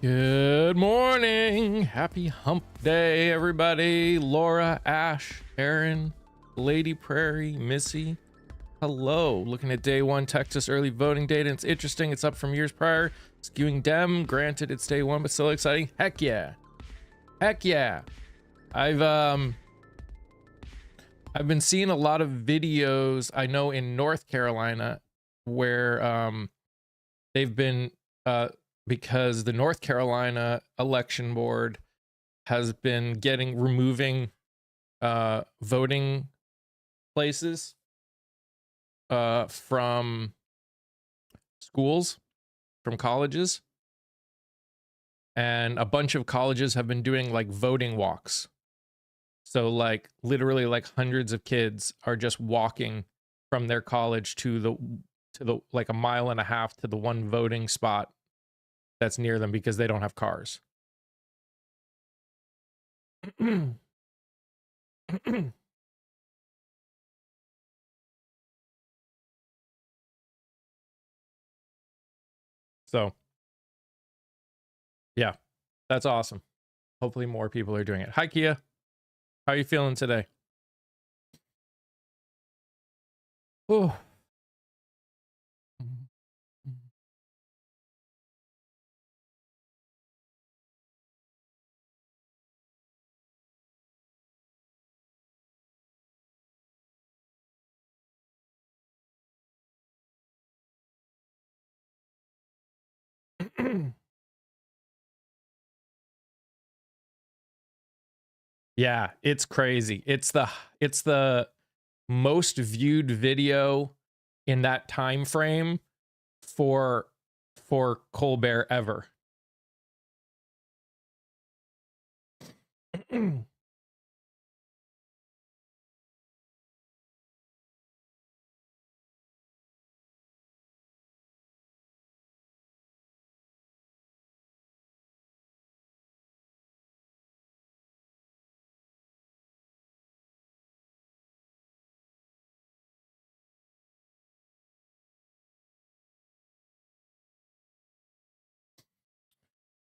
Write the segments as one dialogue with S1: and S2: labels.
S1: Good morning. Happy hump day, everybody. Laura, Ash, Aaron, Lady Prairie, Missy. Hello. Looking at day one, Texas early voting data. It's interesting. It's up from years prior. Skewing Dem. Granted, it's day one, but still exciting. Heck yeah. Heck yeah. I've been seeing a lot of videos, I know, in North Carolina where they've been because the North Carolina election board has been removing voting places from schools, from colleges, and a bunch of colleges have been doing like voting walks. So like literally like hundreds of kids are just walking from their college to the like a mile and a half to the one voting spot that's near them because they don't have cars. So yeah, that's awesome. Hopefully more people are doing it. Hi Kia, how are you feeling today? Oh. Yeah, it's crazy. It's the most viewed video in that time frame for Colbert ever.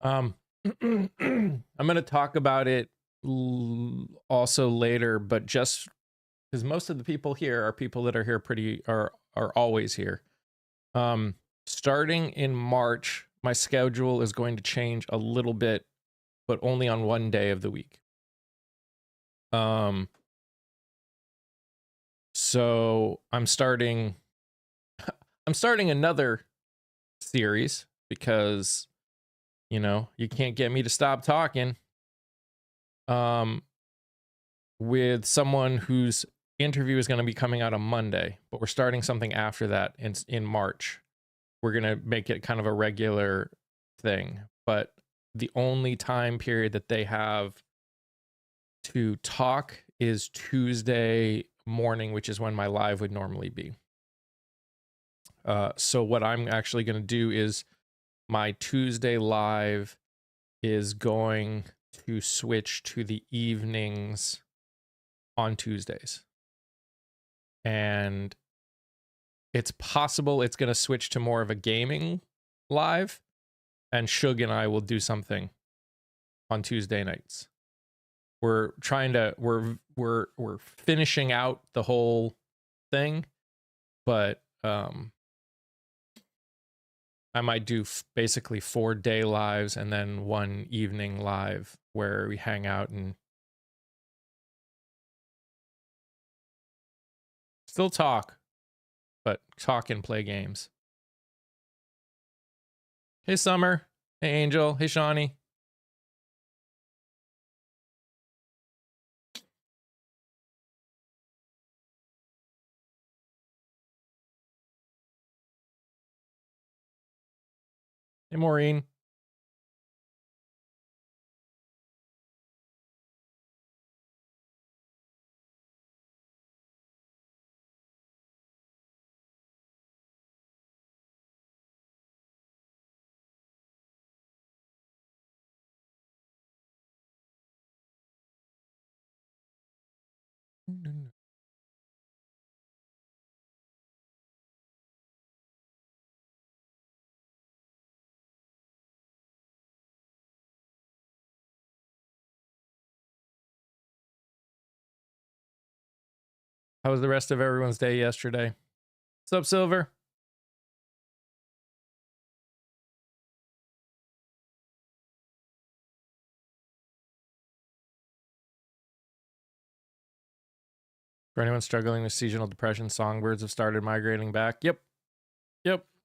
S1: I'm going to talk about it also later, but just because most of the people here are people that are here are always here. Starting in March, my schedule is going to change a little bit, but only on one day of the week. So I'm starting another series because, you know, you can't get me to stop talking. With someone whose interview is going to be coming out on Monday, but we're starting something after that in March. We're going to make it kind of a regular thing, but the only time period that they have to talk is Tuesday morning, which is when my live would normally be. So what I'm actually going to do is my Tuesday live is going to switch to the evenings on Tuesdays. And it's possible it's going to switch to more of a gaming live, and Shug and I will do something on Tuesday nights. We're finishing out the whole thing, but I might do basically 4-day lives and then one evening live where we hang out and still talk, but talk and play games. Hey, Summer. Hey, Angel. Hey, Shawnee. Hey, Maureen. How was the rest of everyone's day yesterday? What's up, Silver? For anyone struggling with seasonal depression, songbirds have started migrating back. Yep.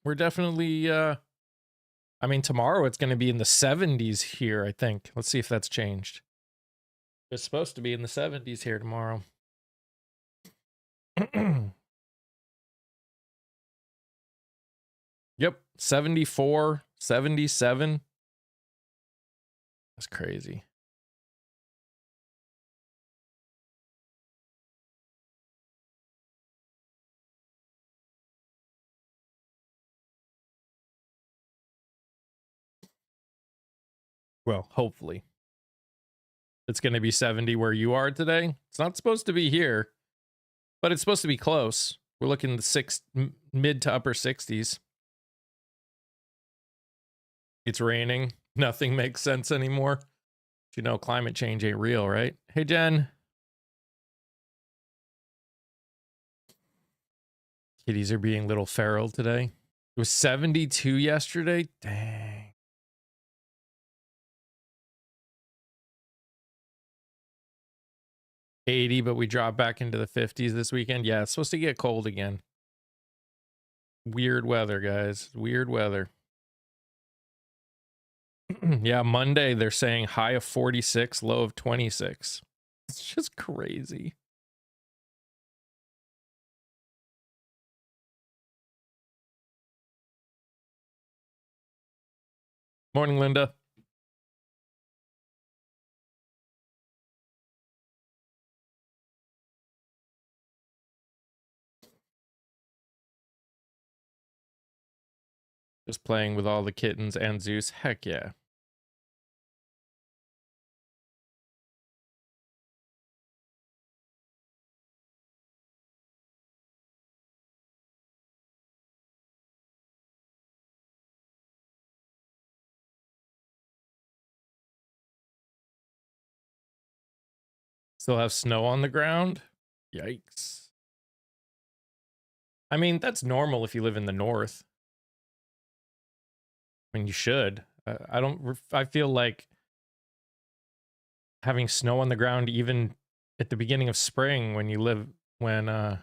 S1: We're definitely I mean, tomorrow it's going to be in the 70s here, I think. Let's see if that's changed. It's supposed to be in the 70s here tomorrow. Yep, 74, 77. That's crazy. Well, hopefully. It's going to be 70 where you are today. It's not supposed to be here, but it's supposed to be close. We're looking at the mid to upper 60s. It's raining. Nothing makes sense anymore. You know, climate change ain't real, right? Hey, Jen. Kitties are being little feral today. It was 72 yesterday. Dang. '80, but we dropped back into the 50s this weekend. Yeah, it's supposed to get cold again. Weird weather, guys. Weird weather. Yeah, Monday they're saying high of 46, low of 26. It's just crazy. Morning, Linda. Just playing with all the kittens and Zeus. Heck yeah. Still have snow on the ground? Yikes. I mean, that's normal if you live in the north. I mean, you should. I feel like having snow on the ground even at the beginning of spring when you live in the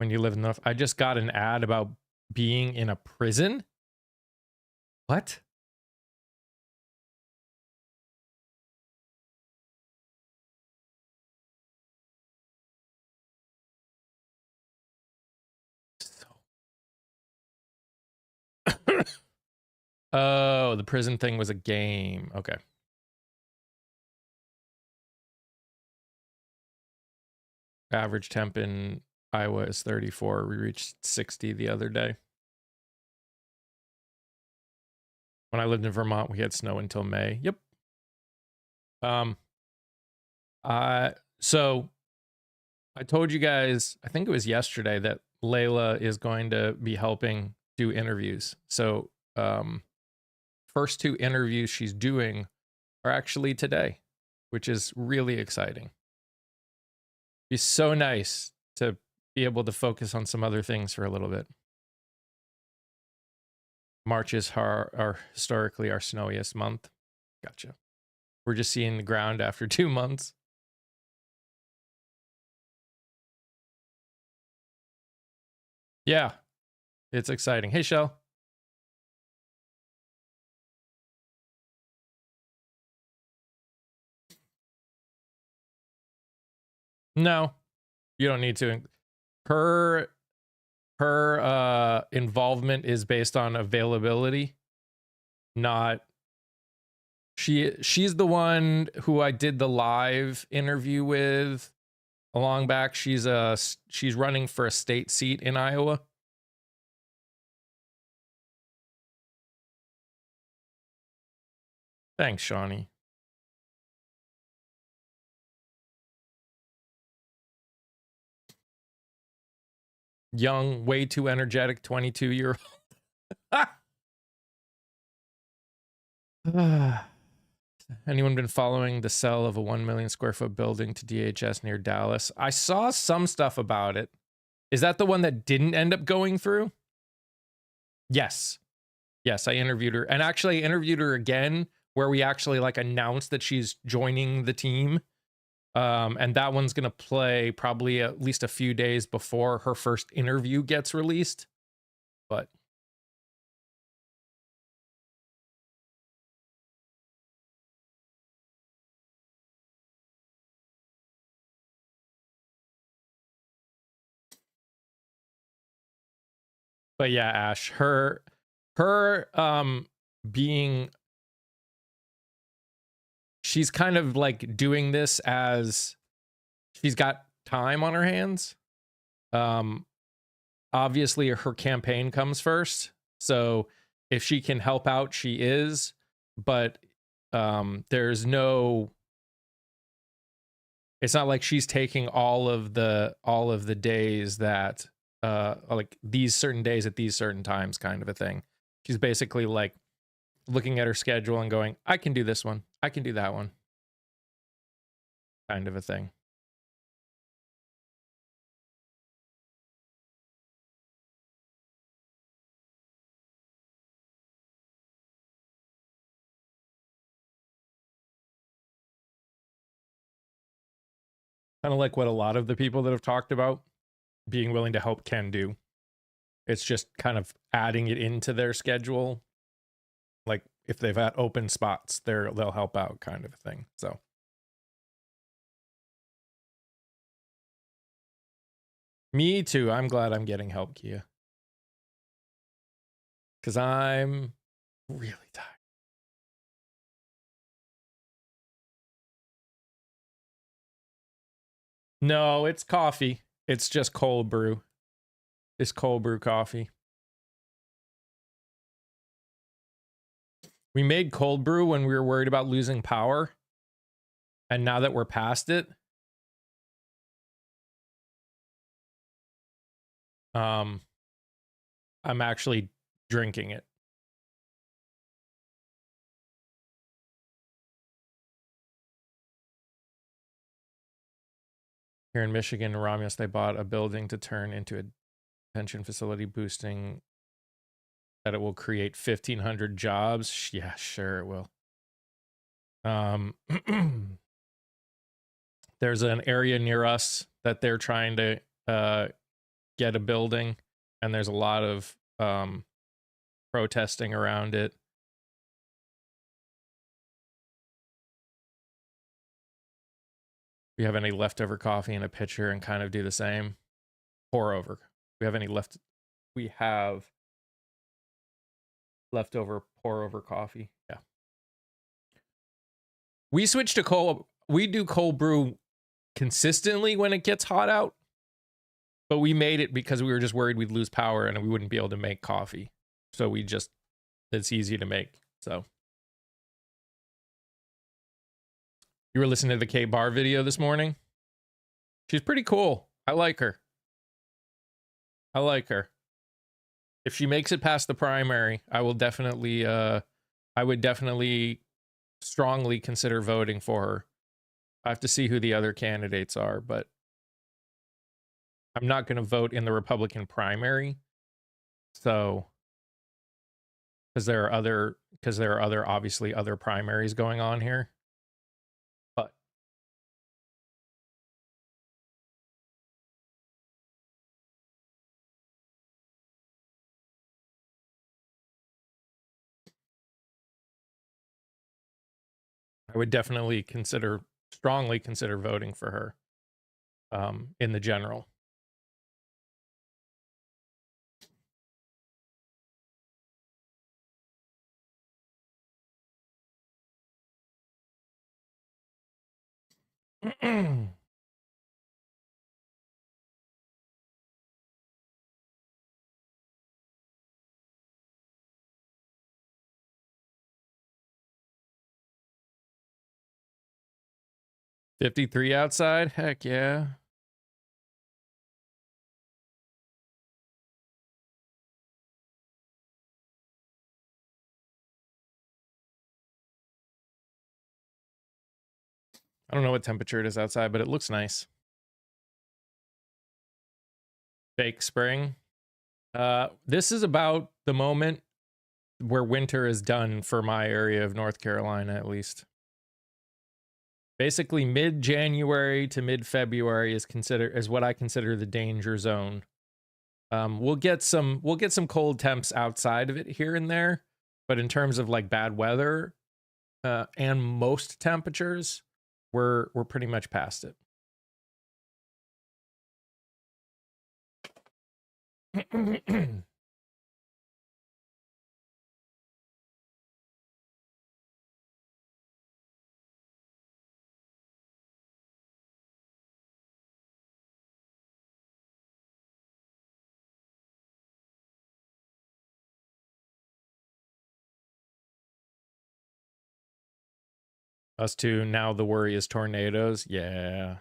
S1: north. I just got an ad about being in a prison. What? Oh, the prison thing was a game. Okay. Average temp in Iowa is 34. We reached 60 the other day. When I lived in Vermont, we had snow until May. Yep. So I told you guys, I think it was yesterday, that Layla is going to be helping do interviews. So first 2 interviews she's doing are actually today, which is really exciting. It's so nice to be able to focus on some other things for a little bit. March is our historically our snowiest month. Gotcha. We're just seeing the ground after 2 months. Yeah, it's exciting. Hey, Shell. No, you don't need to. Her involvement is based on availability, not she's the one who I did the live interview with a long back. She's running for a state seat in Iowa. Thanks, Shawnee. Young, way too energetic 22-year-old. Anyone been following the sell of a 1 million square foot building to DHS near Dallas? I saw some stuff about it. Is that the one that didn't end up going through? Yes. Yes, I interviewed her. And actually I interviewed her again where we actually like announced that she's joining the team. And that one's going to play probably at least a few days before her first interview gets released. But yeah, Ash, her being, she's kind of like doing this as she's got time on her hands. Obviously her campaign comes first. So if she can help out, she is, but there's no, it's not like she's taking all of the days that like these certain days at these certain times kind of a thing. She's basically like looking at her schedule and going, I can do this one, I can do that one, kind of a thing. Kind of like what a lot of the people that have talked about being willing to help can do. It's just kind of adding it into their schedule. Like if they've got open spots, they'll help out, kind of a thing. So me too. I'm glad I'm getting help, Kia, because I'm really tired. No, it's coffee. It's just cold brew. It's cold brew coffee. We made cold brew when we were worried about losing power. And now that we're past it, I'm actually drinking it. Here in Michigan, Ramius, they bought a building to turn into a detention facility, boosting that it will create 1,500 jobs. Yeah, sure it will. There's an area near us that they're trying to get a building, and there's a lot of protesting around it. We have any leftover coffee in a pitcher and kind of do the same. Pour over. We have any left? We have leftover pour over coffee. Yeah. We switched to cold. We do cold brew consistently when it gets hot out, but we made it because we were just worried we'd lose power and we wouldn't be able to make coffee. So we just, it's easy to make. So you were listening to the K Bar video this morning? She's pretty cool. I like her. I like her. If she makes it past the primary, I will definitely, I would definitely strongly consider voting for her. I have to see who the other candidates are, but I'm not going to vote in the Republican primary. So, because there are other, obviously other primaries going on here. But I would definitely strongly consider voting for her in the general. $53 outside? Heck yeah. I don't know what temperature it is outside, but it looks nice. Fake spring. This is about the moment where winter is done for my area of North Carolina, at least. Basically, mid-January to mid-February is what I consider the danger zone. We'll get some cold temps outside of it here and there, but in terms of like bad weather and most temperatures, we're pretty much past it. Us too. Now the worry is tornadoes. Yeah.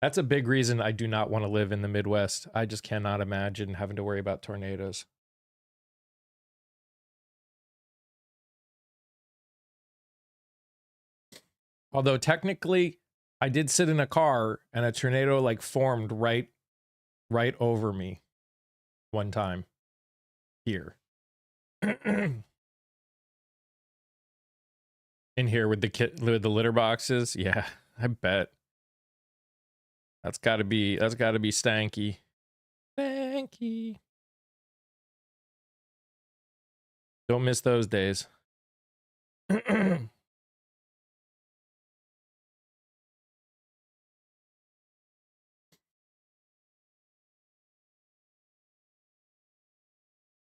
S1: That's a big reason I do not want to live in the Midwest. I just cannot imagine having to worry about tornadoes. Although technically, I did sit in a car and a tornado like formed right over me one time here. In here with the litter boxes. Yeah, I bet. That's gotta be stanky. Stanky. Don't miss those days.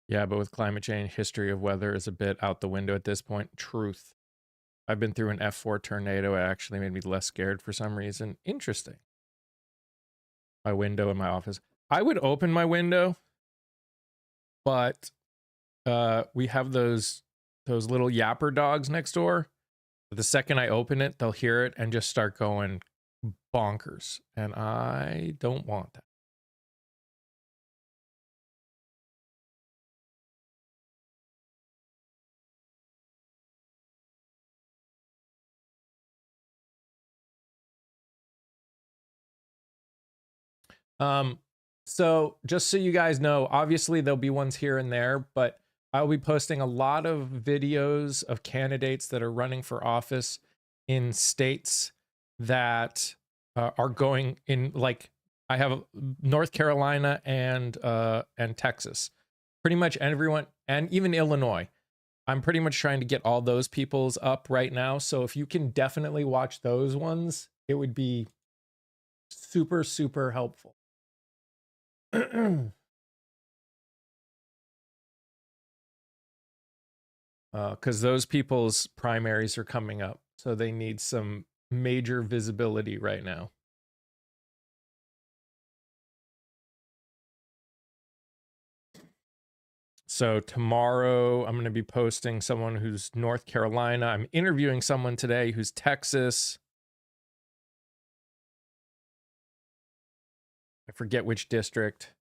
S1: Yeah, but with climate change, history of weather is a bit out the window at this point. Truth. I've been through an F4 tornado. It actually made me less scared for some reason. Interesting. My window in my office. I would open my window, but we have those little yapper dogs next door. The second I open it, they'll hear it and just start going bonkers. And I don't want that. So just so you guys know, obviously there'll be ones here and there, but I'll be posting a lot of videos of candidates that are running for office in states that are going in, like I have North Carolina and Texas. Pretty much everyone, and even Illinois. I'm pretty much trying to get all those people's up right now. So if you can definitely watch those ones, it would be super, super helpful. Because those people's primaries are coming up, so they need some major visibility right now. So tomorrow I'm going to be posting someone who's North Carolina. I'm interviewing someone today who's Texas. I forget which district.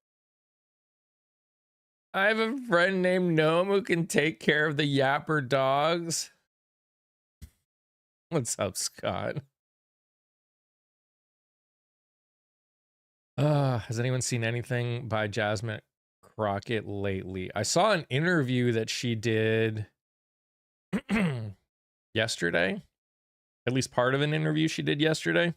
S1: I have a friend named Gnome who can take care of the yapper dogs. What's up, Scott? Has anyone seen anything by Jasmine Crockett lately? I saw an interview that she did yesterday. At least part of an interview she did yesterday.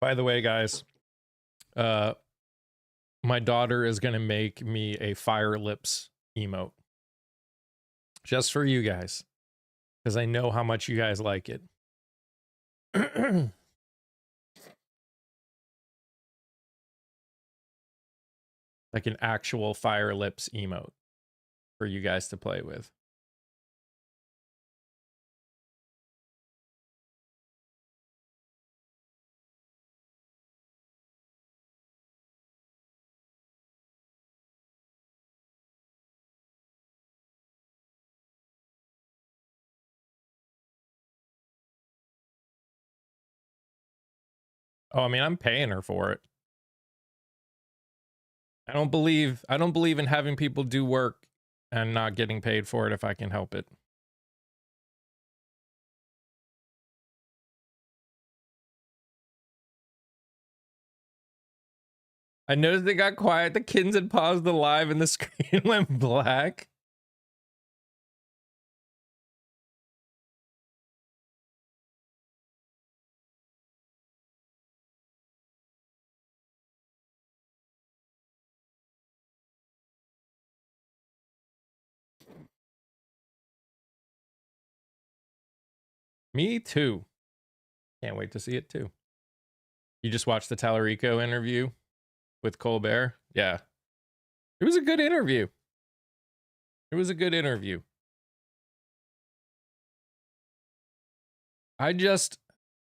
S1: By the way, guys, my daughter is going to make me a fire lips emote. Just for you guys. Because I know how much you guys like it. Like an actual fire lips emote for you guys to play with. Oh, I mean, I'm paying her for it. I don't believe in having people do work and not getting paid for it if I can help it. I noticed it got quiet. The kittens had paused the live and the screen went black. Me too. Can't wait to see it too. You just watched the Tallarico interview with Colbert? Yeah. It was a good interview. It was a good interview. I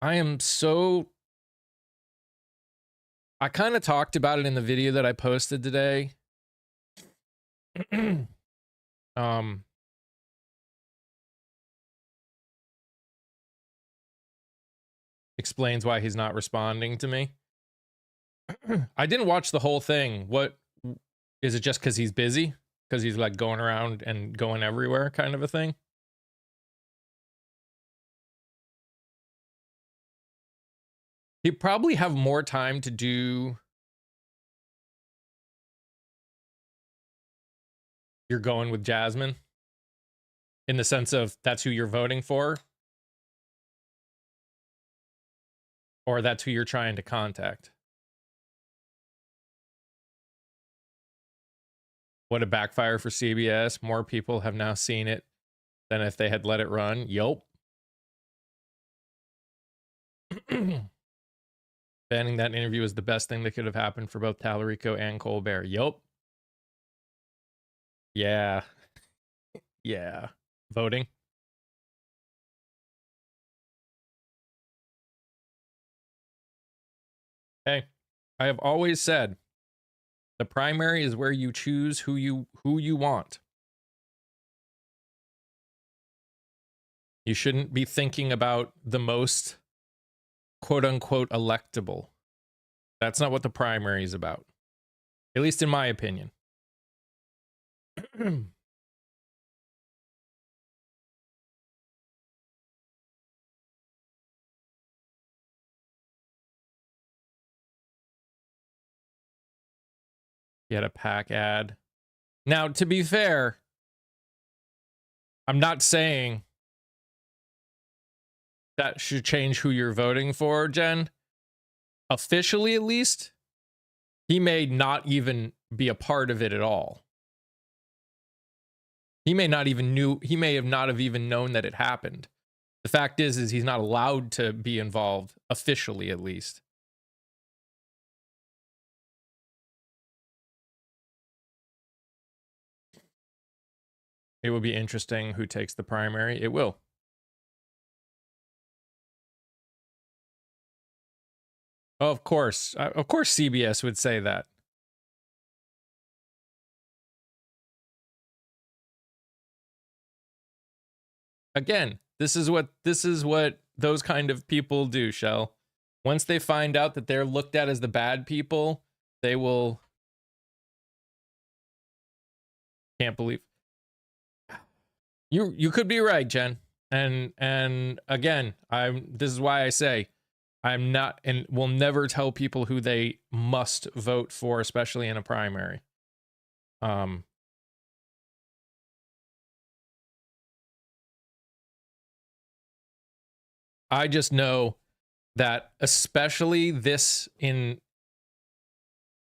S1: am so... I kind of talked about it in the video that I posted today. Explains why he's not responding to me. I didn't watch the whole thing. What is it, just because he's busy? Because he's like going around and going everywhere kind of a thing? He'd probably have more time to do... You're going with Jasmine? In the sense of that's who you're voting for? Or that's who you're trying to contact? What a backfire for CBS. More people have now seen it than if they had let it run. Yup. Banning that interview is the best thing that could have happened for both Tallarico and Colbert. Yup. Yeah. Yeah. Voting. Hey, I have always said the primary is where you choose who you want. You shouldn't be thinking about the most quote unquote electable. That's not what the primary is about. At least in my opinion. Get a pack ad. Now, to be fair, I'm not saying that should change who you're voting for, Jen. Officially, at least, he may not even be a part of it at all. He may not even he may have not have even known that it happened. The fact is he's not allowed to be involved, officially at least. It will be interesting who takes the primary. It will. Oh, of course. Of course CBS would say that. Again, this is what those kind of people do, Shell. Once they find out that they're looked at as the bad people, they will... Can't believe... You could be right, Jen. And again, this is why I say I'm not and will never tell people who they must vote for, especially in a primary. I just know that especially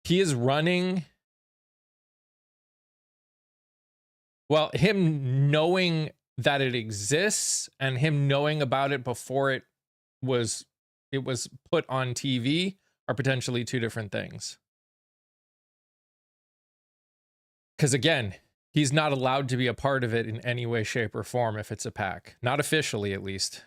S1: he is running. Well, him knowing that it exists and him knowing about it before it was put on TV are potentially two different things. Because again, he's not allowed to be a part of it in any way, shape, or form if it's a PAC. Not officially, at least.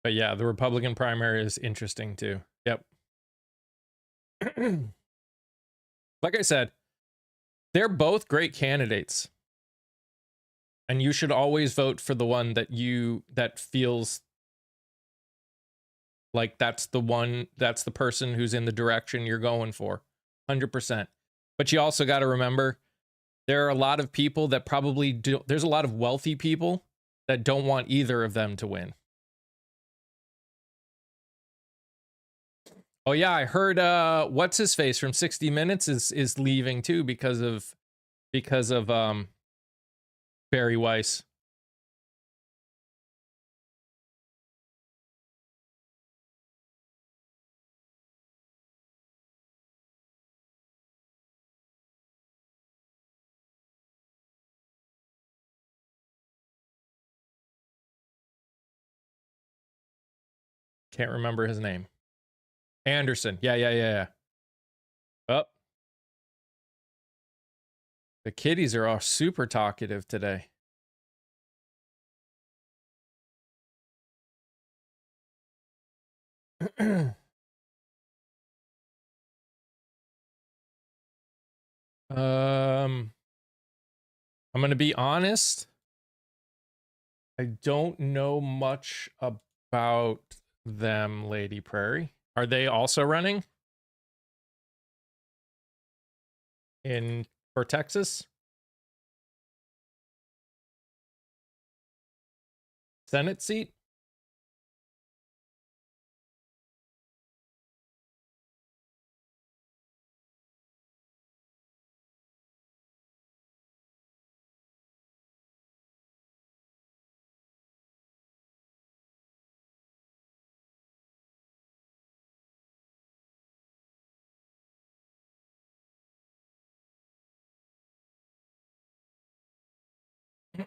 S1: But yeah, the Republican primary is interesting too. Yep. Like I said, they're both great candidates. And you should always vote for the one that feels like that's the person who's in the direction you're going for. 100%. But you also got to remember there are a lot of people that probably do. There's a lot of wealthy people that don't want either of them to win. Oh yeah, I heard what's his face from 60 Minutes is leaving too because of Barry Weiss. Can't remember his name. Anderson. Yeah. Oh, the kiddies are all super talkative today. I'm gonna be honest. I don't know much about them, Lady Prairie. Are they also running for Texas? Senate seat?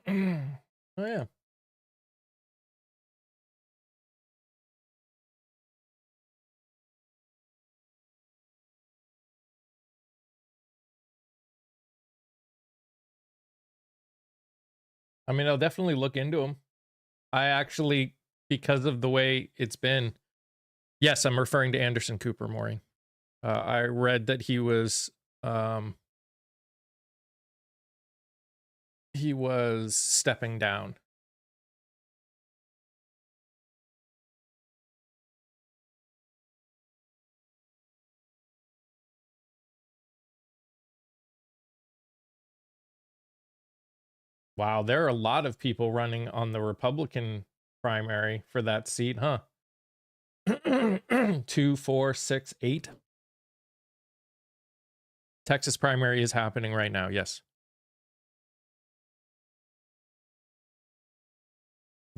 S1: Oh yeah. I mean, I'll definitely look into them. I actually, because of the way it's been, yes, I'm referring to Anderson Cooper Mooring. I read that he was stepping down. Wow, there are a lot of people running on the Republican primary for that seat, huh? 2, 4, 6, 8. Texas primary is happening right now, yes.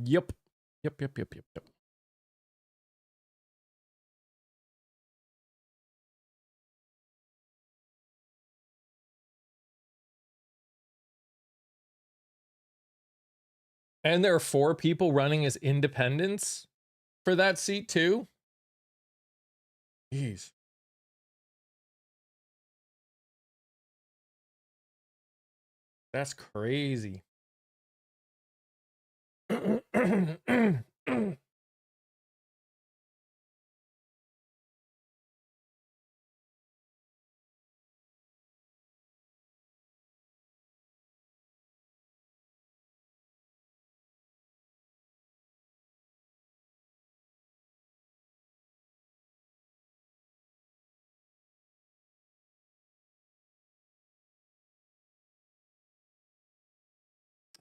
S1: Yep. And there are 4 people running as independents for that seat too. Jeez. That's crazy.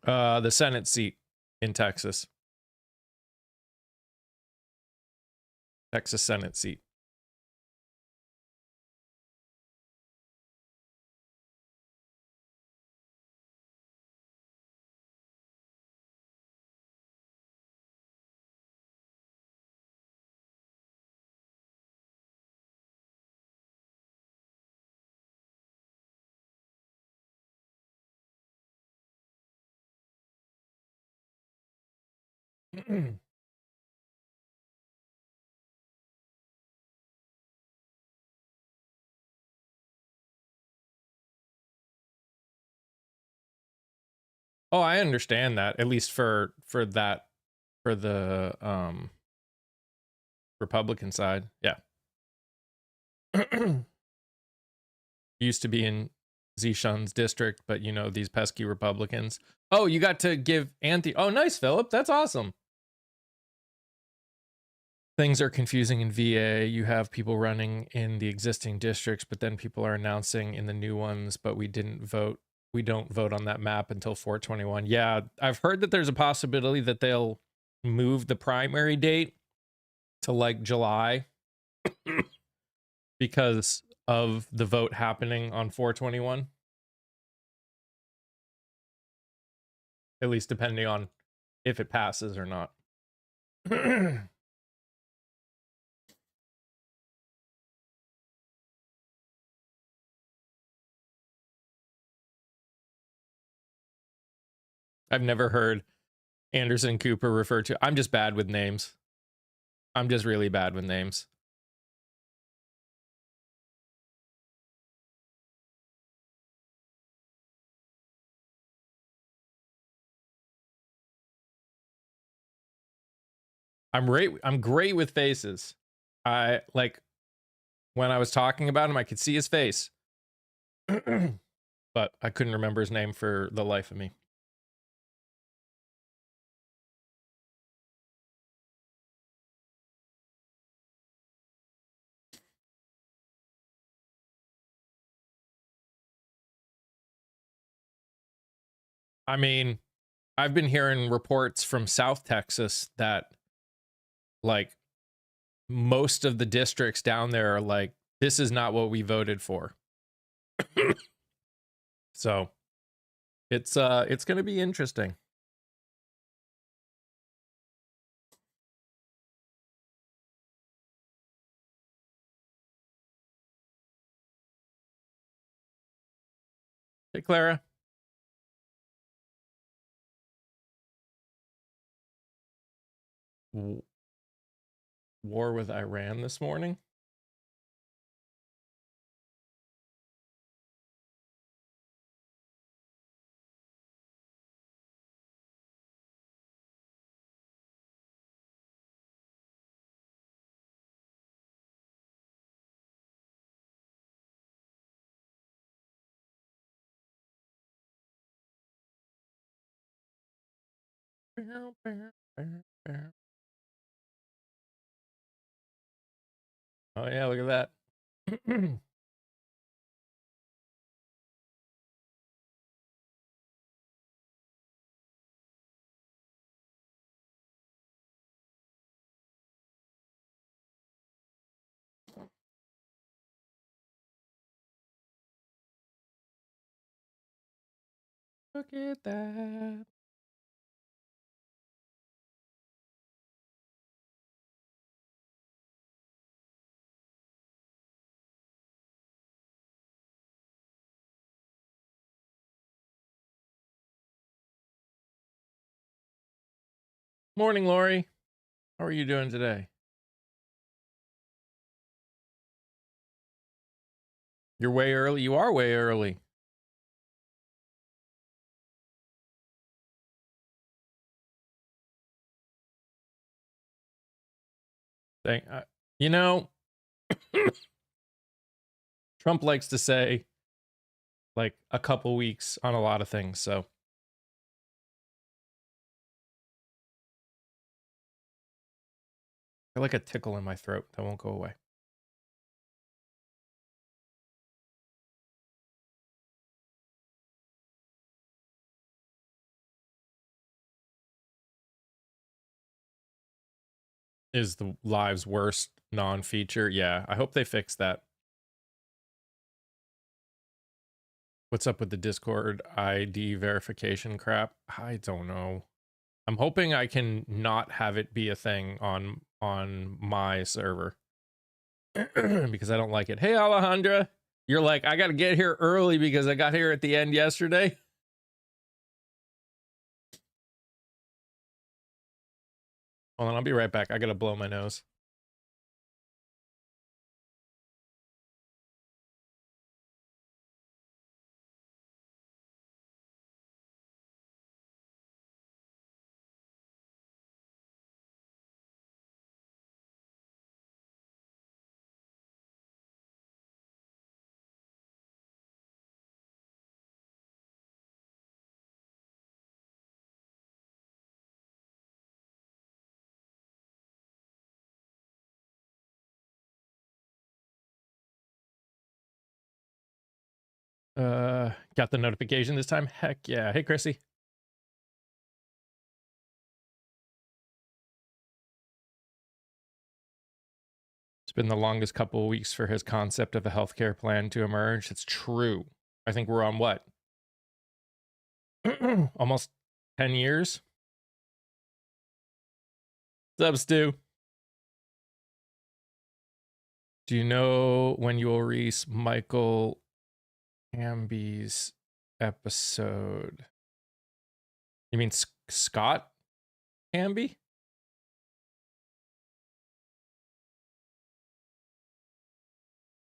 S1: The Senate seat in Texas. Texas Senate seat. Oh, I understand that. At least for the Republican side. Yeah. Used to be in Zishan's district, but you know, these pesky Republicans. Oh, you got to give Anthony. Oh, nice, Philip. That's awesome. Things are confusing in VA. You have people running in the existing districts, but then people are announcing in the new ones, but we didn't vote. We don't vote on that map until 4/21. Yeah, I've heard that there's a possibility that they'll move the primary date to like July because of the vote happening on 4/21. At least depending on if it passes or not. I've never heard Anderson Cooper referred to. I'm just bad with names. I'm just really bad with names. I'm great with faces. I like when I was talking about him, I could see his face. But I couldn't remember his name for the life of me. I mean, I've been hearing reports from South Texas that like most of the districts down there are like, this is not what we voted for. So it's gonna be interesting. Hey, Clara. War with Iran this morning? Oh yeah, look at that. Look at that. Morning, Lori. How are you doing today? You're way early. You are way early. Dang, you know, Trump likes to say like a couple weeks on a lot of things. So I like a tickle in my throat that won't go away. Is the live's worst non-feature? Yeah, I hope they fix that. What's up with the Discord ID verification crap? I don't know. I'm hoping I can not have it be a thing on my server because I don't like it. Hey, Alejandra, you're like, I got to get here early because I got here at the end yesterday. Hold on, I'll be right back. I got to blow my nose. Got the notification this time. Heck yeah. Hey, Chrissy. It's been the longest couple of weeks for his concept of a healthcare plan to emerge. It's true. I think we're on what? Almost 10 years? What's up, Stu? Do you know when you will release Michael Hamby's episode? You mean Scott Hamby?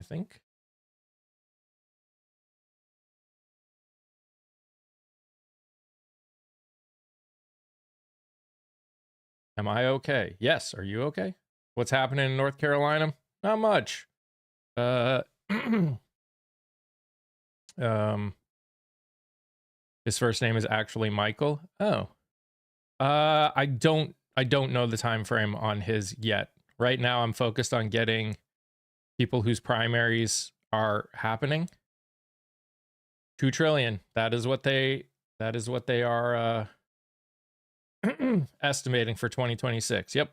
S1: I think. Am I okay? Yes. Are you okay? What's happening in North Carolina? Not much. His first name is actually Michael. Oh. I don't know the time frame on his yet. Right now I'm focused on getting people whose primaries are happening. 2 trillion. That is what they are estimating for 2026. Yep.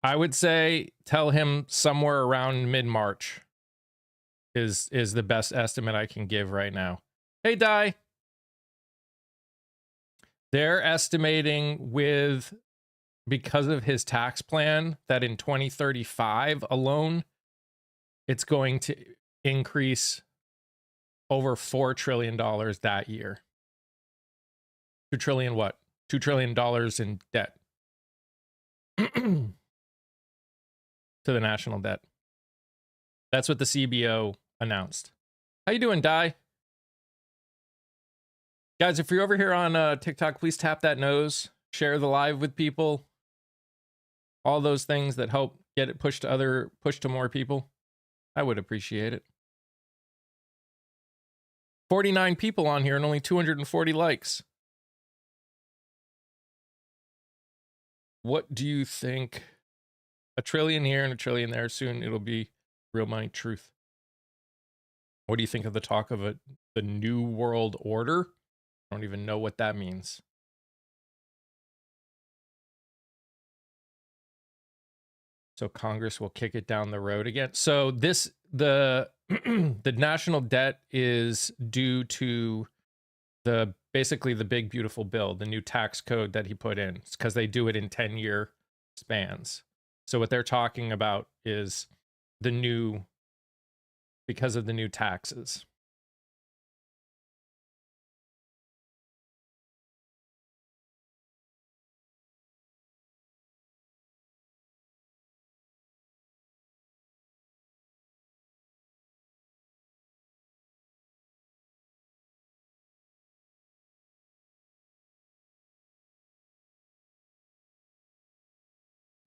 S1: I would say tell him somewhere around mid-March is the best estimate I can give right now. Hey, Di. They're estimating because of his tax plan that in 2035 alone, it's going to increase over $4 trillion that year. 2 trillion what? $2 trillion in debt to the national debt. That's what the CBO announced. How you doing, Di? Guys, if you're over here on TikTok, please tap that nose, share the live with people. All those things that help get it pushed to more people. I would appreciate it. 49 people on here and only 240 likes. What do you think? $1 trillion here and $1 trillion there. Soon it'll be real money truth. What do you think of the talk of the New World Order? I don't even know what that means. So Congress will kick it down the road again. So the national debt is due to basically the big beautiful bill, the new tax code that he put in. It's because they do it in 10-year spans. So what they're talking about is because of the new taxes.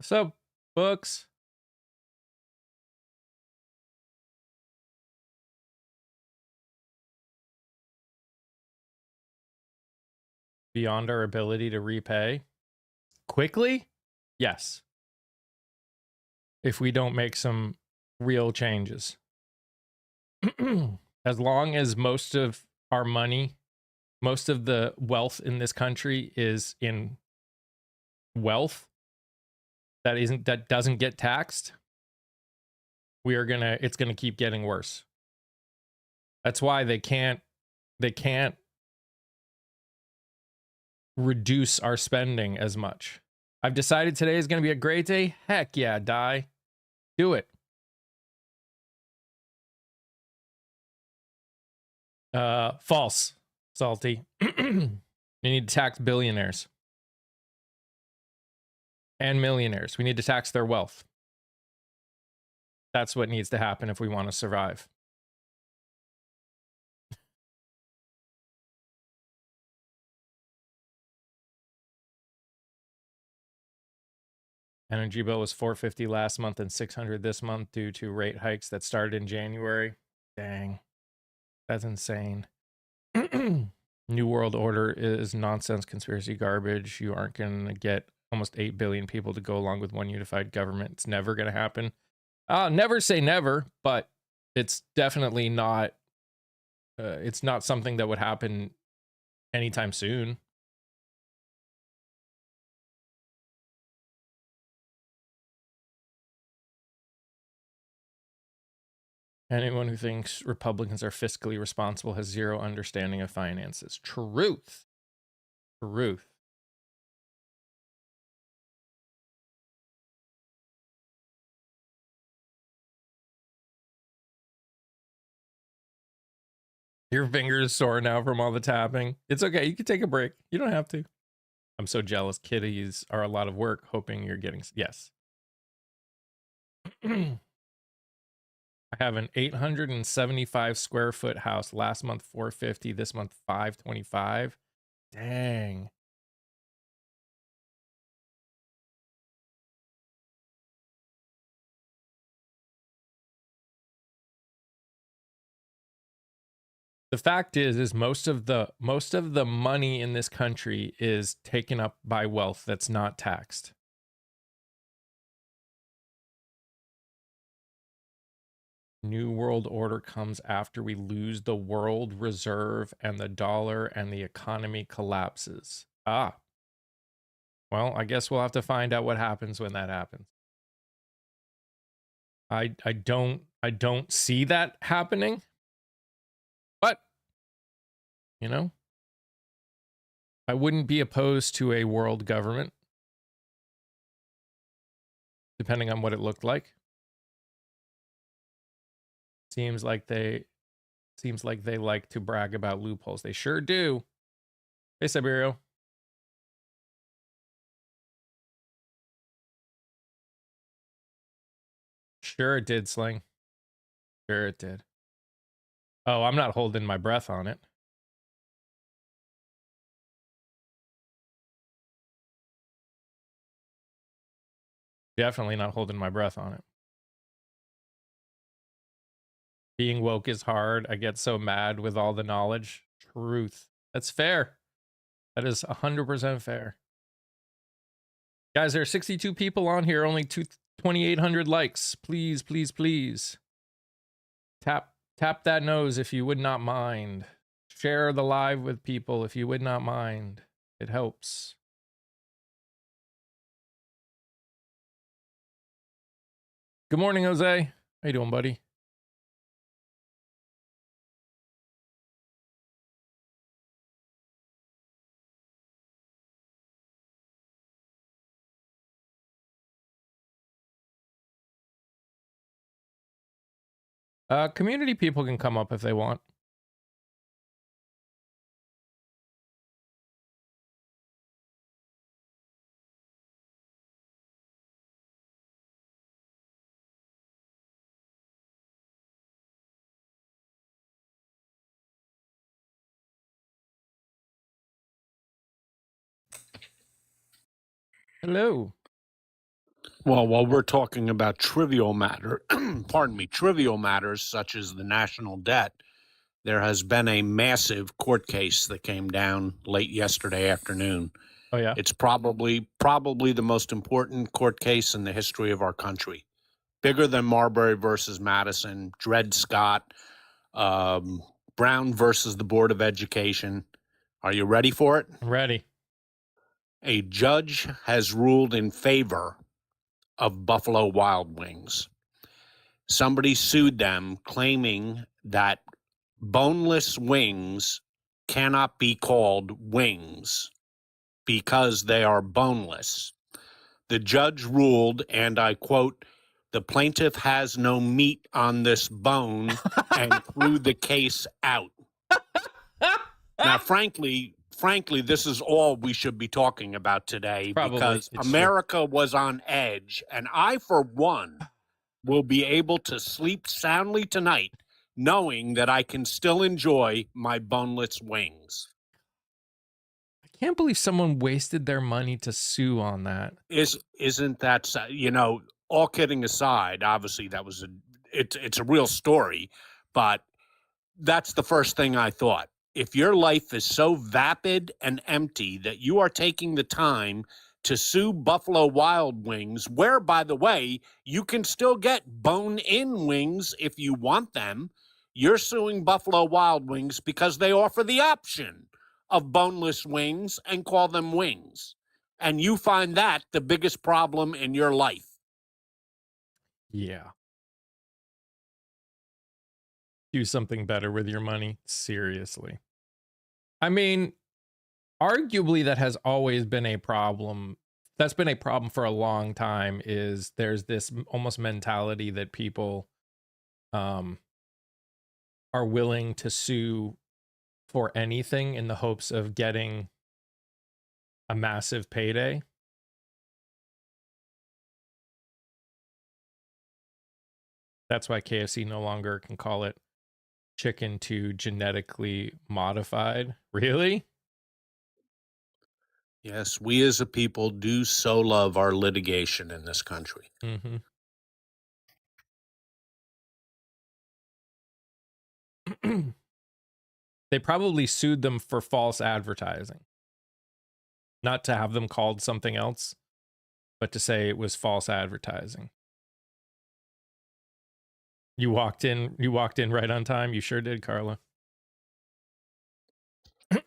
S1: So, books. Beyond our ability to repay quickly? Yes. If we don't make some real changes. As long as most of our money, most of the wealth in this country is in wealth that doesn't get taxed, it's gonna keep getting worse. That's why they can't reduce our spending as much. I've decided today is gonna be a great day. Heck yeah, Di. Do it. False, Salty. You need to tax billionaires and millionaires. We need to tax their wealth. That's what needs to happen if we want to survive. Energy bill was $450 last month and $600 this month due to rate hikes that started in January. Dang, that's insane. New World Order is nonsense, conspiracy garbage. You aren't going to get almost 8 billion people to go along with one unified government. It's never going to happen. Never say never, but it's definitely not. It's not something that would happen anytime soon. Anyone who thinks Republicans are fiscally responsible has zero understanding of finances. Truth. Truth. Your fingers sore now from all the tapping. It's okay. You can take a break. You don't have to. I'm so jealous. Kitties are a lot of work. Hoping you're getting... Yes. I have an 875 square foot house. Last month, $450. This month, $525. Dang. The fact is most of the money in this country is taken up by wealth that's not taxed. New World Order comes after we lose the world reserve and the dollar and the economy collapses. Ah. Well, I guess we'll have to find out what happens when that happens. I don't see that happening. But you know, I wouldn't be opposed to a world government, depending on what it looked like. Seems like they like to brag about loopholes. They sure do. Hey, Siberio. Sure it did, Sling. Sure it did. Oh, I'm not holding my breath on it. Definitely not holding my breath on it. Being woke is hard. I get so mad with all the knowledge. Truth. That's fair. That is 100% fair. Guys, there are 62 people on here, only 2,800 likes. Please, please, please. Tap that nose if you would not mind. Share the live with people if you would not mind. It helps. Good morning, Jose. How you doing, buddy? Community people can come up if they want. Hello.
S2: Well, while we're talking about trivial matters such as the national debt, there has been a massive court case that came down late yesterday afternoon.
S1: Oh yeah.
S2: It's probably the most important court case in the history of our country. Bigger than Marbury versus Madison, Dred Scott, Brown versus the Board of Education. Are you ready for it?
S1: I'm ready.
S2: A judge has ruled in favor of Buffalo Wild Wings. Somebody sued them claiming that boneless wings cannot be called wings because they are boneless. The judge ruled, and I quote, "The plaintiff has no meat on this bone," and threw the case out. Now, frankly, this is all we should be talking about today, because America was on edge, and I, for one, will be able to sleep soundly tonight knowing that I can still enjoy my boneless wings.
S1: I can't believe someone wasted their money to sue on that.
S2: Isn't that all kidding aside, obviously that was it's a real story, but that's the first thing I thought. If your life is so vapid and empty that you are taking the time to sue Buffalo Wild Wings, where, by the way, you can still get bone-in wings if you want them, you're suing Buffalo Wild Wings because they offer the option of boneless wings and call them wings. And you find that the biggest problem in your life.
S1: Yeah. Do something better with your money. Seriously. I mean, arguably that has always been a problem. That's been a problem for a long time, is there's this almost mentality that people are willing to sue for anything in the hopes of getting a massive payday. That's why KFC no longer can call it chicken to genetically modified. Really?
S2: Yes, we as a people do so love our litigation in this country.
S1: Mm-hmm. They probably sued them for false advertising. Not to have them called something else, but to say it was false advertising. You walked in right on time. You sure did, Carla.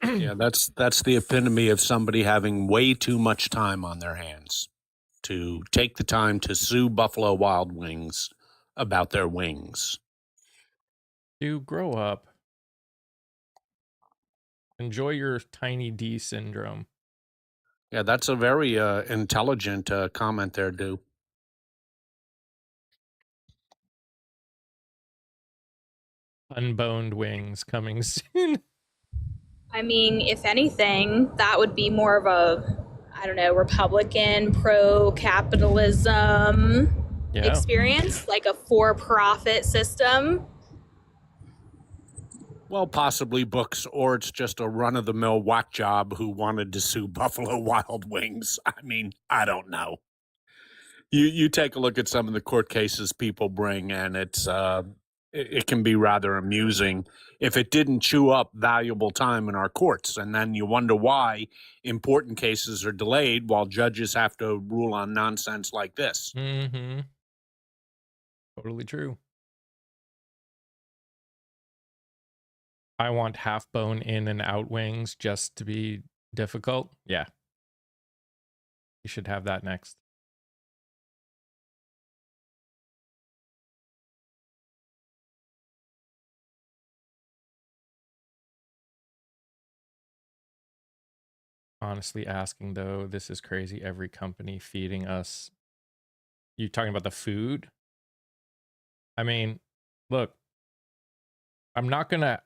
S2: Yeah, that's the epitome of somebody having way too much time on their hands to take the time to sue Buffalo Wild Wings about their wings.
S1: You grow up. Enjoy your tiny D syndrome.
S2: Yeah, that's a very intelligent comment there, Du.
S1: Unboned wings coming soon.
S3: I mean, if anything, that would be more of a, I don't know, Republican pro capitalism experience, like a for profit system.
S2: Well, possibly books, or it's just a run of the mill whack job who wanted to sue Buffalo Wild Wings. I mean, I don't know. You take a look at some of the court cases people bring, and it can be rather amusing if it didn't chew up valuable time in our courts. And then you wonder why important cases are delayed while judges have to rule on nonsense like this.
S1: Mm-hmm. Totally true. I want half bone in and out wings just to be difficult. Yeah. You should have that next. Honestly asking though, this is crazy. Every company feeding us. You talking about the food? I mean, look, I'm not gonna,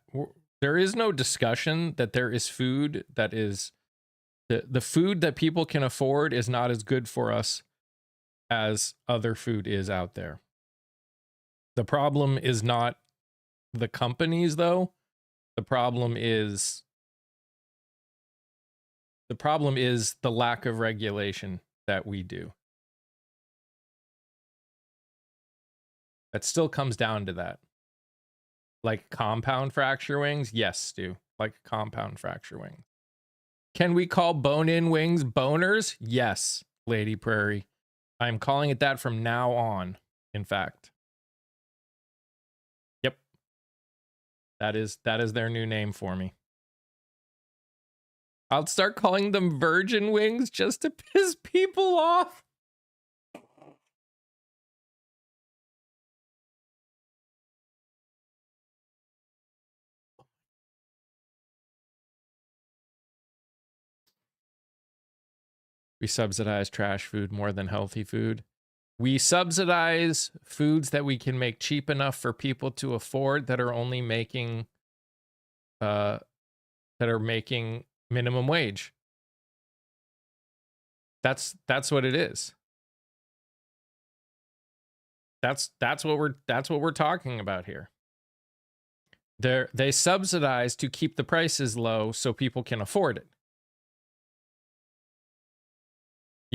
S1: there is no discussion that there is food that is, the food that people can afford is not as good for us as other food is out there. The problem is not the companies though. The problem is the lack of regulation that we do. That still comes down to that. Like compound fracture wings? Yes, Stu. Like compound fracture wings. Can we call bone-in wings boners? Yes, Lady Prairie. I'm calling it that from now on, in fact. Yep. That is their new name for me. I'll start calling them virgin wings just to piss people off. We subsidize trash food more than healthy food. We subsidize foods that we can make cheap enough for people to afford that are only making minimum wage. That's what it is. That's what we're talking about here. They subsidize to keep the prices low so people can afford it.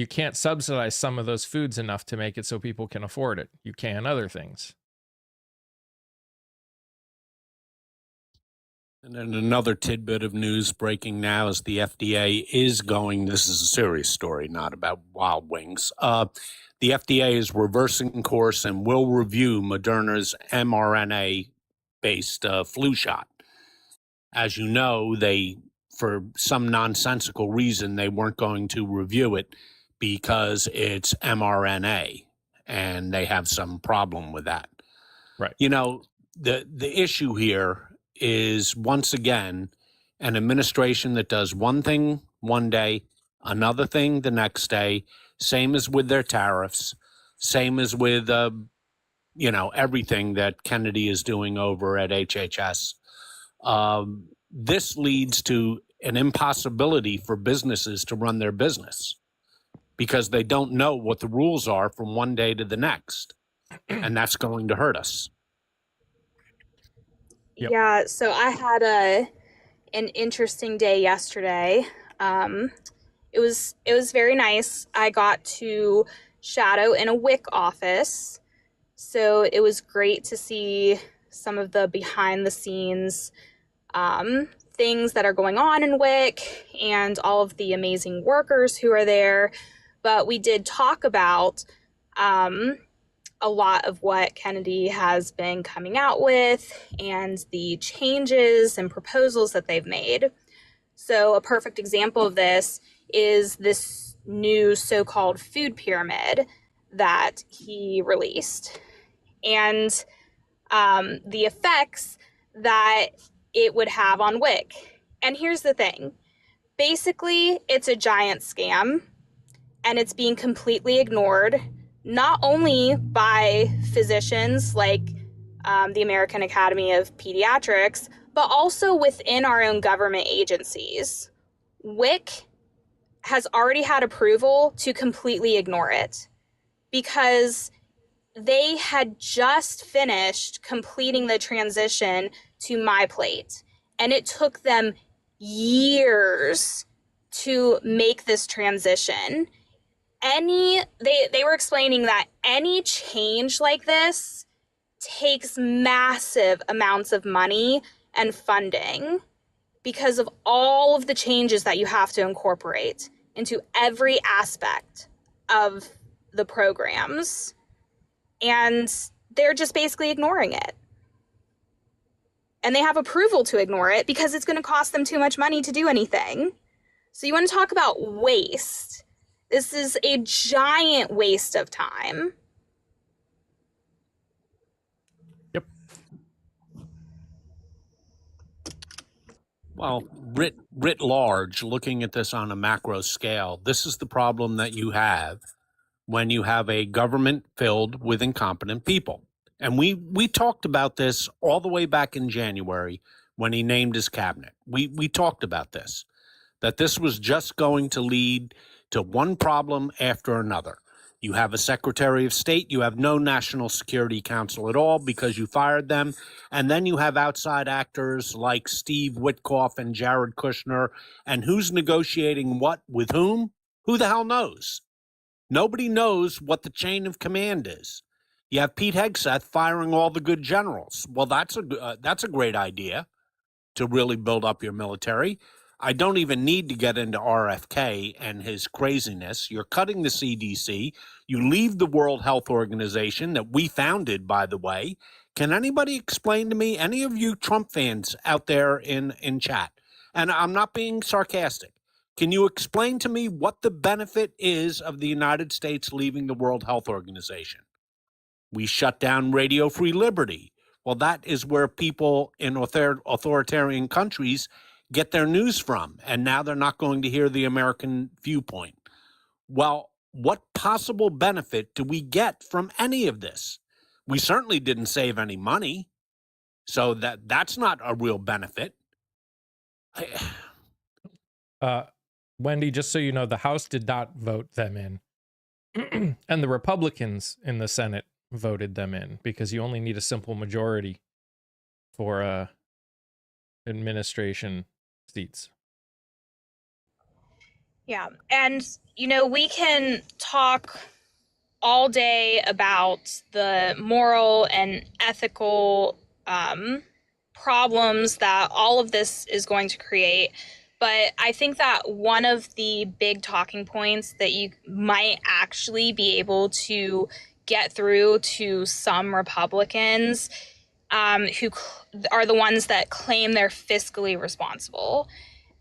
S1: you can't subsidize some of those foods enough to make it so people can afford it. You can other things.
S2: And then another tidbit of news breaking now is the FDA is going, this is a serious story, not about wild wings. The FDA is reversing course and will review Moderna's mRNA-based flu shot. As you know, for some nonsensical reason, they weren't going to review it because it's mRNA, and they have some problem with that.
S1: Right.
S2: You know, the issue here is, once again, an administration that does one thing one day, another thing the next day, same as with their tariffs, same as with, everything that Kennedy is doing over at HHS. This leads to an impossibility for businesses to run their business because they don't know what the rules are from one day to the next, and that's going to hurt us.
S1: Yep.
S3: Yeah, so I had an interesting day yesterday. It was very nice. I got to shadow in a WIC office, so it was great to see some of the behind the scenes things that are going on in WIC and all of the amazing workers who are there. But we did talk about a lot of what Kennedy has been coming out with and the changes and proposals that they've made. So a perfect example of this is this new so-called food pyramid that he released, and the effects that it would have on WIC. And here's the thing. Basically, it's a giant scam, and it's being completely ignored, not only by physicians like the American Academy of Pediatrics, but also within our own government agencies. WIC has already had approval to completely ignore it because they had just finished completing the transition to MyPlate, and it took them years to make this transition. They were explaining that any change like this takes massive amounts of money and funding because of all of the changes that you have to incorporate into every aspect of the programs. And they're just basically ignoring it. And they have approval to ignore it because it's going to cost them too much money to do anything. So you want to talk about waste. This is a giant waste of time.
S1: Yep.
S2: Well, writ large, looking at this on a macro scale, this is the problem that you have when you have a government filled with incompetent people. And we talked about this all the way back in January when he named his cabinet. We talked about this, that this was just going to lead to one problem after another. You have a Secretary of State, you have no National Security Council at all because you fired them, and then you have outside actors like Steve Witkoff and Jared Kushner, and who's negotiating what with whom? Who the hell knows? Nobody knows what the chain of command is. You have Pete Hegseth firing all the good generals. Well, that's a great idea to really build up your military. I don't even need to get into RFK and his craziness. You're cutting the CDC. You leave the World Health Organization that we founded, by the way. Can anybody explain to me, any of you Trump fans out there in chat, and I'm not being sarcastic, can you explain to me what the benefit is of the United States leaving the World Health Organization? We shut down Radio Free Liberty. Well, that is where people in authoritarian countries get their news from, and now they're not going to hear the American viewpoint. Well, what possible benefit do we get from any of this? We certainly didn't save any money, so that's not a real benefit.
S1: Wendy, just so you know, the House did not vote them in. And the Republicans in the Senate voted them in because you only need a simple majority for administration seats.
S3: Yeah. And, we can talk all day about the moral and ethical problems that all of this is going to create. But I think that one of the big talking points that you might actually be able to get through to some Republicans who are the ones that claim they're fiscally responsible.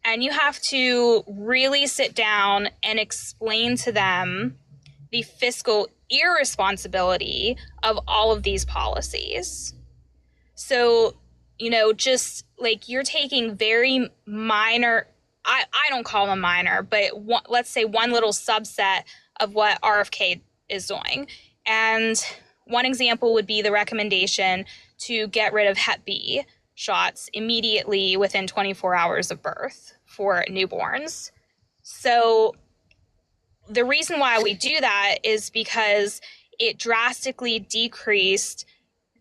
S3: And you have to really sit down and explain to them the fiscal irresponsibility of all of these policies. So, just like you're taking very minor, I don't call them minor, but let's say one little subset of what RFK is doing. And one example would be the recommendation to get rid of Hep B shots immediately within 24 hours of birth for newborns. So the reason why we do that is because it drastically decreased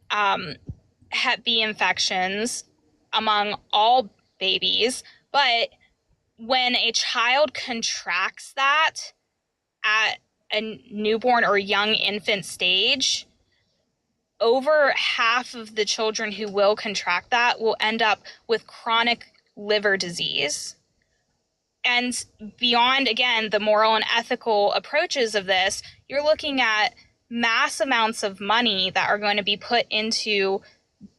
S3: Hep B infections among all babies. But when a child contracts that at a newborn or young infant stage, over half of the children who will contract that will end up with chronic liver disease. And beyond, again, the moral and ethical approaches of this, you're looking at mass amounts of money that are going to be put into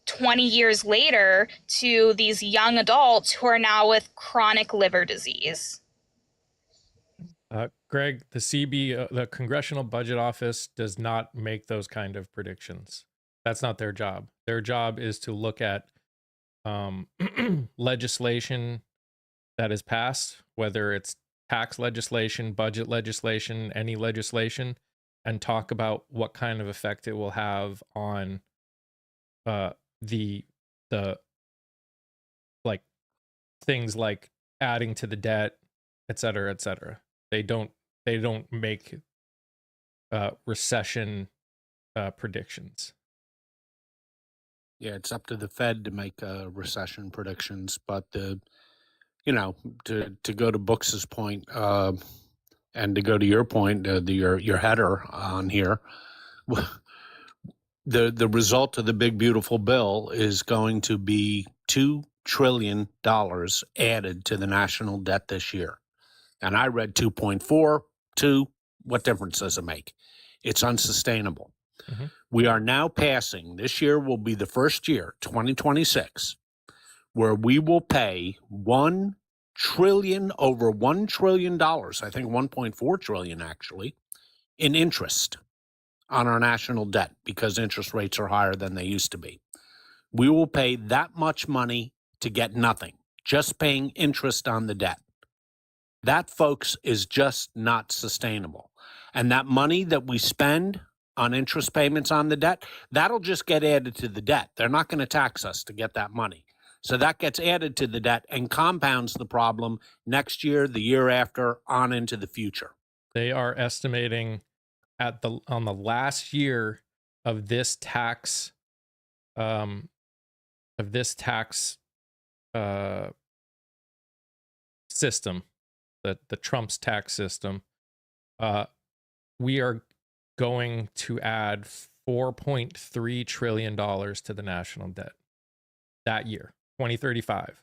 S3: 20 years later to these young adults who are now with chronic liver disease.
S1: Greg, the Congressional Budget Office does not make those kind of predictions. That's not their job. Their job is to look at legislation that is passed, whether it's tax legislation, budget legislation, any legislation, and talk about what kind of effect it will have on the like things like adding to the debt, et cetera, et cetera. They don't make recession predictions.
S2: Yeah, it's up to the Fed to make recession predictions, but to go to Brooks's point and to go to your point, your header on here, the result of the big beautiful bill is going to be $2 trillion added to the national debt this year. And I read 2.4, 2. What difference does it make? It's unsustainable. Mm-hmm. We are now passing, this year will be the first year, 2026, where we will pay over $1 trillion, I think 1.4 trillion actually, in interest on our national debt because interest rates are higher than they used to be. We will pay that much money to get nothing, just paying interest on the debt. That, folks, is just not sustainable. And that money that we spend on interest payments on the debt, that'll just get added to the debt. They're not going to tax us to get that money. So that gets added to the debt and compounds the problem next year, the year after, on into the future.
S1: They are estimating on the last year of this tax system, the Trump's tax system, we are going to add $4.3 trillion to the national debt that year, 2035.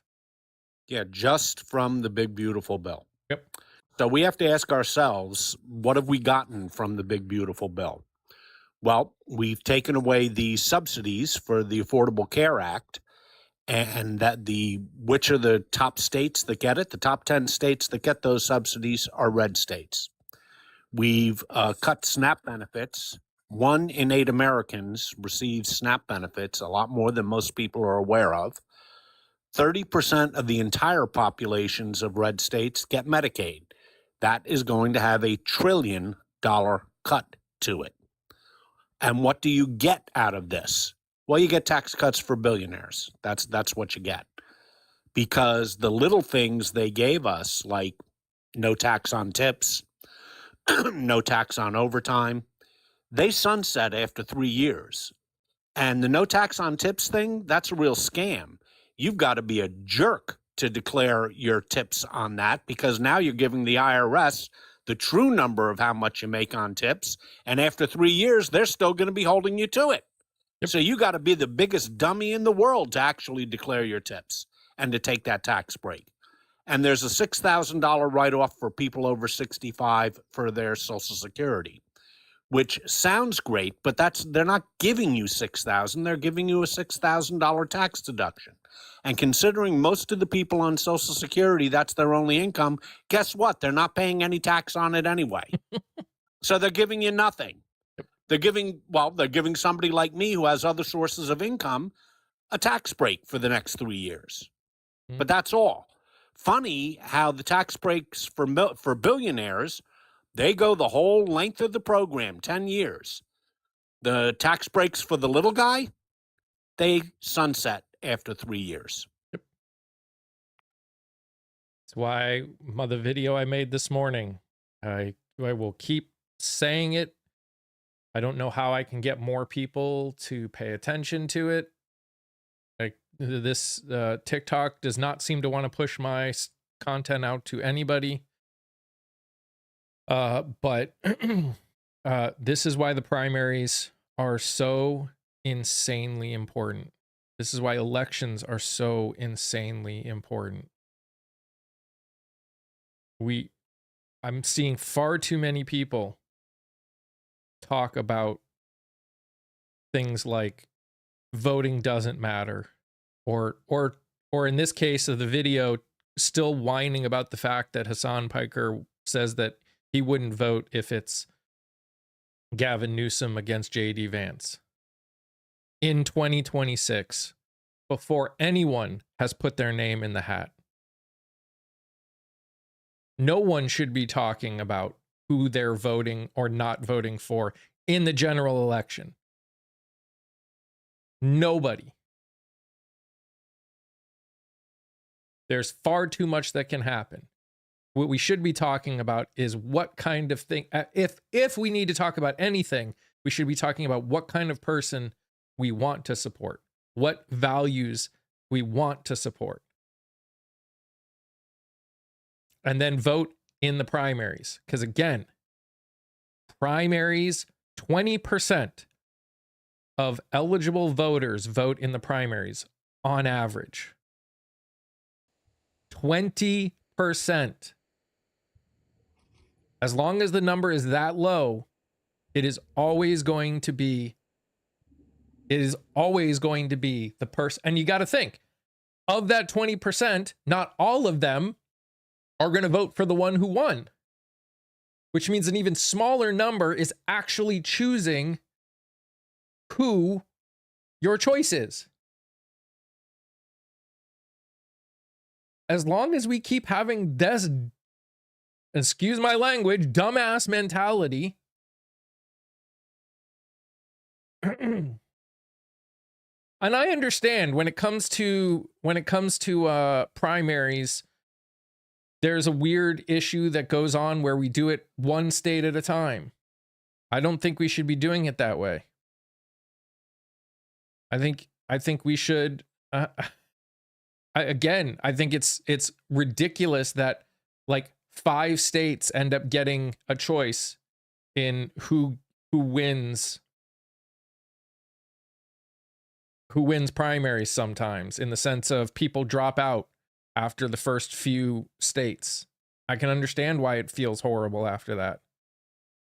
S2: Yeah, just from the big beautiful bill.
S1: Yep.
S2: So we have to ask ourselves, what have we gotten from the big beautiful bill? Well, we've taken away the subsidies for the Affordable Care Act, and which are the top states that get it? The top 10 states that get those subsidies are red states. We've cut SNAP benefits. 1 in 8 Americans receives SNAP benefits, a lot more than most people are aware of. 30% of the entire populations of red states get Medicaid. That is going to have $1 trillion cut to it. And what do you get out of this? Well, you get tax cuts for billionaires. That's what you get. Because the little things they gave us, like no tax on tips, no tax on overtime, they sunset after 3 years. And the no tax on tips thing, that's a real scam. You've got to be a jerk to declare your tips on that, because now you're giving the IRS the true number of how much you make on tips. And after 3 years, they're still going to be holding you to it. Yep. So you got to be the biggest dummy in the world to actually declare your tips and to take that tax break. And there's a $6,000 write-off for people over 65 for their Social Security, which sounds great, but they're not giving you $6,000. They're giving you a $6,000 tax deduction. And considering most of the people on Social Security, that's their only income, guess what? They're not paying any tax on it anyway. So they're giving you nothing. They're giving somebody like me who has other sources of income a tax break for the next 3 years. But that's all. Funny how the tax breaks for billionaires, they go the whole length of the program, 10 years. The tax breaks for the little guy, they sunset after 3 years.
S1: Yep. That's why the video I made this morning, I will keep saying it. I don't know how I can get more people to pay attention to it. Like this TikTok does not seem to want to push my content out to anybody. But this is why the primaries are so insanely important. This is why elections are so insanely important. I'm seeing far too many people talk about things like voting doesn't matter, or in this case of the video, still whining about the fact that Hassan Piker says that he wouldn't vote if it's Gavin Newsom against J.D. Vance in 2026, before anyone has put their name in the hat. No one should be talking about who they're voting or not voting for in the general election. Nobody. There's far too much that can happen. What we should be talking about is what kind of thing, if we need to talk about anything, we should be talking about what kind of person we want to support, what values we want to support. And then vote in the primaries. Because again, primaries, 20% of eligible voters vote in the primaries on average. 20%. As long as the number is that low, it is always going to be the person. And you got to think, of that 20%, not all of them are going to vote for the one who won, which means an even smaller number is actually choosing who your choice is. As long as we keep having this, excuse my language, dumbass mentality, and I understand when it comes to primaries, there's a weird issue that goes on where we do it one state at a time. I don't think we should be doing it that way. I think we should. I think it's ridiculous that like 5 states end up getting a choice in who wins primaries sometimes, in the sense of people drop out after the first few states. I can understand why it feels horrible after that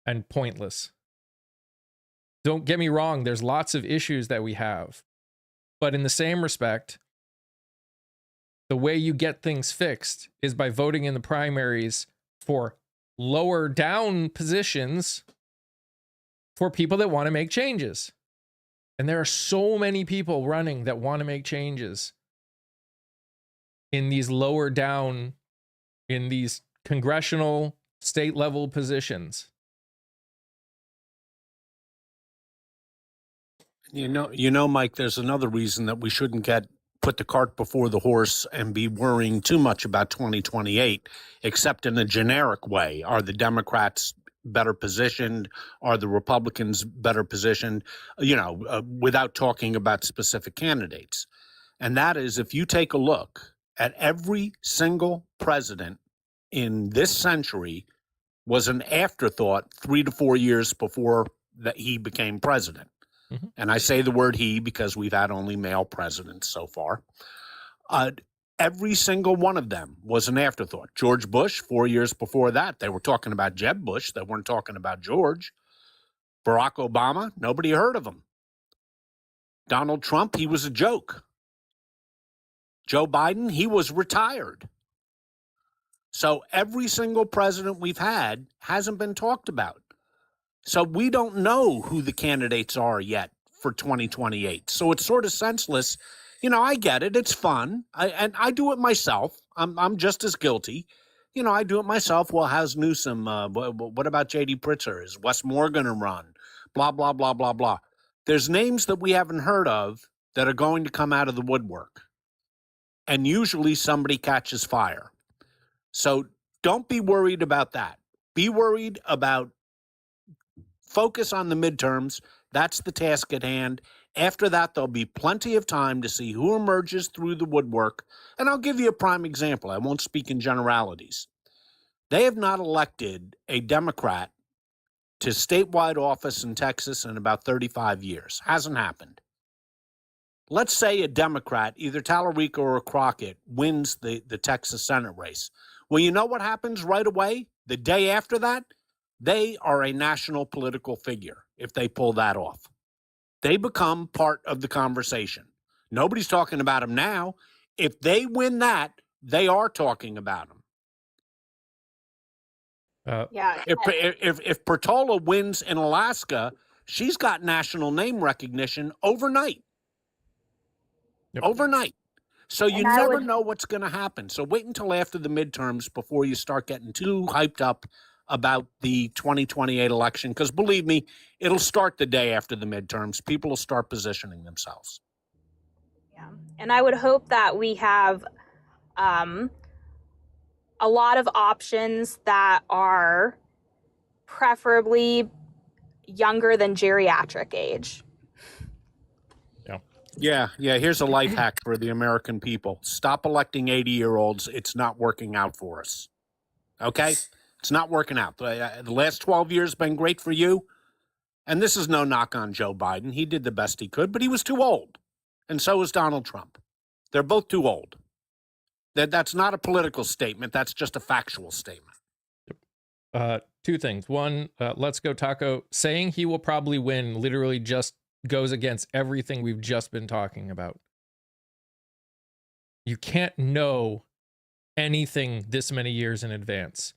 S1: and pointless. Don't get me wrong, there's lots of issues that we have. But in the same respect, the way you get things fixed is by voting in the primaries for lower down positions for people that want to make changes. And there are so many people running that want to make changes in these lower down, in these congressional, state level positions.
S2: You know, Mike, there's another reason that we shouldn't put the cart before the horse and be worrying too much about 2028, except in a generic way. Are the Democrats better positioned? Are the Republicans better positioned? Without talking about specific candidates. And that is, if you take a look at every single president in this century was an afterthought 3 to 4 years before that he became president.
S1: Mm-hmm.
S2: And I say the word he because we've had only male presidents so far. Every single one of them was an afterthought. George Bush, 4 years before that, they were talking about Jeb Bush. They weren't talking about George. Barack Obama, nobody heard of him. Donald Trump, he was a joke. Joe Biden, he was retired. So every single president we've had hasn't been talked about. So we don't know who the candidates are yet for 2028. So it's sort of senseless. You know, I get it. It's fun. And I do it myself. I'm just as guilty. You know, I do it myself. Well, how's Newsom? What about J.D. Pritzker? Is Wes Moore going to run? Blah, blah, blah, blah, blah. There's names that we haven't heard of that are going to come out of the woodwork. And usually somebody catches fire. So don't be worried about that. Be worried about focus on the midterms. That's the task at hand. After that, there'll be plenty of time to see who emerges through the woodwork. And I'll give you a prime example. I won't speak in generalities. They have not elected a Democrat to statewide office in Texas in about 35 years. Hasn't happened. Let's say a Democrat, either Tallarico or Crockett, wins the Texas Senate race. Well, you know what happens right away? The day after that, they are a national political figure if they pull that off. They become part of the conversation. Nobody's talking about them now. If they win that, they are talking about them.
S3: Yeah.
S2: If Portola wins in Alaska, she's got national name recognition overnight.
S1: Yep.
S2: Overnight. So you never know what's going to happen. So wait until after the midterms before you start getting too hyped up about the 2028 election. Because believe me, it'll start the day after the midterms. People will start positioning themselves.
S3: Yeah. And I would hope that we have a lot of options that are preferably younger than geriatric age.
S2: Yeah. Here's a life hack for the American people. Stop electing 80-year-olds. It's not working out for us. Okay? It's not working out. The last 12 years been great for you. And this is no knock on Joe Biden. He did the best he could, but he was too old. And so is Donald Trump. They're both too old. That's not a political statement. That's just a factual statement.
S1: Two things. One, Let's Go Taco saying he will probably win literally just goes against everything we've just been talking about. You can't know anything this many years in advance.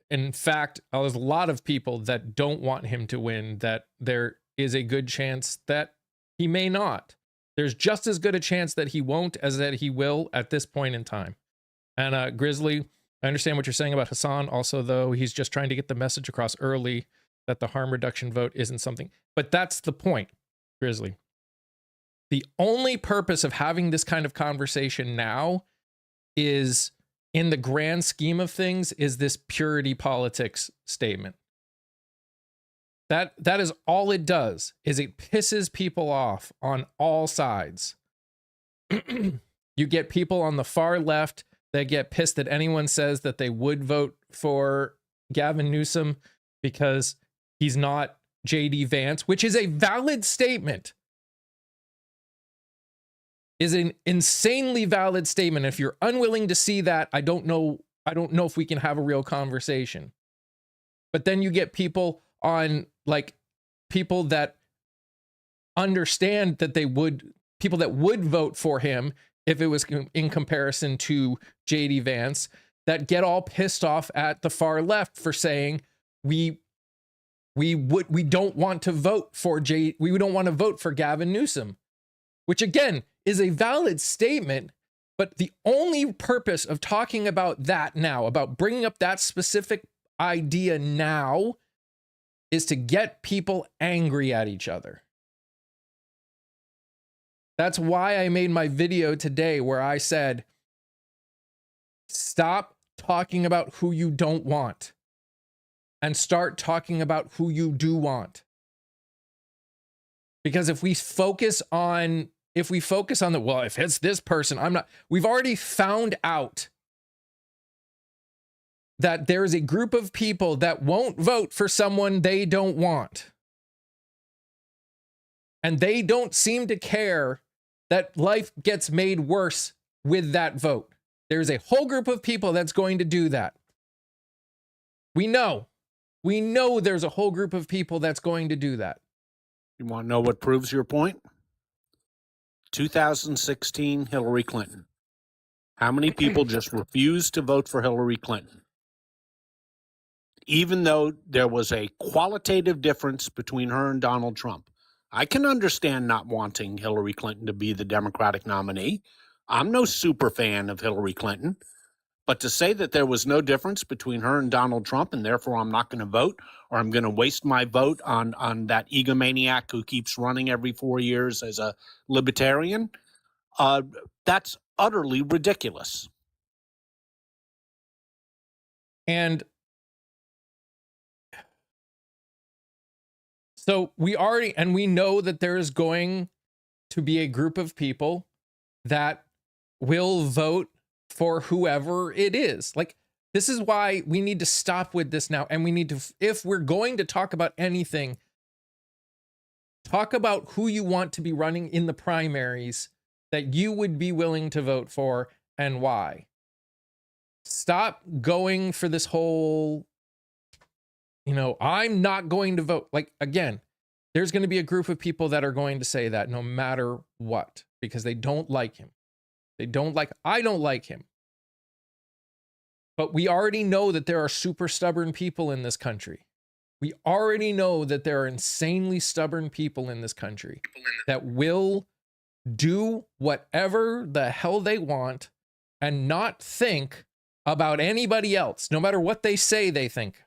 S1: In fact, there's a lot of people that don't want him to win, that there is a good chance that he may not. There's just as good a chance that he won't as that he will at this point in time. And Grizzly, I understand what you're saying about Hassan. Also, though, he's just trying to get the message across early that the harm reduction vote isn't something. But that's the point, Grizzly. The only purpose of having this kind of conversation now is, in the grand scheme of things, is this purity politics statement. That is all it does, is it pisses people off on all sides. You get people on the far left that get pissed that anyone says that they would vote for Gavin Newsom because he's not J.D. Vance, which is a valid statement. Is an insanely valid statement. If you're unwilling to see that, I don't know if we can have a real conversation. But then you get people on, like, people that understand that people that would vote for him if it was in comparison to J.D. Vance, that get all pissed off at the far left for saying we don't want to vote for Gavin Newsom, which again is a valid statement. But the only purpose of talking about that now, about bringing up that specific idea now, is to get people angry at each other. That's why I made my video today where I said, stop talking about who you don't want and start talking about who you do want. Because if we focus on if we focus on the, well, if it's this person, I'm not, we've already found out that there's a group of people that won't vote for someone they don't want. And they don't seem to care that life gets made worse with that vote. There's a whole group of people that's going to do that. We know there's a whole group of people that's going to do that.
S2: You want to know what proves your point? 2016 Hillary Clinton. How many people just refused to vote for Hillary Clinton? Even though there was a qualitative difference between her and Donald Trump. I can understand not wanting Hillary Clinton to be the Democratic nominee. I'm no super fan of Hillary Clinton. But to say that there was no difference between her and Donald Trump, and therefore I'm not going to vote, or I'm going to waste my vote on that egomaniac who keeps running every 4 years as a libertarian, that's utterly ridiculous.
S1: And so we know that there is going to be a group of people that will vote for whoever it is. Like, this is why we need to stop with this now. And we need to, if we're going to talk about anything, talk about who you want to be running in the primaries that you would be willing to vote for and why. Stop going for this whole, I'm not going to vote. Like, again, there's going to be a group of people that are going to say that no matter what, because they don't like him. I don't like him. But we already know that there are super stubborn people in this country. We already know that there are insanely stubborn people in this country that will do whatever the hell they want and not think about anybody else, no matter what they say they think.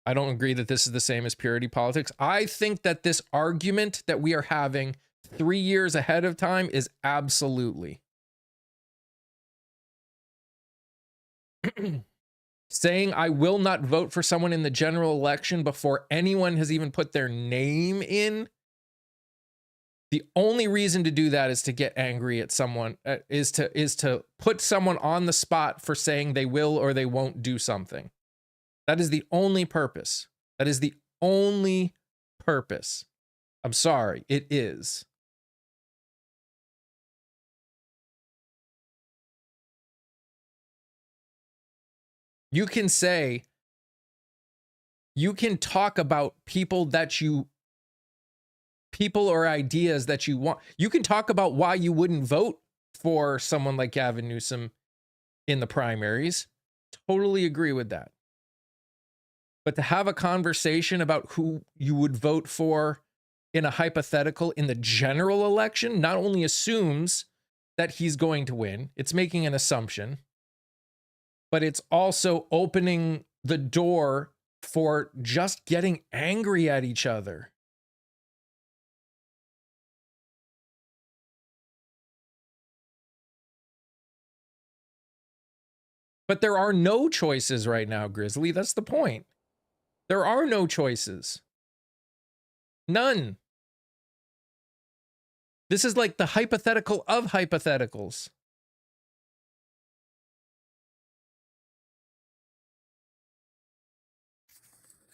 S1: I don't agree that this is the same as purity politics. I think that this argument that we are having 3 years ahead of time is absolutely. Saying I will not vote for someone in the general election before anyone has even put their name in. The only reason to do that is to get angry at someone, is to put someone on the spot for saying they will or they won't do something. That is the only purpose. That is the only purpose. I'm sorry, it is. You can talk about people or ideas that you want. You can talk about why you wouldn't vote for someone like Gavin Newsom in the primaries. Totally agree with that. But to have a conversation about who you would vote for in a hypothetical in the general election not only assumes that he's going to win, it's making an assumption, but it's also opening the door for just getting angry at each other. But there are no choices right now, Grizzly. That's the point. There are no choices. None. This is like the hypothetical of hypotheticals.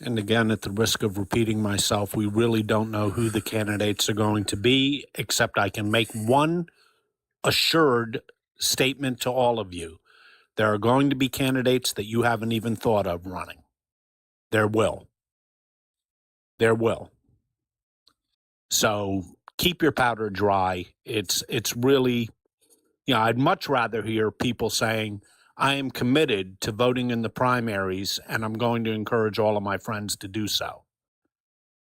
S2: And again, at the risk of repeating myself, we really don't know who the candidates are going to be, except I can make one assured statement to all of you. There are going to be candidates that you haven't even thought of running. There will. There will. So keep your powder dry. It's really, I'd much rather hear people saying, I am committed to voting in the primaries, and I'm going to encourage all of my friends to do so.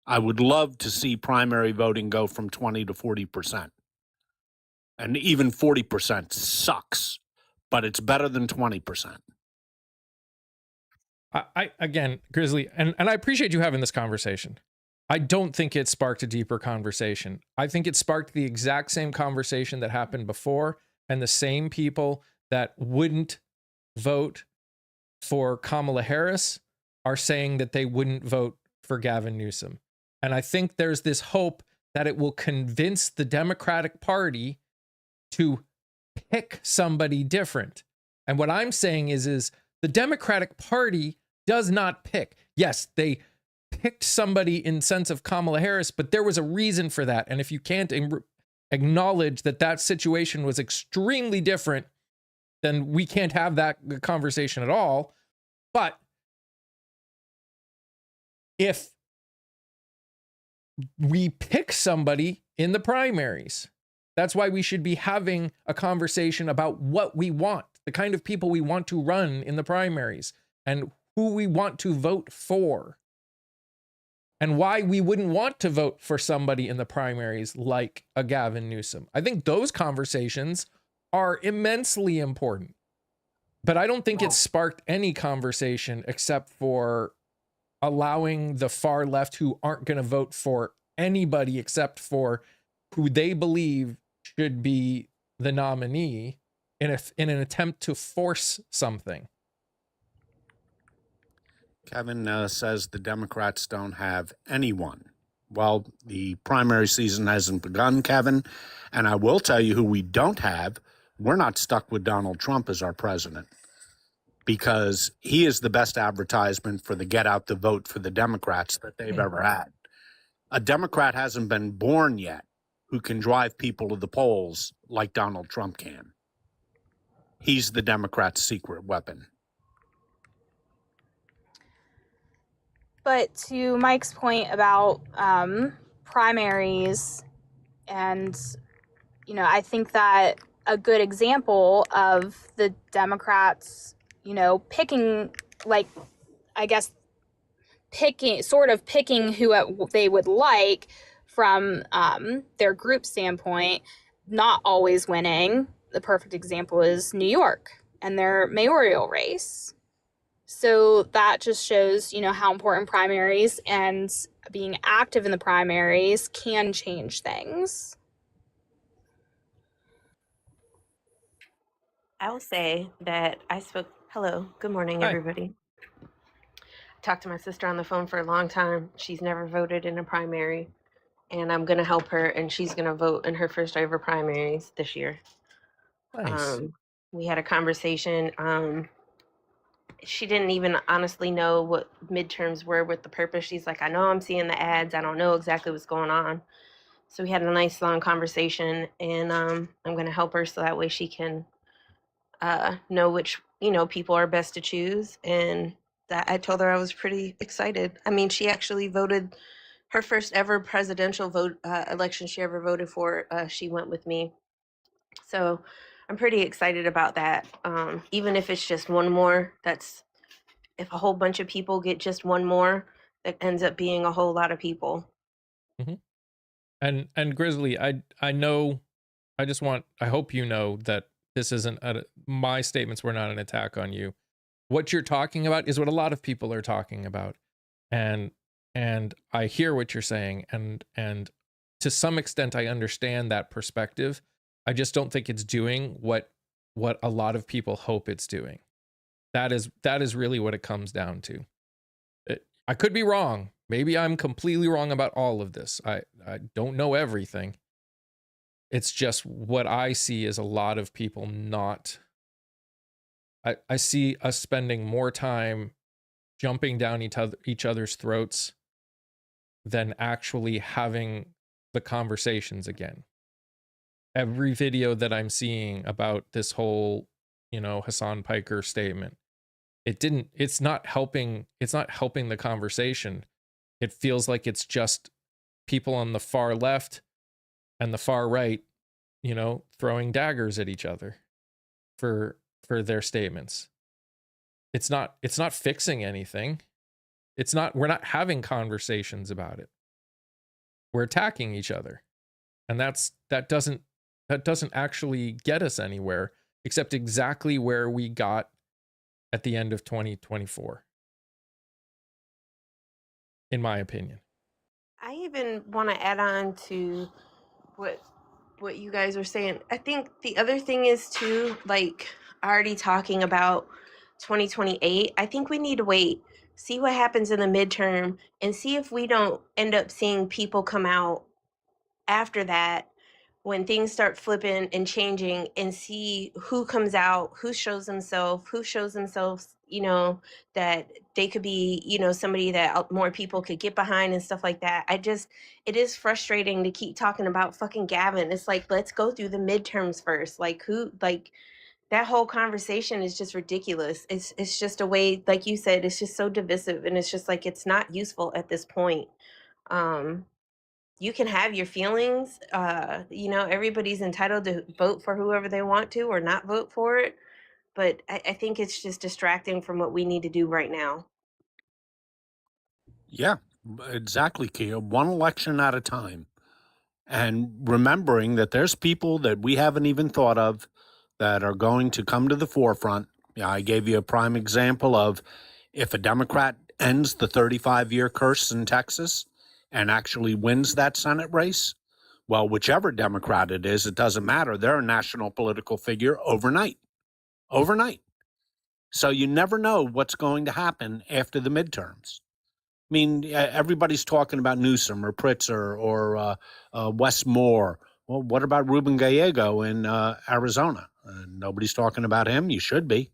S2: I would love to see primary voting go from 20 to 40%. And even 40% sucks, but it's better than 20%.
S1: I again, Grizzly, and I appreciate you having this conversation. I don't think it sparked a deeper conversation. I think it sparked the exact same conversation that happened before, and the same people that wouldn't vote for Kamala Harris are saying that they wouldn't vote for Gavin Newsom. And I think there's this hope that it will convince the Democratic Party to pick somebody different. And what I'm saying is the Democratic Party does not pick. Yes, they picked somebody in sense of Kamala Harris, but there was a reason for that. And if you can't acknowledge that that situation was extremely different, then we can't have that conversation at all. But if we pick somebody in the primaries, that's why we should be having a conversation about what we want, the kind of people we want to run in the primaries, and who we want to vote for, and why we wouldn't want to vote for somebody in the primaries like a Gavin Newsom. I think those conversations are immensely important. But I don't think it sparked any conversation except for allowing the far left, who aren't going to vote for anybody except for who they believe should be the nominee, in an attempt to force something.
S2: Kevin says the Democrats don't have anyone. Well, the primary season hasn't begun, Kevin. And I will tell you who we don't have. We're not stuck with Donald Trump as our president, because he is the best advertisement for the get out the vote for the Democrats that they've ever had. A Democrat hasn't been born yet who can drive people to the polls like Donald Trump can. He's the Democrats' secret weapon.
S3: But to Mike's point about primaries, and, I think that a good example of the Democrats, picking, picking who they would like from their group standpoint, not always winning. The perfect example is New York and their mayoral race. So that just shows, how important primaries and being active in the primaries can change things.
S4: I will say that hello, good morning,
S1: Hi.
S4: everybody. I talked to my sister on the phone for a long time. She's never voted in a primary, and I'm going to help her, and she's going to vote in her first ever primaries this year.
S1: Nice.
S4: We had a conversation. She didn't even honestly know what midterms were with the purpose. She's like, I know I'm seeing the ads. I don't know exactly what's going on. So we had a nice long conversation, and I'm going to help her so that way she can know which, people are best to choose. And that I told her I was pretty excited. I mean, she actually voted her first ever presidential election she ever voted for. She went with me. So I'm pretty excited about that. Even if it's just one more, if a whole bunch of people get just one more, that ends up being a whole lot of people.
S1: Mm-hmm. And Grizzly, I know, I hope you know that this isn't, my statements were not an attack on you. What you're talking about is what a lot of people are talking about. And I hear what you're saying. And to some extent, I understand that perspective. I just don't think it's doing what a lot of people hope it's doing. That is really what it comes down to. I could be wrong. Maybe I'm completely wrong about all of this. I don't know everything. It's just what I see is a lot of people not. I see us spending more time jumping down each other's throats than actually having the conversations again. Every video that I'm seeing about this whole, Hassan Piker statement, it's not helping the conversation. It feels like it's just people on the far left and the far right, throwing daggers at each other for their statements. It's not fixing anything. We're not having conversations about it. We're attacking each other. And that doesn't actually get us anywhere, except exactly where we got at the end of 2024. In my opinion.
S4: I even want to add on to what you guys are saying. I think the other thing is too, already talking about 2028. I think we need to wait, see what happens in the midterm, and see if we don't end up seeing people come out after that, when things start flipping and changing, and see who comes out, who shows themselves, you know, that they could be, you know, somebody that more people could get behind and stuff like that. It is frustrating to keep talking about fucking Gavin. It's like, let's go through the midterms first. Like, that whole conversation is just ridiculous. It's just a way, like you said, it's just so divisive, and it's just like, it's not useful at this point. You can have your feelings. You know, everybody's entitled to vote for whoever they want to or not vote for it. But I think it's just distracting from what we need to do right now.
S2: Yeah, exactly, Kia. One election at a time. And remembering that there's people that we haven't even thought of that are going to come to the forefront. Yeah, I gave you a prime example of if a Democrat ends the 35-year curse in Texas and actually wins that Senate race, well, whichever Democrat it is, it doesn't matter. They're a national political figure overnight. Overnight. So you never know what's going to happen after the midterms. I mean, everybody's talking about Newsom or Pritzker or Wes Moore. Well, what about Ruben Gallego in Arizona? Nobody's talking about him. You should be.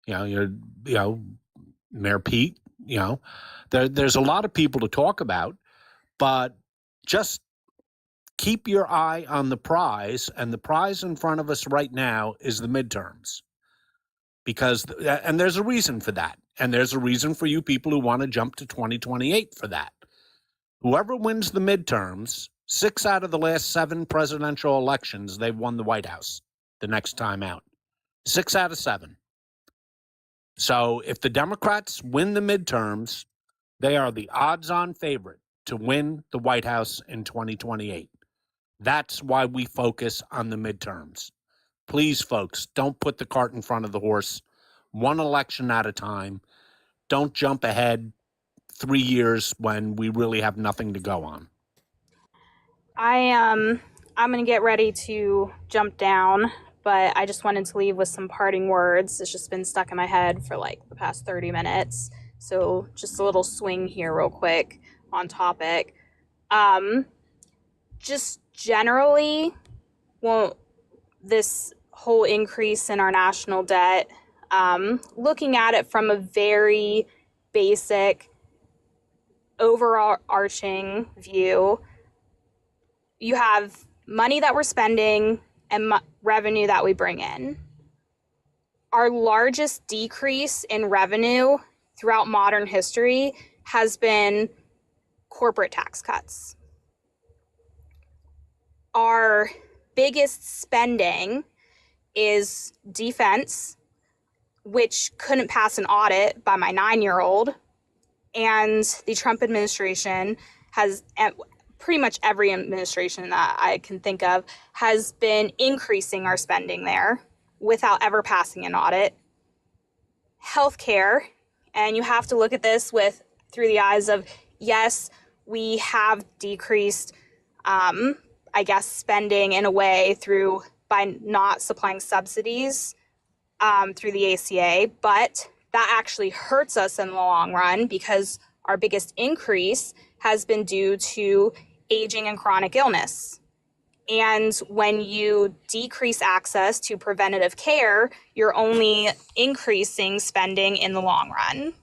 S2: You know, Mayor Pete. You know, there's a lot of people to talk about, but just keep your eye on the prize, and the prize in front of us right now is the midterms. Because, and there's a reason for that. And there's a reason for you people who want to jump to 2028 for that. Whoever wins the midterms, 6 out of the last 7 presidential elections, they've won the White House the next time out. 6 out of 7. So if the Democrats win the midterms, they are the odds-on favorite to win the White House in 2028. That's why we focus on the midterms. Please, folks, don't put the cart in front of the horse. One election at a time. Don't jump ahead 3 years when we really have nothing to go on.
S3: I'm gonna get ready to jump down, but I just wanted to leave with some parting words. It's just been stuck in my head for like the past 30 minutes. So just a little swing here real quick on topic. Just generally, well, this whole increase in our national debt, looking at it from a very basic, overarching view, you have money that we're spending and revenue that we bring in. Our largest decrease in revenue throughout modern history has been corporate tax cuts. Our biggest spending is defense, which couldn't pass an audit by my 9-year-old. And the Trump administration has, pretty much every administration that I can think of, has been increasing our spending there without ever passing an audit. Healthcare, and you have to look at this through the eyes of, yes, we have decreased, spending in a way by not supplying subsidies through the ACA, but that actually hurts us in the long run because our biggest increase has been due to aging and chronic illness. And when you decrease access to preventative care, you're only increasing spending in the long run.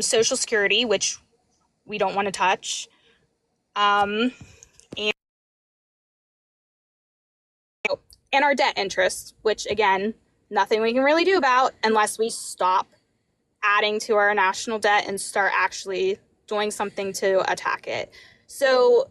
S3: Social Security, which we don't want to touch, and our debt interest, which, again, nothing we can really do about unless we stop adding to our national debt and start actually doing something to attack it. So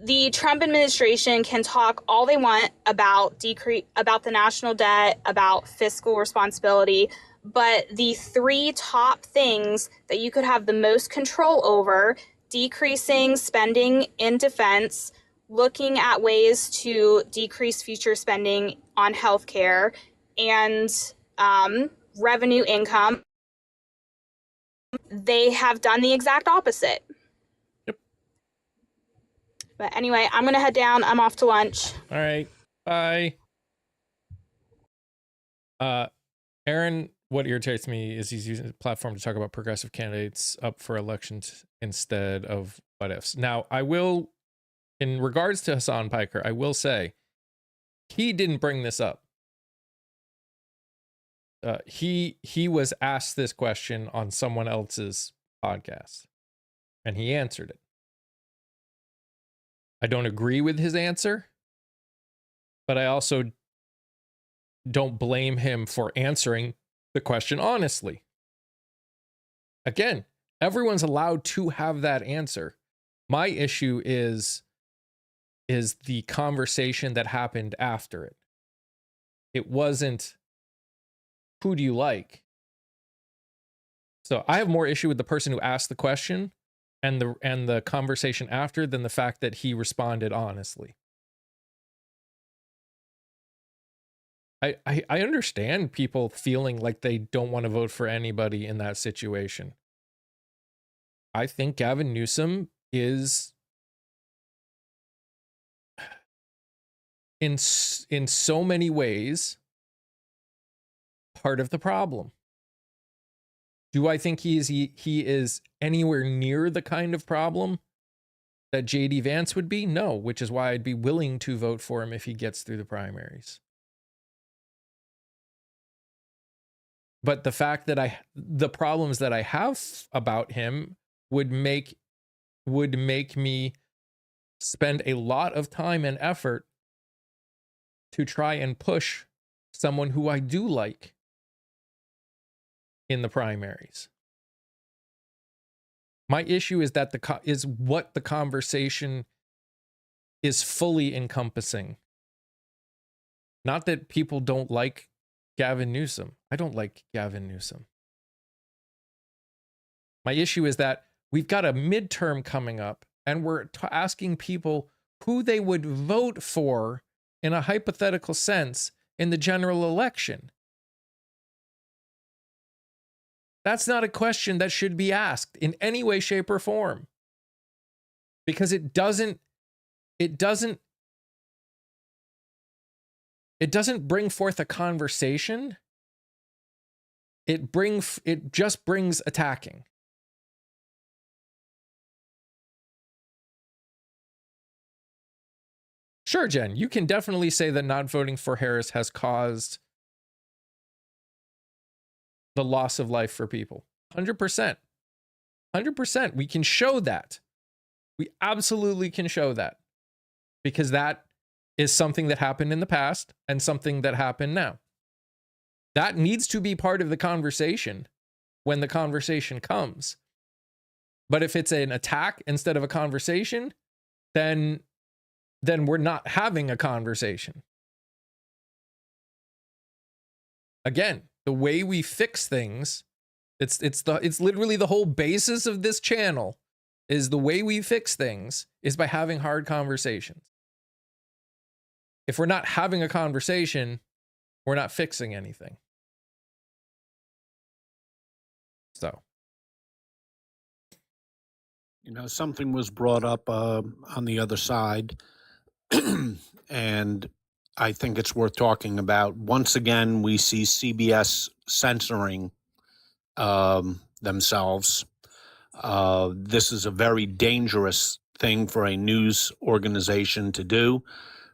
S3: the Trump administration can talk all they want about the national debt, about fiscal responsibility, but the 3 top things that you could have the most control over: decreasing spending in defense, looking at ways to decrease future spending on healthcare, and revenue income, they have done the exact opposite.
S1: Yep.
S3: But anyway, I'm going to head down. I'm off to lunch.
S1: All right. Bye. Aaron, what irritates me is he's using the platform to talk about progressive candidates up for elections instead of what ifs. Now, I will in regards to Hassan Piker, I will say he didn't bring this up. He was asked this question on someone else's podcast, and he answered it. I don't agree with his answer, but I also don't blame him for answering the question honestly. Again, everyone's allowed to have that answer. My issue is the conversation that happened after it. It wasn't, who do you like? So I have more issue with the person who asked the question and the conversation after than the fact that he responded honestly. I understand people feeling like they don't want to vote for anybody in that situation. I think Gavin Newsom is in so many ways part of the problem. Do I think he is anywhere near the kind of problem that JD Vance would be? No, which is why I'd be willing to vote for him if he gets through the primaries. But the fact that the problems that I have about him would make me spend a lot of time and effort to try and push someone who I do like in the primaries. My issue is that what the conversation is fully encompassing. Not that people don't like Gavin Newsom. I don't like Gavin Newsom. My issue is that we've got a midterm coming up, and we're asking people who they would vote for in a hypothetical sense in the general election. That's not a question that should be asked in any way, shape, or form. Because it doesn't bring forth a conversation. It just brings attacking. Sure, Jen, you can definitely say that not voting for Harris has caused the loss of life for people. 100%. 100%. We can show that. We absolutely can show that. Because that is something that happened in the past and something that happened now. That needs to be part of the conversation when the conversation comes. But if it's an attack instead of a conversation, then we're not having a conversation. Again, the way we fix things, it's literally the whole basis of this channel is the way we fix things is by having hard conversations. If we're not having a conversation, we're not fixing anything. So,
S2: something was brought up on the other side, and I think it's worth talking about. Once again, we see CBS censoring themselves. This is a very dangerous thing for a news organization to do.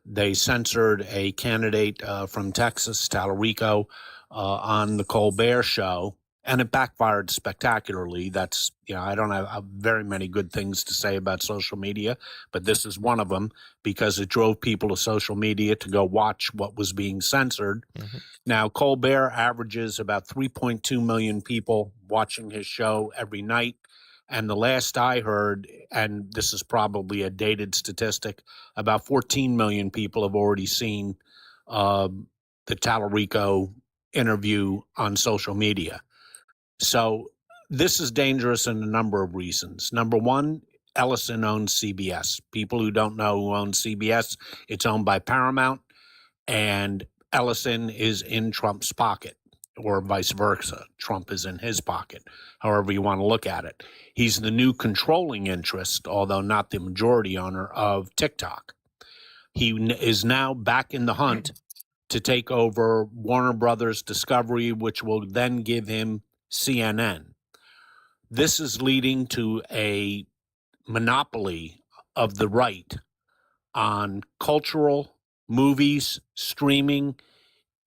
S2: They censored a candidate from Texas, Tallarico, on the Colbert Show, and it backfired spectacularly. That's, I don't have very many good things to say about social media, but this is one of them because it drove people to social media to go watch what was being censored. Mm-hmm. Now, Colbert averages about 3.2 million people watching his show every night. And the last I heard, and this is probably a dated statistic, about 14 million people have already seen the Tallarico interview on social media. So this is dangerous in a number of reasons. Number one, Ellison owns CBS. People who don't know who owns CBS, it's owned by Paramount, and Ellison is in Trump's pocket, or vice versa. Trump is in his pocket, however you want to look at it. He's the new controlling interest, although not the majority owner, of TikTok. He is now back in the hunt to take over Warner Brothers Discovery, which will then give him CNN. This is leading to a monopoly of the right on cultural, movies, streaming,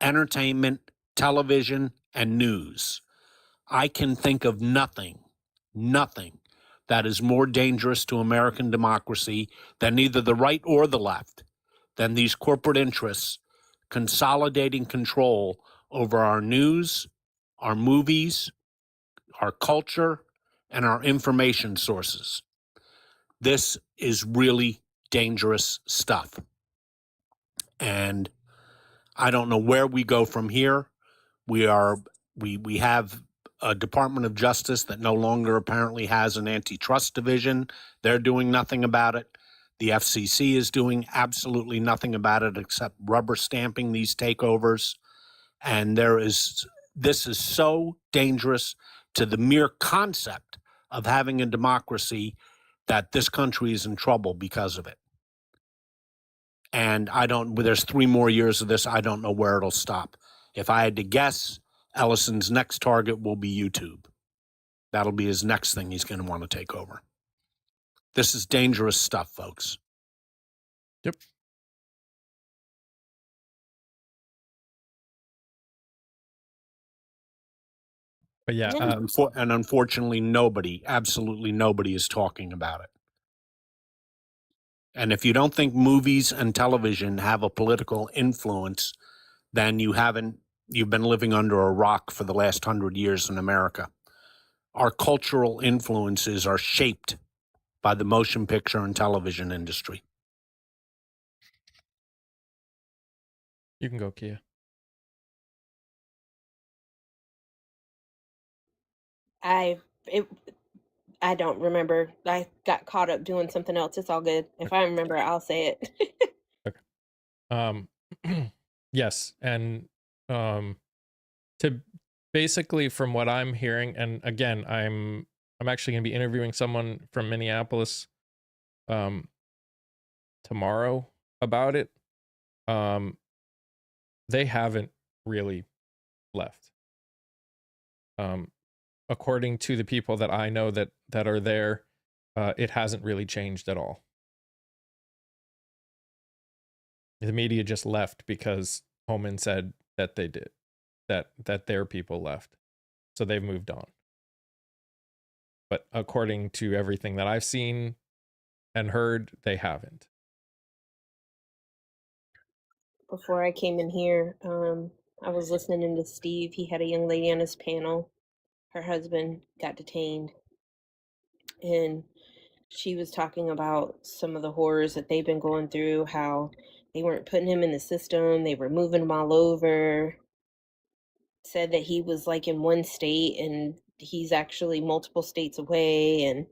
S2: entertainment, television, and news. I can think of nothing that is more dangerous to American democracy than either the right or the left, than these corporate interests consolidating control over our news, our movies, our culture, and our information sources. This is really dangerous stuff. And I don't know where we go from here. We have a Department of Justice that no longer apparently has an antitrust division. They're doing nothing about it. The FCC is doing absolutely nothing about it except rubber stamping these takeovers. And this is so dangerous to the mere concept of having a democracy that this country is in trouble because of it. And there's 3 more years of this. I don't know where it'll stop. If I had to guess, Ellison's next target will be YouTube. That'll be his next thing he's going to want to take over. This is dangerous stuff, folks.
S1: Yep. But yeah,
S2: and unfortunately, absolutely nobody is talking about it. And if you don't think movies and television have a political influence, then you've been living under a rock for the last 100 years in America. Our cultural influences are shaped by the motion picture and television industry.
S1: You can go, Kia.
S4: I don't remember. I got caught up doing something else. It's all good. If I remember, I'll say it.
S1: Okay. Yes, and to basically from what I'm hearing, and again, I'm actually going to be interviewing someone from Minneapolis tomorrow about it. They haven't really left. According to the people that I know that are there, it hasn't really changed at all. The media just left because Homan said that they did, that their people left. So they've moved on. But according to everything that I've seen and heard, they haven't.
S4: Before I came in here, I was listening to Steve. He had a young lady on his panel. Her husband got detained. And she was talking about some of the horrors that they've been going through, how they weren't putting him in the system, they were moving him all over. Said that he was like in one state and he's actually multiple states away, and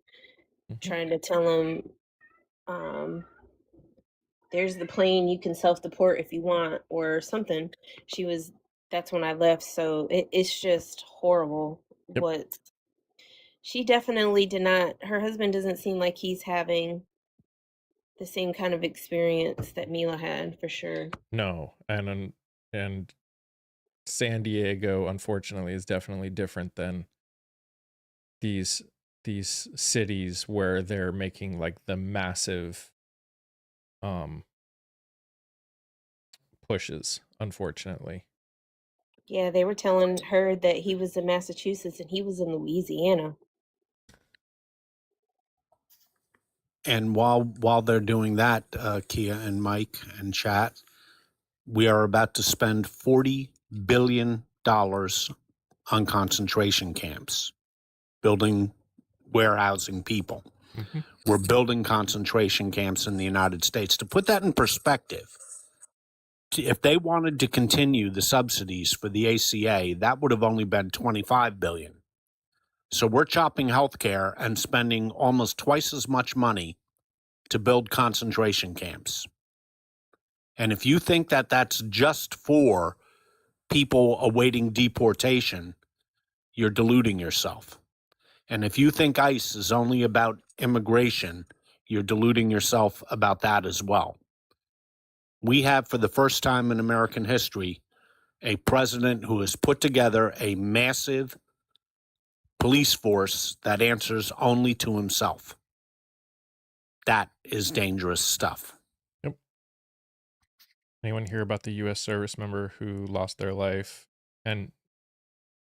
S4: trying to tell him, there's the plane, you can self-deport if you want, or something. That's when I left. So it's just horrible.
S1: Yep.
S4: What she definitely did not, her husband doesn't seem like he's having the same kind of experience that Mila had, for sure.
S1: No, and San Diego, unfortunately, is definitely different than these cities where they're making like the massive pushes, unfortunately.
S4: Yeah, they were telling her that he was in Massachusetts and he was in Louisiana.
S2: And while they're doing that, Kia and Mike and chat, we are about to spend $40 billion on concentration camps, warehousing people.
S1: Mm-hmm.
S2: We're building concentration camps in the United States. To put that in perspective, if they wanted to continue the subsidies for the ACA, that would have only been $25 billion. So we're chopping healthcare and spending almost twice as much money to build concentration camps. And if you think that that's just for people awaiting deportation, you're deluding yourself. And if you think ICE is only about immigration, you're deluding yourself about that as well. We have, for the first time in American history, a president who has put together a massive police force that answers only to himself. That is dangerous stuff.
S1: Yep. Anyone hear about the U.S. service member who lost their life, and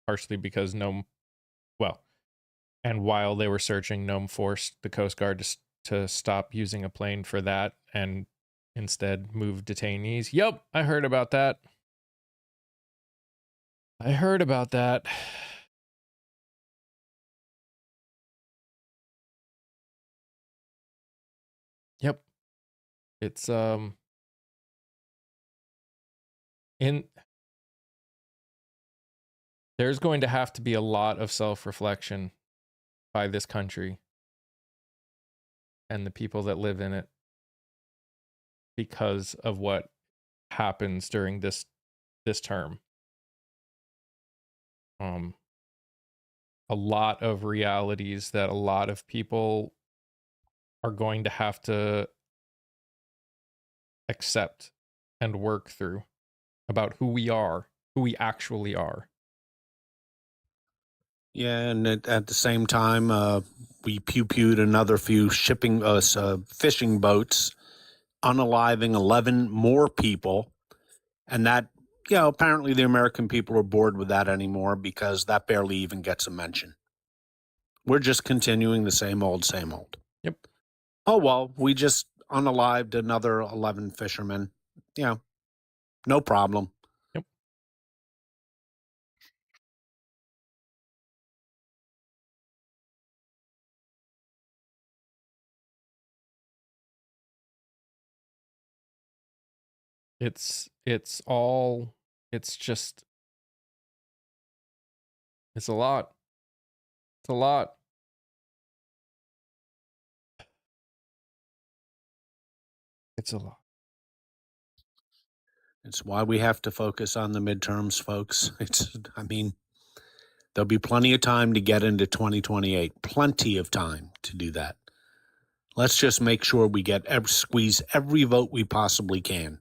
S1: partially because and while they were searching, Nome forced the Coast Guard to stop using a plane for that and instead move detainees? Yep, I heard about that. Yep. It's there's going to have to be a lot of self-reflection by this country and the people that live in it because of what happens during this term. A lot of realities that a lot of people are going to have to accept and work through about who we actually are.
S2: Yeah, and at the same time, we pew-pewed another few fishing boats, unaliving 11 more people. And that, apparently the American people are bored with that anymore because that barely even gets a mention. We're just continuing the same old, same old.
S1: Yep.
S2: Oh, well, we just unalived another 11 fishermen. No problem.
S1: Yep. It's a lot. It's a lot. It's a lot.
S2: It's why we have to focus on the midterms, folks. There'll be plenty of time to get into 2028. Plenty of time to do that. Let's just make sure we squeeze every vote we possibly can,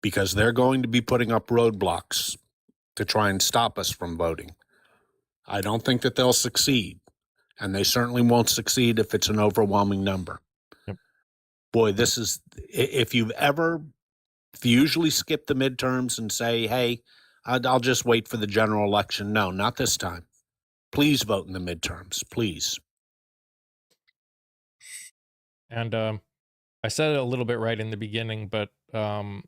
S2: because they're going to be putting up roadblocks to try and stop us from voting. I don't think that they'll succeed, and they certainly won't succeed if it's an overwhelming number.
S1: Yep.
S2: Boy, if you usually skip the midterms and say, hey, I'll just wait for the general election. No, not this time. Please vote in the midterms, please.
S1: And I said it a little bit right in the beginning, but there's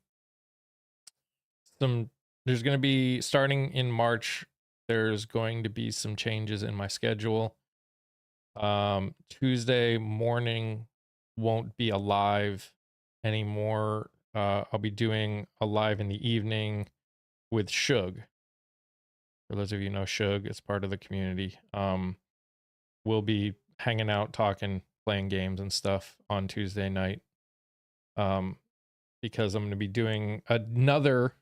S1: going to be, starting in March, there's going to be some changes in my schedule. Tuesday morning won't be a live anymore. I'll be doing a live in the evening with Shug. For those of you who know Shug, it's part of the community. We'll be hanging out, talking, playing games and stuff on Tuesday night. Because I'm going to be doing another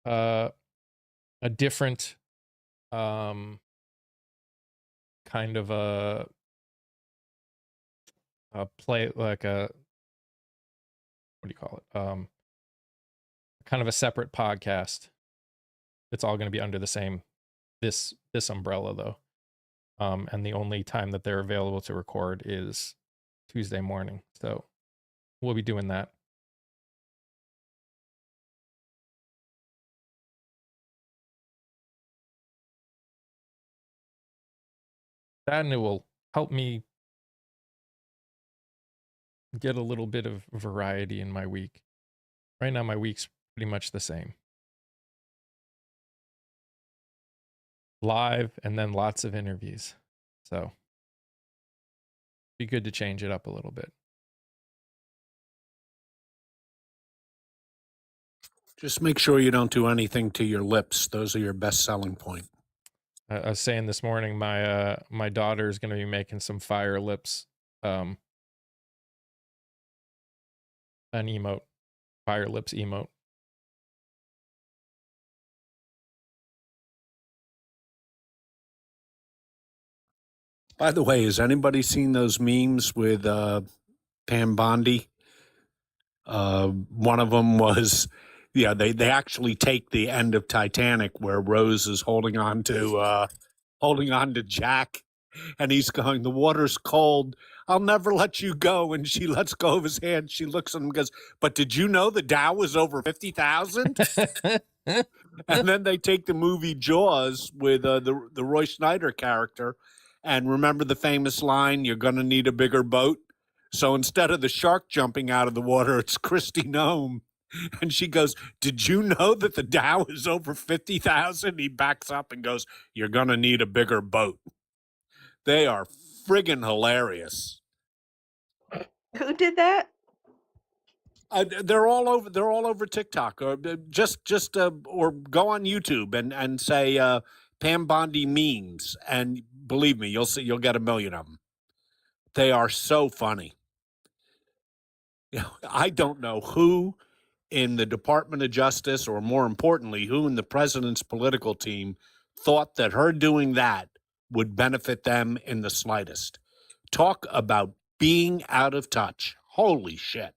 S1: a different kind of a play, like a, what do you call it? Kind of a separate podcast. It's all going to be under the same this umbrella though. And the only time that they're available to record is Tuesday morning. So we'll be doing that. And it will help me get a little bit of variety in my week. Right now, my week's pretty much the same. Live and then lots of interviews. So be good to change it up a little bit.
S2: Just make sure you don't do anything to your lips. Those are your best selling point.
S1: I was saying this morning, my daughter is going to be making some fire lips, an emote, fire lips emote.
S2: By the way, has anybody seen those memes with Pam Bondi? One of them was, they actually take the end of Titanic where Rose is holding on to Jack, and he's going, the water's cold. I'll never let you go. And she lets go of his hand. She looks at him and goes, but did you know the Dow was over 50,000? And then they take the movie Jaws with the Roy Schneider character. And remember the famous line, you're going to need a bigger boat? So instead of the shark jumping out of the water, it's Christy Nome. And she goes, did you know that the Dow is over 50,000? He backs up and goes, you're going to need a bigger boat. They are friggin' hilarious.
S4: Who did that?
S2: They're all over. They're all over TikTok, or or go on YouTube and say Pam Bondi memes, and believe me, you'll get a million of them. They are so funny. I don't know who in the Department of Justice, or more importantly, who in the president's political team thought that her doing that would benefit them in the slightest. Talk about being out of touch. Holy shit.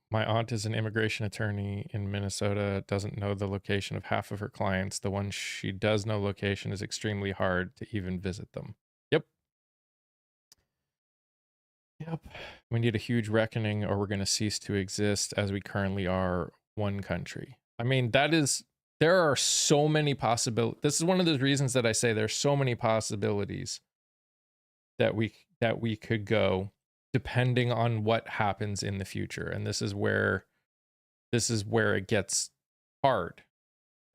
S1: My aunt is an immigration attorney in Minnesota, doesn't know the location of half of her clients. The ones she does know location is extremely hard to even visit them. Yep. We need a huge reckoning or we're going to cease to exist as we currently are, one country. I mean, there are so many possibilities. This is one of those reasons that I say there's so many possibilities that we could go, depending on what happens in the future. And this is where it gets hard.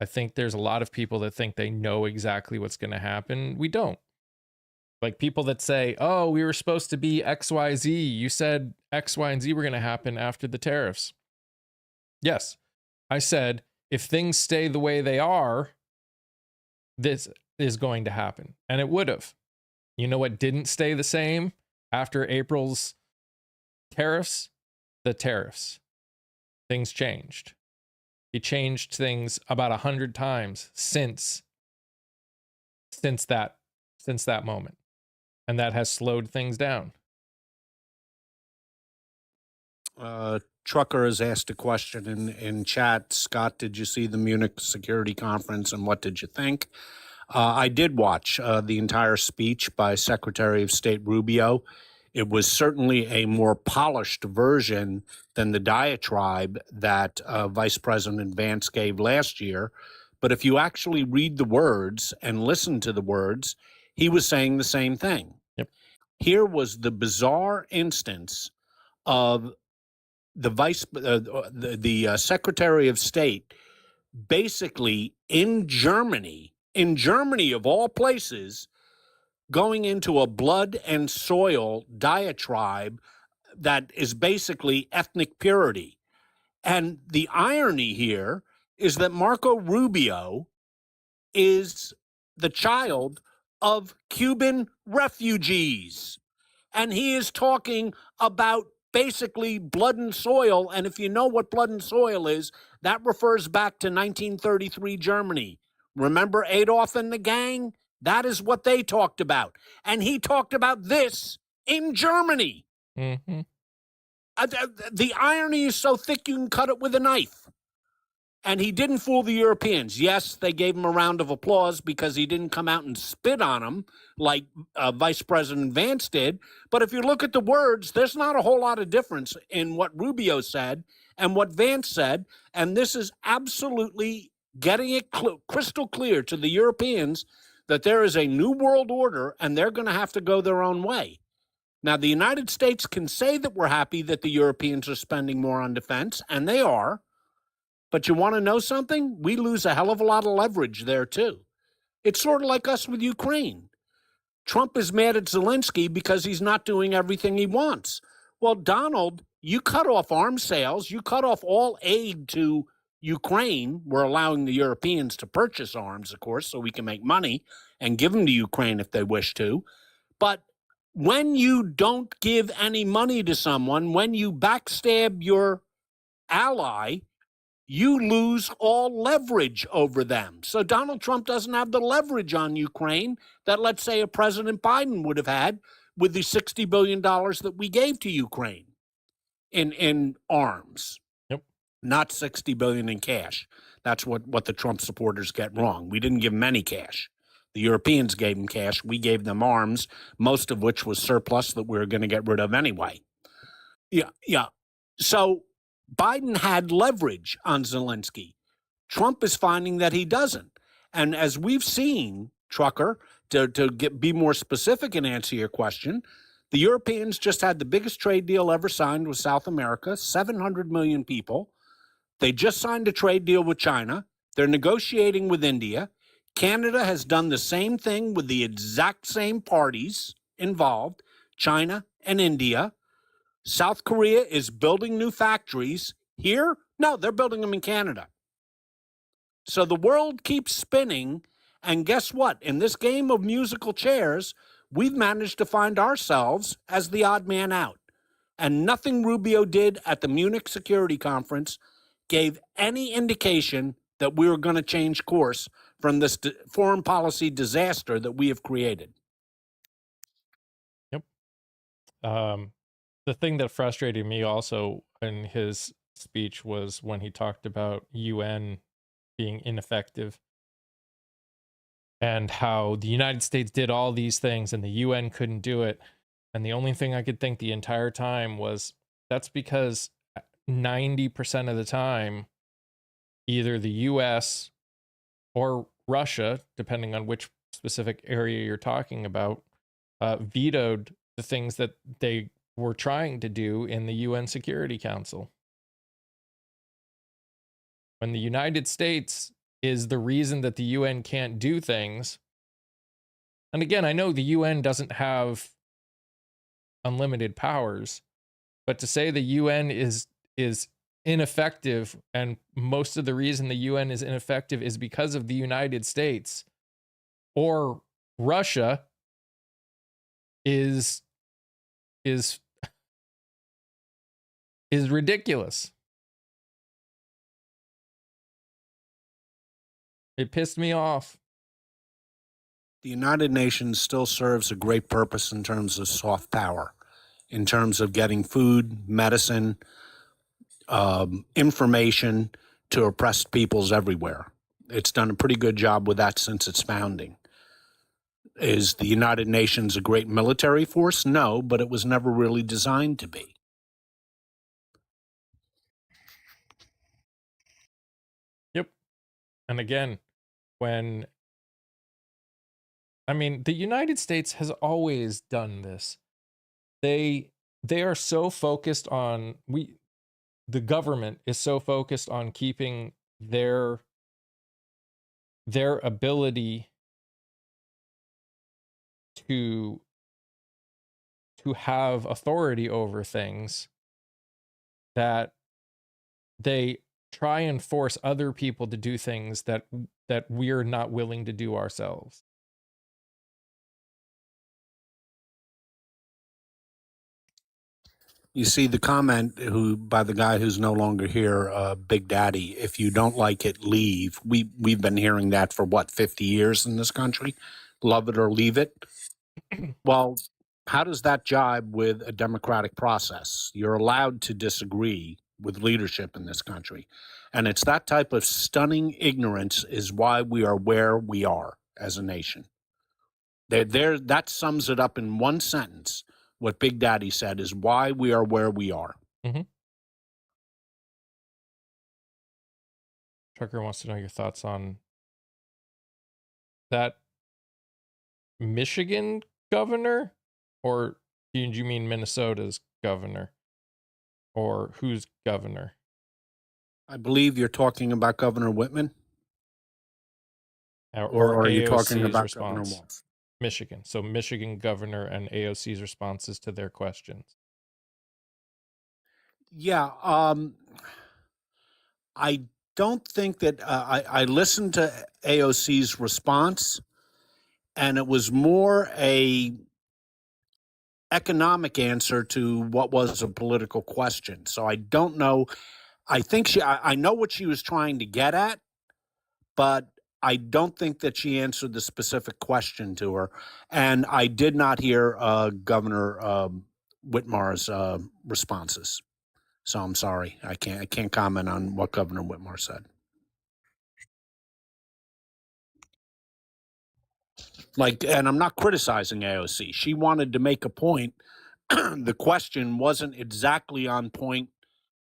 S1: I think there's a lot of people that think they know exactly what's going to happen. We don't. Like people that say, oh, we were supposed to be XYZ. You said X, Y, and Z were going to happen after the tariffs. Yes. I said, if things stay the way they are, this is going to happen. And it would have. You know what didn't stay the same after April's tariffs? The tariffs. Things changed. He changed things about 100 times since that moment. And that has slowed things down.
S2: Trucker has asked a question in chat. Scott, did you see the Munich Security Conference and what did you think? I did watch the entire speech by Secretary of State Rubio. It was certainly a more polished version than the diatribe that Vice President Vance gave last year. But if you actually read the words and listen to the words, he was saying the same thing.
S1: Yep.
S2: Here was the bizarre instance of the Secretary of State basically in Germany of all places, going into a blood and soil diatribe that is basically ethnic purity. And the irony here is that Marco Rubio is the child of Cuban refugees. And he is talking about basically blood and soil. And if you know what blood and soil is, that refers back to 1933 Germany. Remember Adolf and the gang? That is what they talked about. And he talked about this in Germany.
S1: Mm-hmm.
S2: The irony is so thick you can cut it with a knife. And he didn't fool the Europeans. Yes, they gave him a round of applause because he didn't come out and spit on them like Vice President Vance did. But if you look at the words, there's not a whole lot of difference in what Rubio said and what Vance said. And this is absolutely getting it crystal clear to the Europeans that there is a new world order and they're going to have to go their own way. Now, the United States can say that we're happy that the Europeans are spending more on defense, and they are. But you want to know something? We lose a hell of a lot of leverage there, too. It's sort of like us with Ukraine. Trump is mad at Zelensky because he's not doing everything he wants. Well, Donald, you cut off arms sales. You cut off all aid to Ukraine. We're allowing the Europeans to purchase arms, of course, so we can make money and give them to Ukraine if they wish to. But when you don't give any money to someone, when you backstab your ally, you lose all leverage over them. So Donald Trump doesn't have the leverage on Ukraine that, let's say, a President Biden would have had with the $60 billion that we gave to Ukraine in arms.
S1: Yep.
S2: Not $60 billion in cash. That's what the Trump supporters get wrong. We didn't give them any cash. The Europeans gave them cash. We gave them arms, most of which was surplus that we were going to get rid of anyway. Yeah. So Biden had leverage on Zelensky. Trump is finding that he doesn't. And as we've seen, Trucker, to be more specific and answer your question, the Europeans just had the biggest trade deal ever signed with South America, 700 million people. They just signed a trade deal with China. They're negotiating with India. Canada has done the same thing with the exact same parties involved, China and India. South Korea is building new factories here. No, they're building them in Canada. So the world keeps spinning. And guess what? In this game of musical chairs, we've managed to find ourselves as the odd man out. And nothing Rubio did at the Munich Security Conference gave any indication that we were going to change course from this foreign policy disaster that we have created.
S1: Yep. The thing that frustrated me also in his speech was when he talked about UN being ineffective and how the United States did all these things and the UN couldn't do it. And the only thing I could think the entire time was that's because 90% of the time, either the US or Russia, depending on which specific area you're talking about, vetoed the things that they were trying to do in the UN Security Council. When the United States is the reason that the UN can't do things, and again, I know the UN doesn't have unlimited powers, but to say the UN is ineffective, and most of the reason the UN is ineffective is because of the United States or Russia is ridiculous. It pissed me off.
S2: The United Nations still serves a great purpose in terms of soft power, in terms of getting food, medicine, information to oppressed peoples everywhere. It's done a pretty good job with that since its founding. Is the United Nations a great military force? No, but it was never really designed to be.
S1: Yep. And again, the United States has always done this. They are so focused on the government is so focused on keeping their ability to have authority over things that they try and force other people to do things that we're not willing to do ourselves.
S2: You see the comment by the guy who's no longer here, Big Daddy, if you don't like it, leave. We've been hearing that for 50 years in this country. Love it or leave it. Well, how does that jibe with a democratic process? You're allowed to disagree with leadership in this country. And it's that type of stunning ignorance is why we are where we are as a nation. That sums it up in one sentence. What Big Daddy said is why we are where we are.
S1: Mm-hmm. Trucker wants to know your thoughts on that Michigan governor, or do you mean Minnesota's governor, or who's governor?
S2: I believe you're talking about Governor Whitman.
S1: Or
S2: are you
S1: AOC's
S2: talking about
S1: response?
S2: Governor Wolf?
S1: Michigan. So Michigan governor and AOC's responses to their questions.
S2: Yeah. I don't think that I listened to AOC's response, and it was more a economic answer to what was a political question. So I don't know. I think I know what she was trying to get at, but I don't think that she answered the specific question to her. And I did not hear Governor Whitmar's responses. So I'm sorry. I can't comment on what Governor Whitmar said. Like, and I'm not criticizing AOC. She wanted to make a point. The question wasn't exactly on point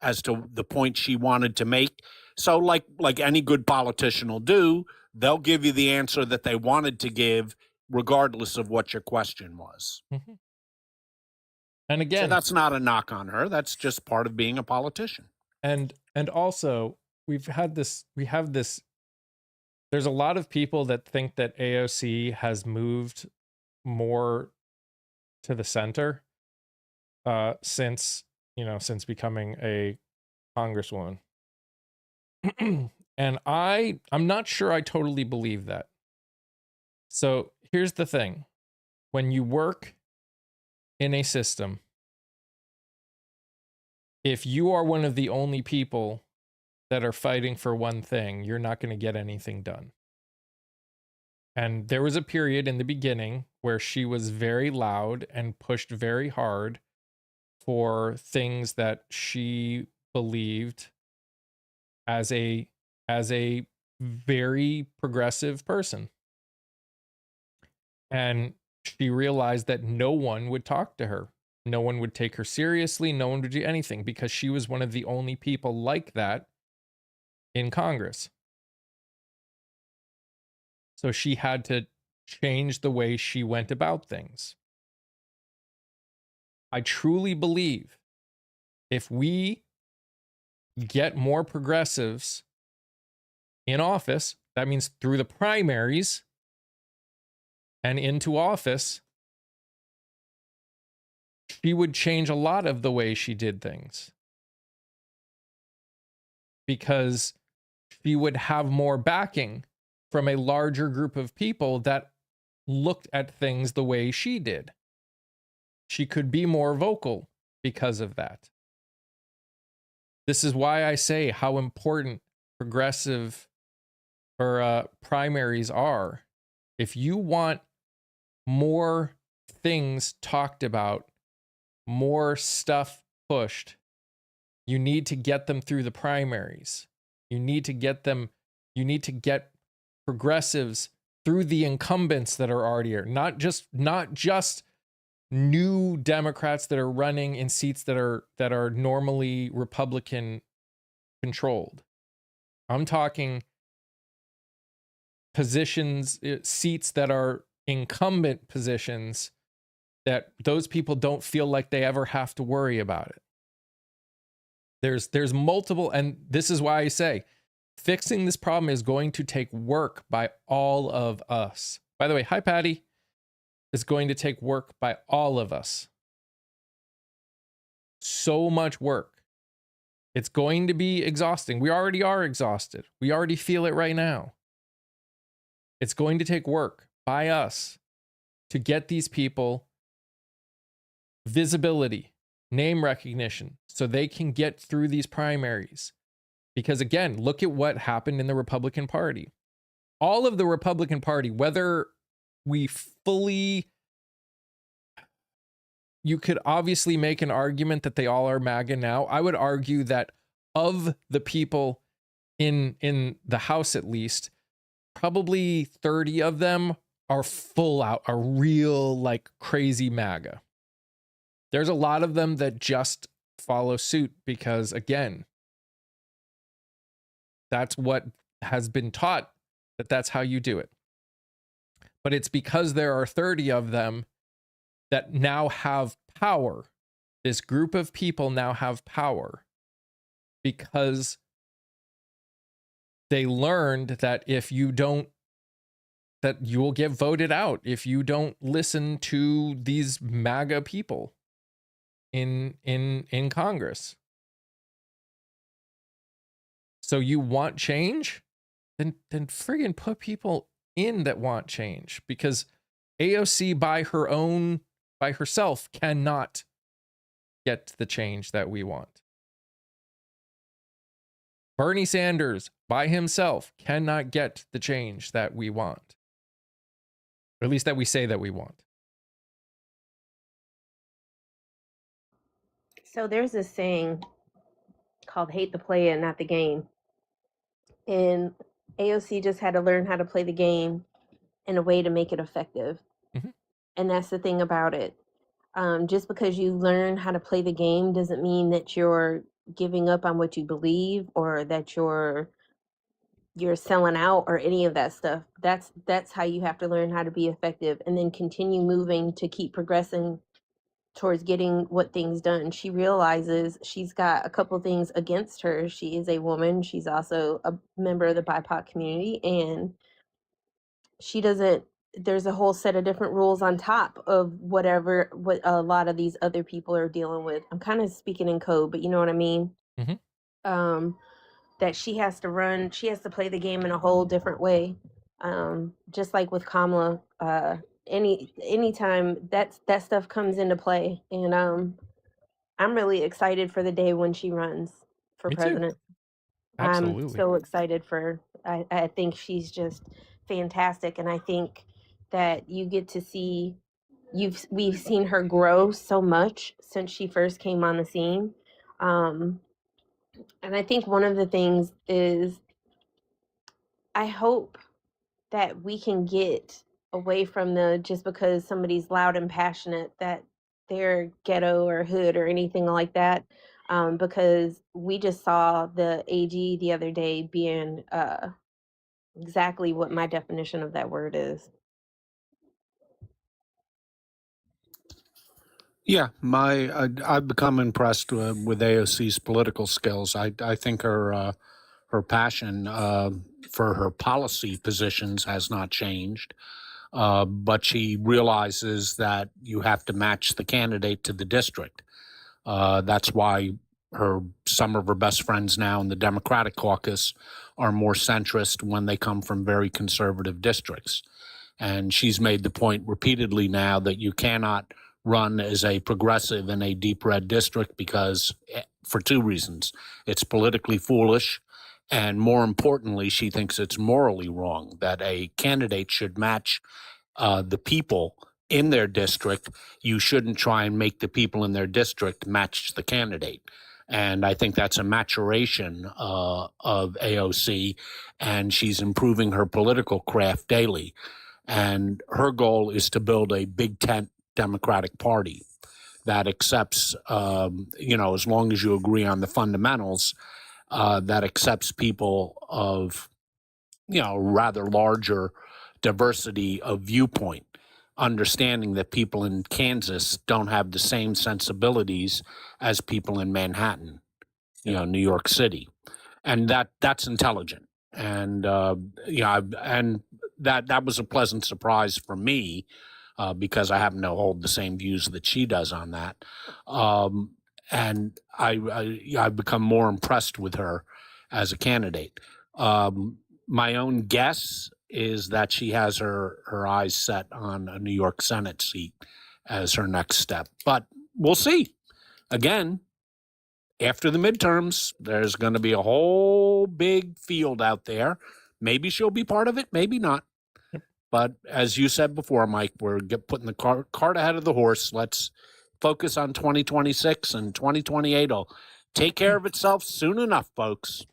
S2: as to the point she wanted to make. So like any good politician will do, they'll give you the answer that they wanted to give regardless of what your question was.
S1: Mm-hmm. And
S2: So
S1: again,
S2: that's not a knock on her. That's just part of being a politician.
S1: and also we have this, there's a lot of people that think that AOC has moved more to the center since becoming a congresswoman. And I'm not sure I totally believe that. So here's the thing. When you work in a system, if you are one of the only people that are fighting for one thing, you're not going to get anything done. And there was a period in the beginning where she was very loud and pushed very hard for things that she believed as a very progressive person. And she realized that no one would talk to her. No one would take her seriously. No one would do anything because she was one of the only people like that in Congress. So she had to change the way she went about things. I truly believe if we get more progressives in office, that means through the primaries and into office, she would change a lot of the way she did things. Because she would have more backing from a larger group of people that looked at things the way she did. She could be more vocal because of that. This is why I say how important progressive or primaries are. If you want more things talked about, more stuff pushed, you need to get them through the primaries. You need to get progressives through the incumbents that are already here. Not just new Democrats that are running in seats that are normally Republican controlled. I'm talking seats that are incumbent positions that those people don't feel like they ever have to worry about it. There's multiple, and this is why I say fixing this problem is going to take work by all of us. By the way, hi Patty. It's going to take work by all of us. So much work. It's going to be exhausting. We already are exhausted. We already feel it right now. It's going to take work by us to get these people visibility, name recognition, so they can get through these primaries. Because again, look at what happened in the Republican Party. All of the Republican Party, whether we you could obviously make an argument that they all are MAGA now. I would argue that of the people in the House, at least, probably 30 of them are full out, are real, like crazy MAGA. There's a lot of them that just follow suit because, again, that's what has been taught, that's how you do it. But it's because there are 30 of them that now have power. This group of people now have power because they learned that if you don't, that you will get voted out if you don't listen to these MAGA people in Congress. So you want change? Then friggin' put people in that want change, because AOC by herself cannot get the change that we want. Bernie Sanders by himself cannot get the change that we want. Or at least that we say that we want.
S4: So there's this saying called hate the player, not the game. And AOC just had to learn how to play the game in a way to make it effective.
S1: Mhm.
S4: And that's the thing about it. Just because you learn how to play the game doesn't mean that you're giving up on what you believe, or that you're selling out, or any of that stuff. That's how you have to learn how to be effective, and then continue moving to keep progressing towards getting what things done. She realizes she's got a couple things against her. She is a woman. She's also a member of the BIPOC community, and she doesn't there's a whole set of different rules on top of what a lot of these other people are dealing with. I'm kind of speaking in code, but you know what I mean.
S1: Mhm.
S4: um that she has to play the game in a whole different way. Just like with Kamala, anytime that stuff comes into play. And I'm really excited for the day when she runs for
S1: Me too.
S4: president. I'm
S1: Absolutely.
S4: so excited for I think she's just fantastic, and I think that you get to see we've seen her grow so much since she first came on the scene. Um, and I think one of the things is, I hope that we can get away from the just because somebody's loud and passionate that they're ghetto or hood or anything like that. Because we just saw the AG the other day being exactly what my definition of that word is.
S2: Yeah, I've become impressed with AOC's political skills. I think her passion for her policy positions has not changed, but she realizes that you have to match the candidate to the district. That's why some of her best friends now in the Democratic caucus are more centrist when they come from very conservative districts. And she's made the point repeatedly now that you cannot run as a progressive in a deep red district because, for two reasons, it's politically foolish. And more importantly, she thinks it's morally wrong that a candidate should match the people in their district. You shouldn't try and make the people in their district match the candidate. And I think that's a maturation of AOC, and she's improving her political craft daily. And her goal is to build a big tent Democratic Party that accepts, as long as you agree on the fundamentals, that accepts people of, rather larger diversity of viewpoint, understanding that people in Kansas don't have the same sensibilities as people in Manhattan, New York City, and that's intelligent. And and that was a pleasant surprise for me, because I happen to hold the same views that she does on that. And I've become more impressed with her as a candidate. My own guess is that she has her eyes set on a New York Senate seat as her next step, but we'll see. Again, after the midterms, there's going to be a whole big field out there. Maybe she'll be part of it, maybe not.
S1: Yep.
S2: But as you said before, Mike, we're putting the cart ahead of the horse. Let's focus on 2026, and 2028 will take care of itself soon enough, folks.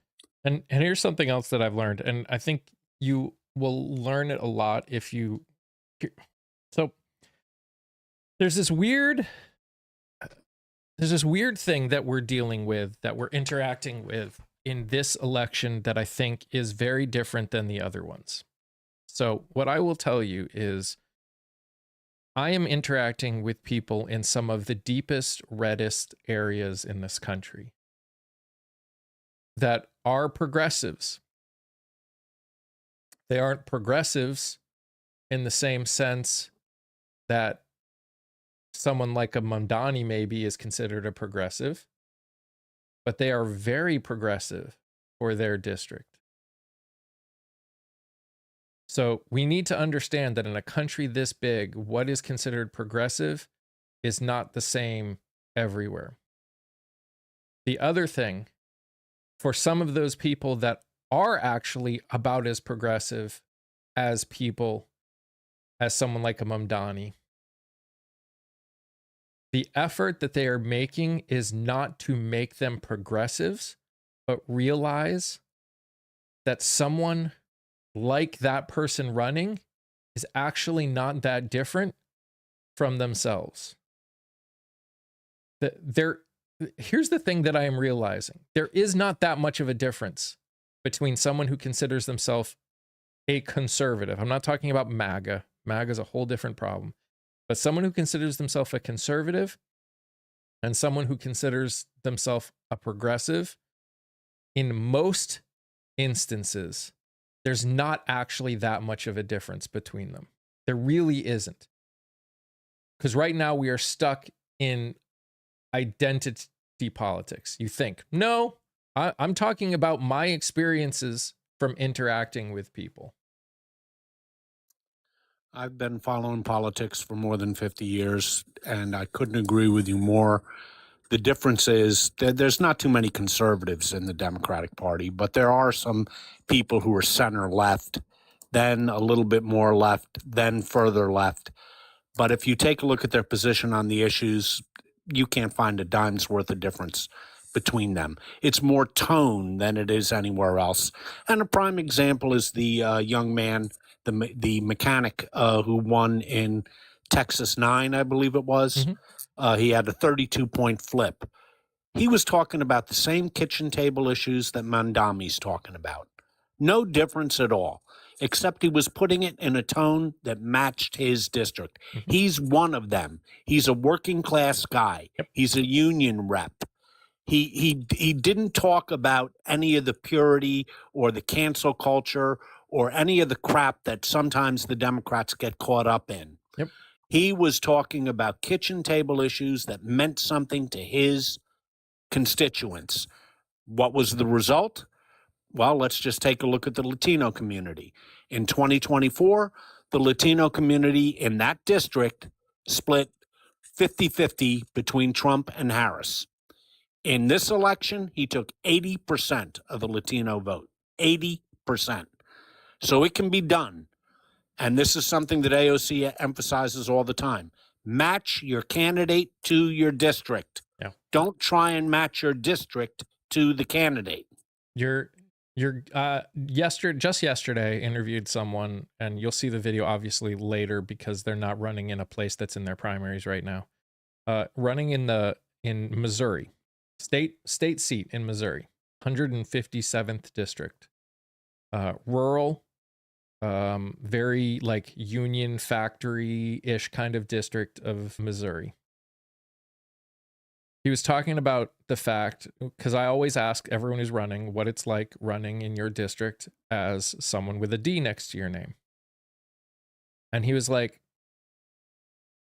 S1: And here's something else that I've learned, and I think you will learn it a lot if you. So there's this weird thing that we're dealing with, that we're interacting with in this election, that I think is very different than the other ones. So what I will tell you is, I am interacting with people in some of the deepest, reddest areas in this country that are progressives. They aren't progressives in the same sense that someone like a Mamdani maybe is considered a progressive, but they are very progressive for their district. So we need to understand that in a country this big, what is considered progressive is not the same everywhere. The other thing, for some of those people that are actually about as progressive as someone like a Mamdani, the effort that they are making is not to make them progressives, but realize that someone like that person running is actually not that different from themselves. Here's the thing that I am realizing. There is not that much of a difference between someone who considers themselves a conservative. I'm not talking about MAGA. MAGA is a whole different problem. But someone who considers themselves a conservative and someone who considers themselves a progressive, in most instances, there's not actually that much of a difference between them. There really isn't. Because right now we are stuck in identity politics. You think, no, I'm talking about my experiences from interacting with people.
S2: I've been following politics for more than 50 years, and I couldn't agree with you more. The difference is that there's not too many conservatives in the Democratic Party, but there are some people who are center left, then a little bit more left, then further left. But if you take a look at their position on the issues, you can't find a dime's worth of difference between them. It's more tone than it is anywhere else. And a prime example is the young man, the mechanic who won in Texas 9, I believe it was.
S1: Mm-hmm.
S2: He had a 32-point flip. He was talking about the same kitchen table issues that Mandami's talking about. No difference at all, except he was putting it in a tone that matched his district.
S1: Mm-hmm.
S2: He's one of them. He's a working class guy.
S1: Yep.
S2: He's a union rep. He didn't talk about any of the purity or the cancel culture or any of the crap that sometimes the Democrats get caught up in.
S1: Yep.
S2: He was talking about kitchen table issues that meant something to his constituents. What was the result? Well, let's just take a look at the Latino community. In 2024, the Latino community in that district split 50-50 between Trump and Harris. In this election, he took 80% of the Latino vote. 80%. So it can be done. And this is something that AOC emphasizes all the time. Match your candidate to your district.
S1: Yeah.
S2: Don't try and match your district to the candidate.
S1: Just yesterday interviewed someone, and you'll see the video obviously later because they're not running in a place that's in their primaries right now. Running in Missouri, state seat in Missouri, 157th district, rural, very like union factory-ish kind of district of Missouri. He was talking about the fact, because I always ask everyone who's running what it's like running in your district as someone with a D next to your name. And he was like,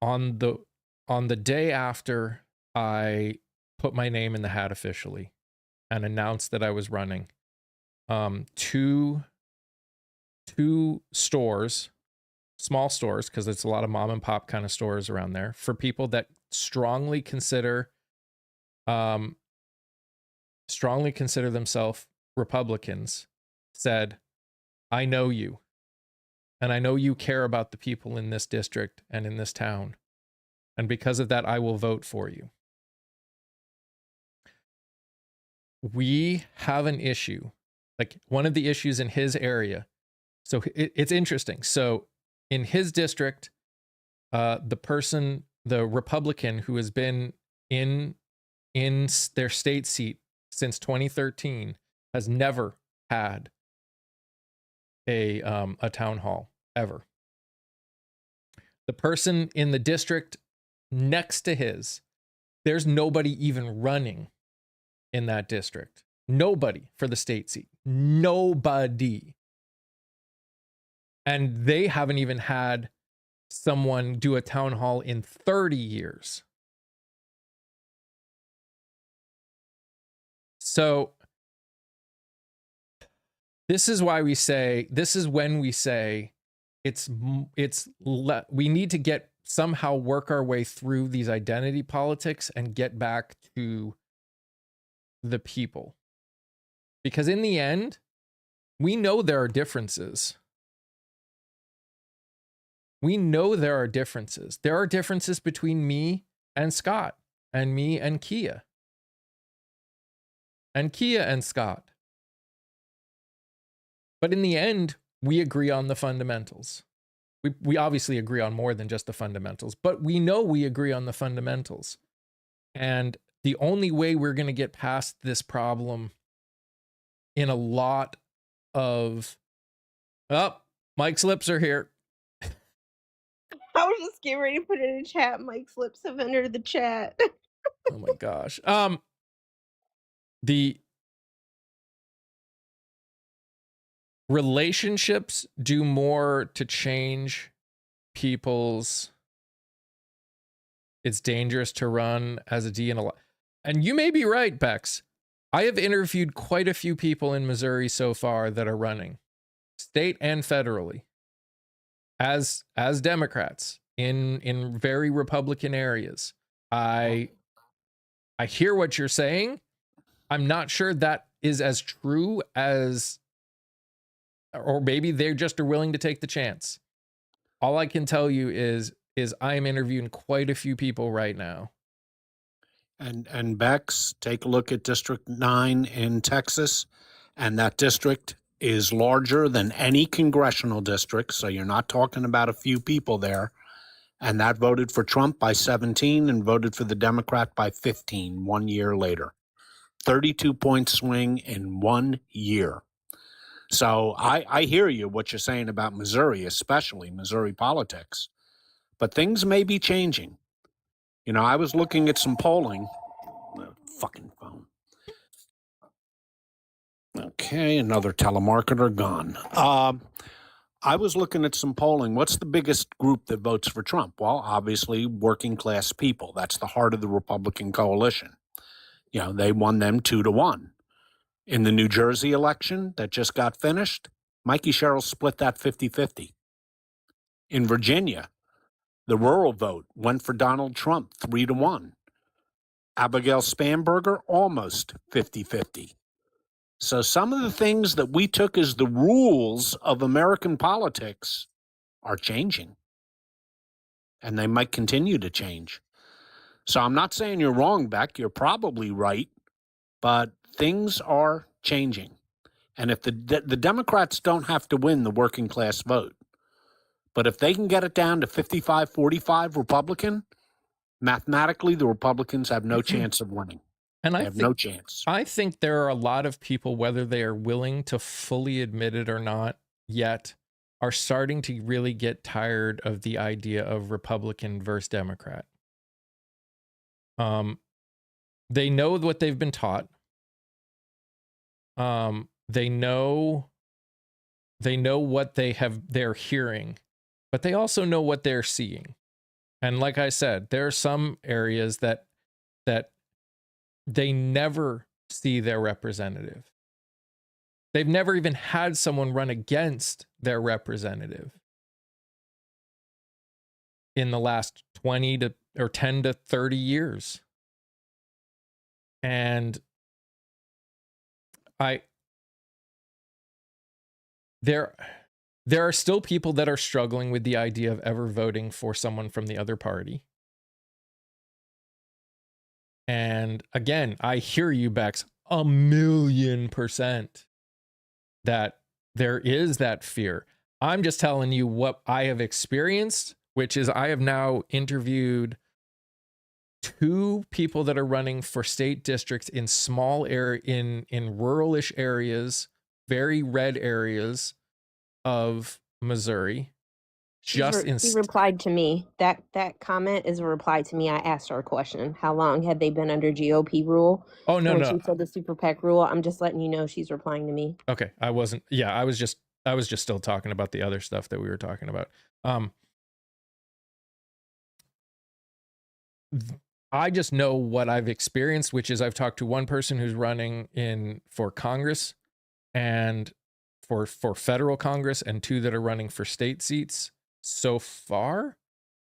S1: on the day after I put my name in the hat officially and announced that I was running, two stores, small stores, because it's a lot of mom and pop kind of stores around there, for people that strongly consider themselves Republicans, said, I know you, and I know you care about the people in this district and in this town, and because of that, I will vote for you. We have an issue, like one of the issues in his area. So it's interesting. So in his district, the Republican who has been in their state seat since 2013 has never had a town hall ever. The person in the district next to his, there's nobody even running in that district. Nobody for the state seat. Nobody. And they haven't even had someone do a town hall in 30 years. So this is when we say we need to somehow work our way through these identity politics and get back to the people. Because in the end, we know there are differences. There are differences between me and Scott, and me and Kia. And Kia and Scott. But in the end, we agree on the fundamentals. we obviously agree on more than just the fundamentals, but we know we agree on the fundamentals. And the only way we're going to get past this problem in a lot of, oh, Mike's lips are here.
S4: I was just getting ready to put it in the chat. Mike's lips have entered the chat.
S1: Oh my gosh. The relationships do more to change people's, it's dangerous to run as a D and you may be right, Bex. I have interviewed quite a few people in Missouri so far that are running, state and federally, as Democrats in very Republican areas. I hear what you're saying. I'm not sure that is as true as, or maybe they just are willing to take the chance. All I can tell you is I am interviewing quite a few people right now.
S2: And Bex, take a look at District 9 in Texas, and that district is larger than any congressional district, so you're not talking about a few people there. And that voted for Trump by 17 and voted for the Democrat by 15 1 year later. 32-point swing in 1 year. So I hear you, what you're saying about Missouri, especially Missouri politics. But things may be changing. You know, I was looking at some polling. Fucking phone. Okay, another telemarketer gone. I was looking at some polling. What's the biggest group that votes for Trump? Well, obviously, working class people. That's the heart of the Republican coalition. You know, they won them 2-1. In the New Jersey election that just got finished, Mikey Sherrill split that 50-50. In Virginia, the rural vote went for Donald Trump 3-1. Abigail Spanberger, almost 50-50. So some of the things that we took as the rules of American politics are changing. And they might continue to change. So I'm not saying you're wrong, Beck. You're probably right. But things are changing. And if the Democrats don't have to win the working class vote, but if they can get it down to 55-45 Republican, mathematically, the Republicans have no chance of winning.
S1: And
S2: they have no chance.
S1: I think there are a lot of people, whether they are willing to fully admit it or not yet, are starting to really get tired of the idea of Republican versus Democrat. They know what they've been taught. They know what they're hearing, but they also know what they're seeing. And like I said, there are some areas that they never see their representative. They've never even had someone run against their representative in the last 10 to 30 years. And there are still people that are struggling with the idea of ever voting for someone from the other party. And again, I hear you, Bex, 1,000,000% that there is that fear. I'm just telling you what I have experienced, which is I have now interviewed 2 people that are running for state districts in small area, in ruralish areas, very red areas of Missouri.
S4: She replied to me. That comment is a reply to me. I asked her a question. How long had they been under GOP rule?
S1: Oh, no.
S4: She said the super PAC rule. I'm just letting you know she's replying to me.
S1: Okay. I was just still talking about the other stuff that we were talking about. I just know what I've experienced, which is I've talked to one person who's running for Congress and for federal Congress, and 2 that are running for state seats. So far,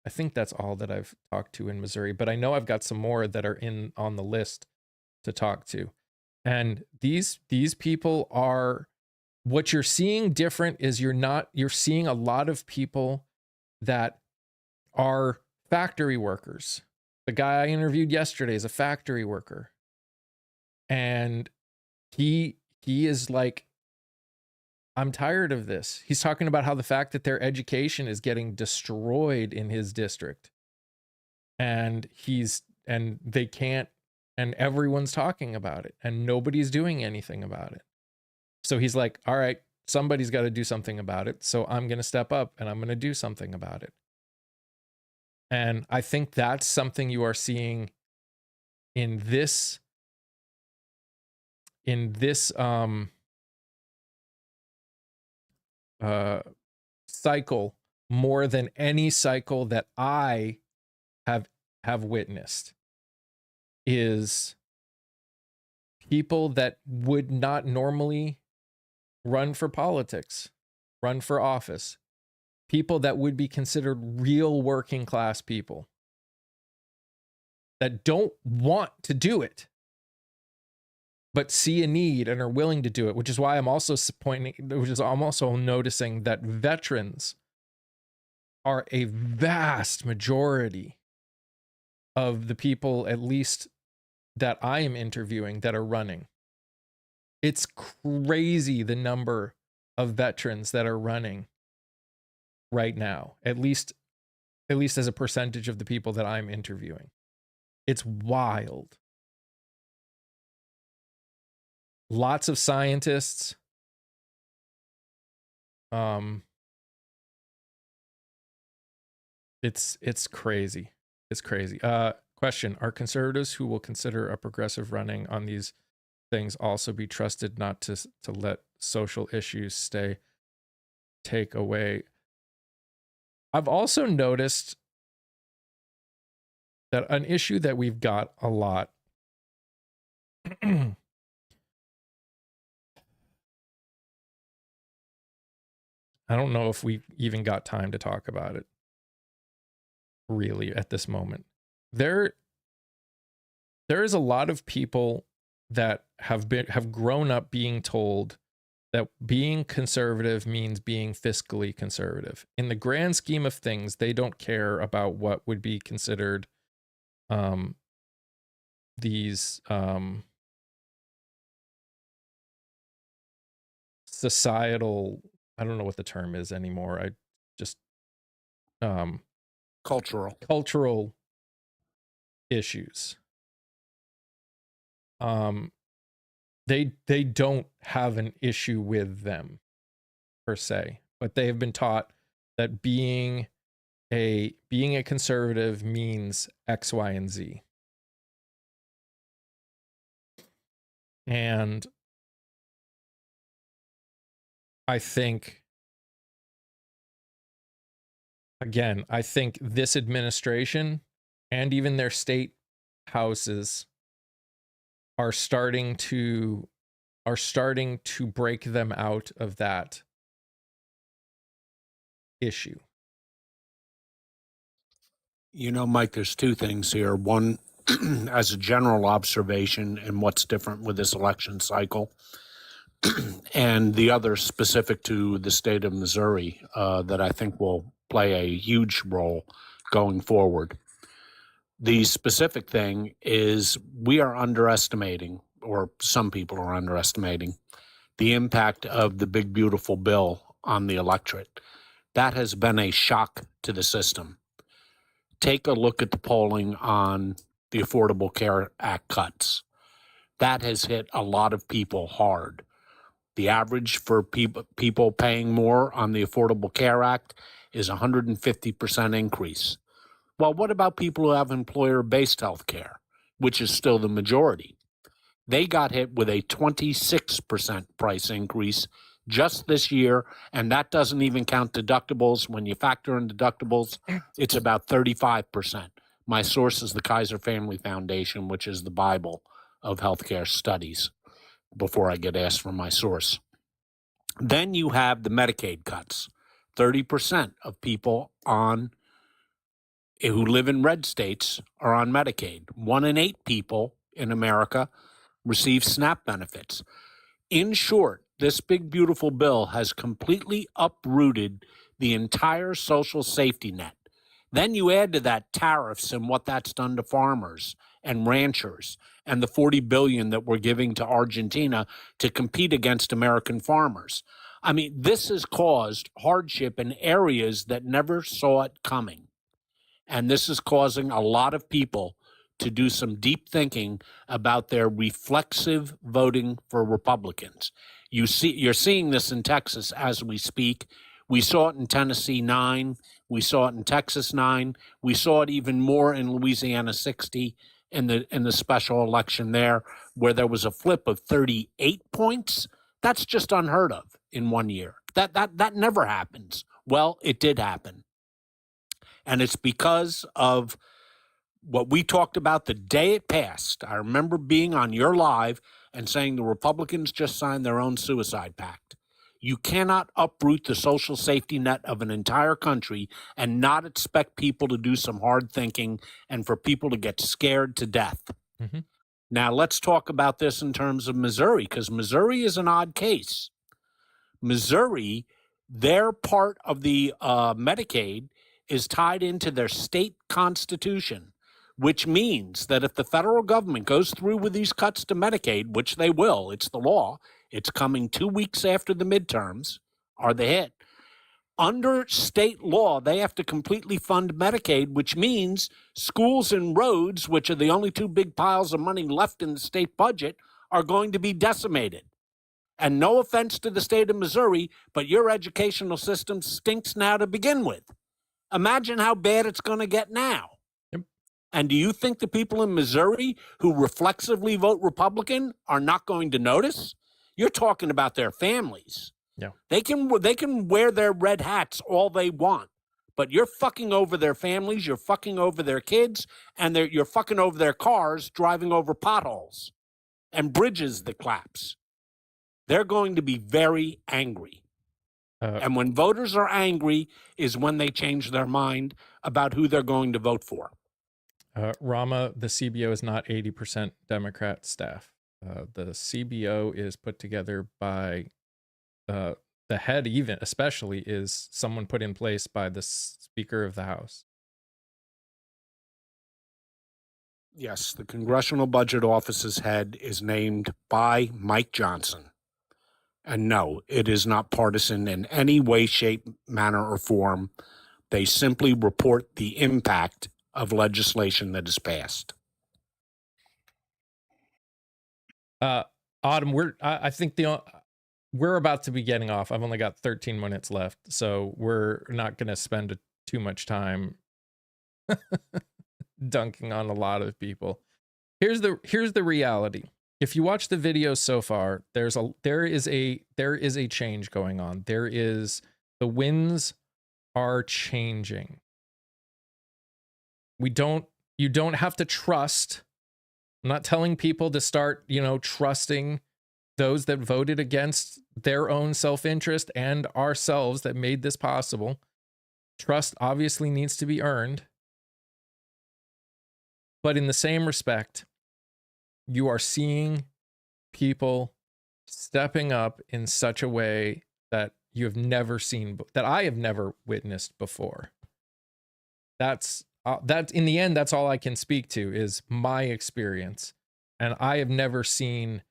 S1: I think that's all that I've talked to in Missouri, but I know I've got some more that are on the list to talk to. And these people are, what you're seeing different is you're seeing a lot of people that are factory workers. The guy I interviewed yesterday is a factory worker. And he is like I'm tired of this. He's talking about how the fact that their education is getting destroyed in his district. And they can't, and everyone's talking about it and nobody's doing anything about it. So he's like, all right, somebody's got to do something about it. So I'm going to step up and I'm going to do something about it. And I think that's something you are seeing in this cycle more than any cycle that I have witnessed, is people that would not normally run for politics, run for office, people that would be considered real working class people that don't want to do it, but see a need and are willing to do it, which is why I'm also noticing that veterans are a vast majority of the people, at least that I am interviewing, that are running. It's crazy the number of veterans that are running right now, at least as a percentage of the people that I'm interviewing. It's wild. Lots of scientists. It's crazy. It's crazy. Question: are conservatives who will consider a progressive running on these things also be trusted not to let social issues take away? I've also noticed that an issue that we've got a lot I don't know if we even got time to talk about it really at this moment. There is a lot of people that have grown up being told that being conservative means being fiscally conservative. In the grand scheme of things, they don't care about what would be considered these societal, I don't know what the term is anymore. I just cultural issues. They don't have an issue with them per se, but they have been taught that being a conservative means X, Y, and Z. And I think, again, this administration and even their state houses are starting to break them out of that issue.
S2: You know, Mike, there's two things here. One, as a general observation and what's different with this election cycle, and the other specific to the state of Missouri that I think will play a huge role going forward. The specific thing is we are underestimating, or some people are underestimating, the impact of the big, beautiful bill on the electorate. That has been a shock to the system. Take a look at the polling on the Affordable Care Act cuts. That has hit a lot of people hard. The average for people paying more on the Affordable Care Act is 150% increase. Well, what about people who have employer-based health care, which is still the majority? They got hit with a 26% price increase just this year, and that doesn't even count deductibles. When you factor in deductibles, it's about 35%. My source is the Kaiser Family Foundation, which is the Bible of healthcare studies, before I get asked for my source. Then you have the Medicaid cuts. 30% of people who live in red states are on Medicaid. 1 in 8 people in America receive SNAP benefits. In short, this big, beautiful bill has completely uprooted the entire social safety net. Then you add to that tariffs and what that's done to farmers and ranchers, and the $40 billion that we're giving to Argentina to compete against American farmers. I mean, this has caused hardship in areas that never saw it coming. And this is causing a lot of people to do some deep thinking about their reflexive voting for Republicans. You're seeing this in Texas as we speak. We saw it in Tennessee 9. We saw it in Texas 9. We saw it even more in Louisiana 60 in the special election there, where there was a flip of 38 points. That's just unheard of in 1 year. That never happens. Well, it did happen. And it's because of what we talked about the day it passed. I remember being on your live and saying the Republicans just signed their own suicide pact. You cannot uproot the social safety net of an entire country and not expect people to do some hard thinking and for people to get scared to death. Mm-hmm. Now, let's talk about this in terms of Missouri, because Missouri is an odd case. Missouri, their part of the Medicaid is tied into their state constitution, which means that if the federal government goes through with these cuts to Medicaid, which they will, it's the law, it's coming 2 weeks after the midterms are the hit. Under state law, they have to completely fund Medicaid, which means schools and roads, which are the only two big piles of money left in the state budget, are going to be decimated. And no offense to the state of Missouri, but your educational system stinks now to begin with. Imagine how bad it's going to get now. Yep. And do you think the people in Missouri who reflexively vote Republican are not going to notice? You're talking about their families. Yeah. They can wear their red hats all they want, but you're fucking over their families, you're fucking over their kids, and you're fucking over their cars driving over potholes and bridges that collapse. They're going to be very angry. And when voters are angry is when they change their mind about who they're going to vote for.
S1: Rama, the CBO is not 80% Democrat staff. The CBO is put together by the head, even especially, is someone put in place by the Speaker of the House.
S2: Yes, the Congressional Budget Office's head is named by Mike Johnson. And no, it is not partisan in any way, shape, manner, or form. They simply report the impact of legislation that is passed.
S1: Autumn, I think we're about to be getting off. I've only got 13 minutes left, so we're not going to spend too much time dunking on a lot of people. Here's the reality. If you watch the videos so far, there is a change going on. The winds are changing. You don't have to trust. I'm not telling people to start, trusting those that voted against their own self-interest and ourselves that made this possible. Trust obviously needs to be earned. But in the same respect, you are seeing people stepping up in such a way that you have never seen, that I have never witnessed before. That's in the end, that's all I can speak to is my experience. And I have never seen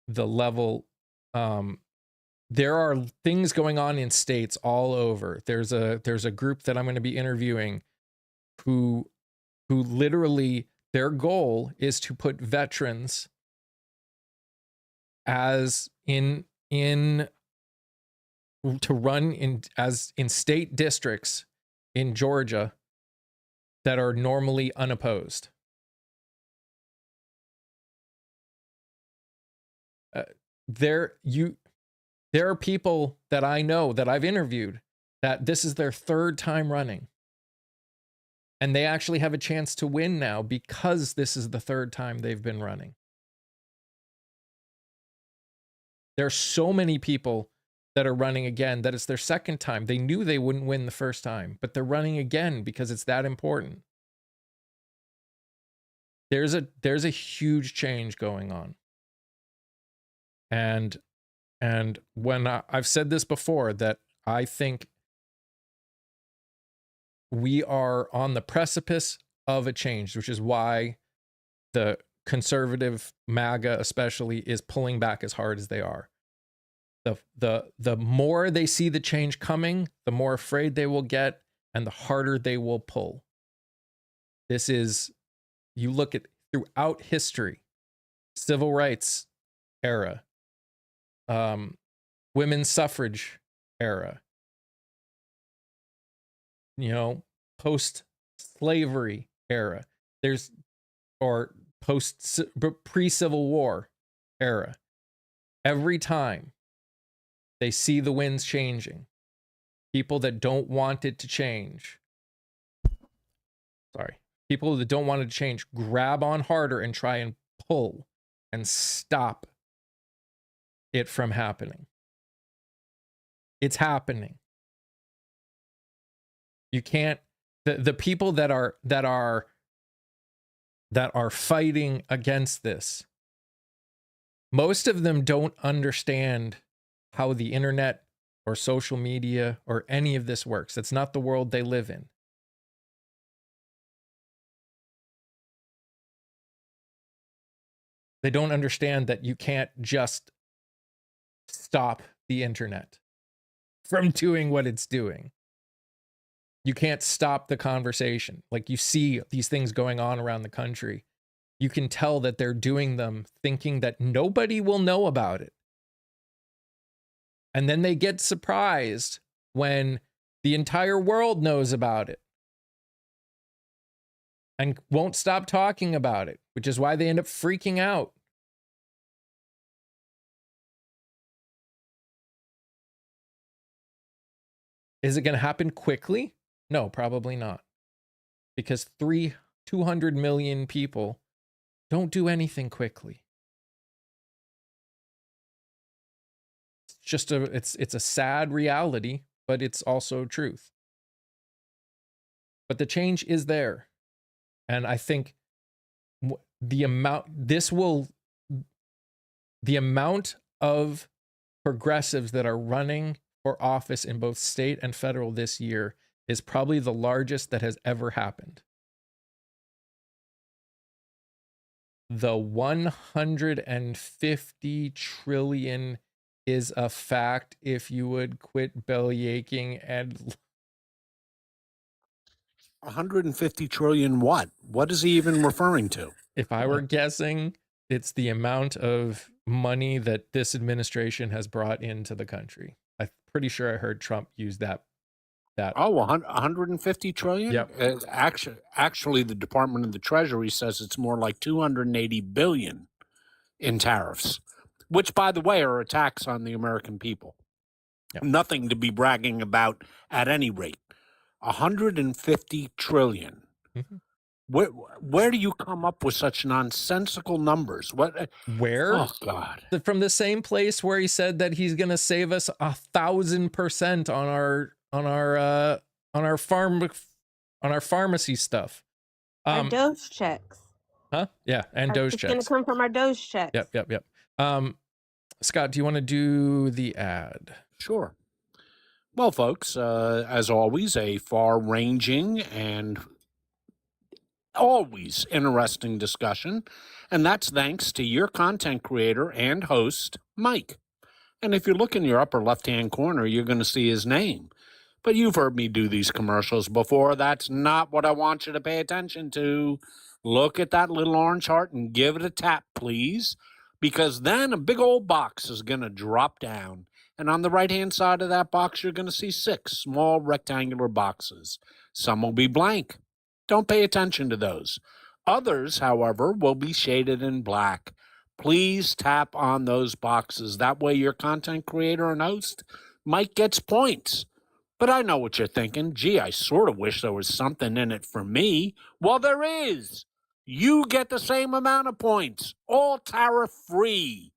S1: the level. There are things going on in states all over. There's a group that I'm going to be interviewing who literally their goal is to put veterans as in state districts in Georgia that are normally unopposed. There are people that I know that I've interviewed that this is their third time running. And they actually have a chance to win now because this is the third time they've been running. There's so many people that are running again that it's their second time. They knew they wouldn't win the first time, but they're running again because it's that important. There's a huge change going on. And when I've said this before, that I think we are on the precipice of a change, which is why the conservative MAGA especially is pulling back as hard as they are. The more they see the change coming, the more afraid they will get and the harder they will pull. This is, you look at throughout history, civil rights era, women's suffrage era, post-slavery era, or pre-Civil War era. Every time they see the winds changing, people that don't want it to change, people that don't want it to change, grab on harder and try and pull and stop it from happening. It's happening. You can't, the people that are fighting against this, most of them don't understand how the internet or social media or any of this works. That's not the world they live in. They don't understand that you can't just stop the internet from doing what it's doing. You can't stop the conversation. Like, you see these things going on around the country. You can tell that they're doing them thinking that nobody will know about it. And then they get surprised when the entire world knows about it and won't stop talking about it, which is why they end up freaking out. Is it going to happen quickly? No, probably not. Because 200 million people don't do anything quickly. It's just it's a sad reality, but it's also truth. But the change is there. And I think the amount of progressives that are running for office in both state and federal this year is probably the largest that has ever happened. The 150 trillion is a fact if you would quit bellyaching and
S2: 150 trillion what? What is he even referring to?
S1: If I were guessing, it's the amount of money that this administration has brought into the country. I'm pretty sure I heard Trump use that.
S2: Oh, 150 trillion?
S1: Yep.
S2: Actually, the Department of the Treasury says it's more like 280 billion in tariffs, which, by the way, are a tax on the American people. Yep. Nothing to be bragging about at any rate. 150 trillion.
S1: Mm-hmm.
S2: Where do you come up with such nonsensical numbers?
S1: Where?
S2: Oh God!
S1: From the same place where he said that he's going to save us 1,000% on our pharmacy stuff.
S4: Our Doge checks.
S1: Huh? Yeah, and Doge checks.
S4: It's going to come from our Doge checks.
S1: Yep. Scott, do you want to do the ad?
S2: Sure. Well, folks, as always, a far-ranging and always interesting discussion, and that's thanks to your content creator and host, Mike. And if you look in your upper left-hand corner, you're going to see his name. But you've heard me do these commercials before. That's not what I want you to pay attention to. Look at that little orange heart and give it a tap, please, because then a big old box is going to drop down. And on the right-hand side of that box, you're going to see 6 small rectangular boxes. Some will be blank. Don't pay attention to those. Others, however, will be shaded in black. Please tap on those boxes. That way your content creator and host, Mike, gets points. But I know what you're thinking. Gee, I sort of wish there was something in it for me. Well, there is. You get the same amount of points, all tariff-free.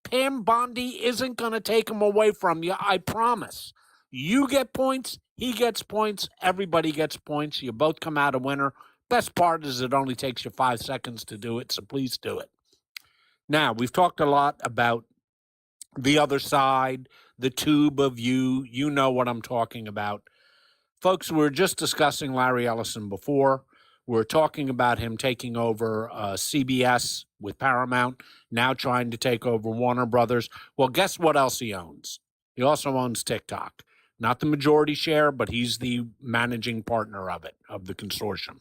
S2: Pam Bondi isn't going to take them away from you, I promise. You get points, he gets points, everybody gets points. You both come out a winner. Best part is it only takes you 5 seconds to do it, so please do it. Now, we've talked a lot about the other side, the tube of you. You know what I'm talking about. Folks, we were just discussing Larry Ellison before. We're talking about him taking over CBS with Paramount, now trying to take over Warner Brothers. Well, guess what else he owns? He also owns TikTok. Not the majority share, but he's the managing partner of it, of the consortium.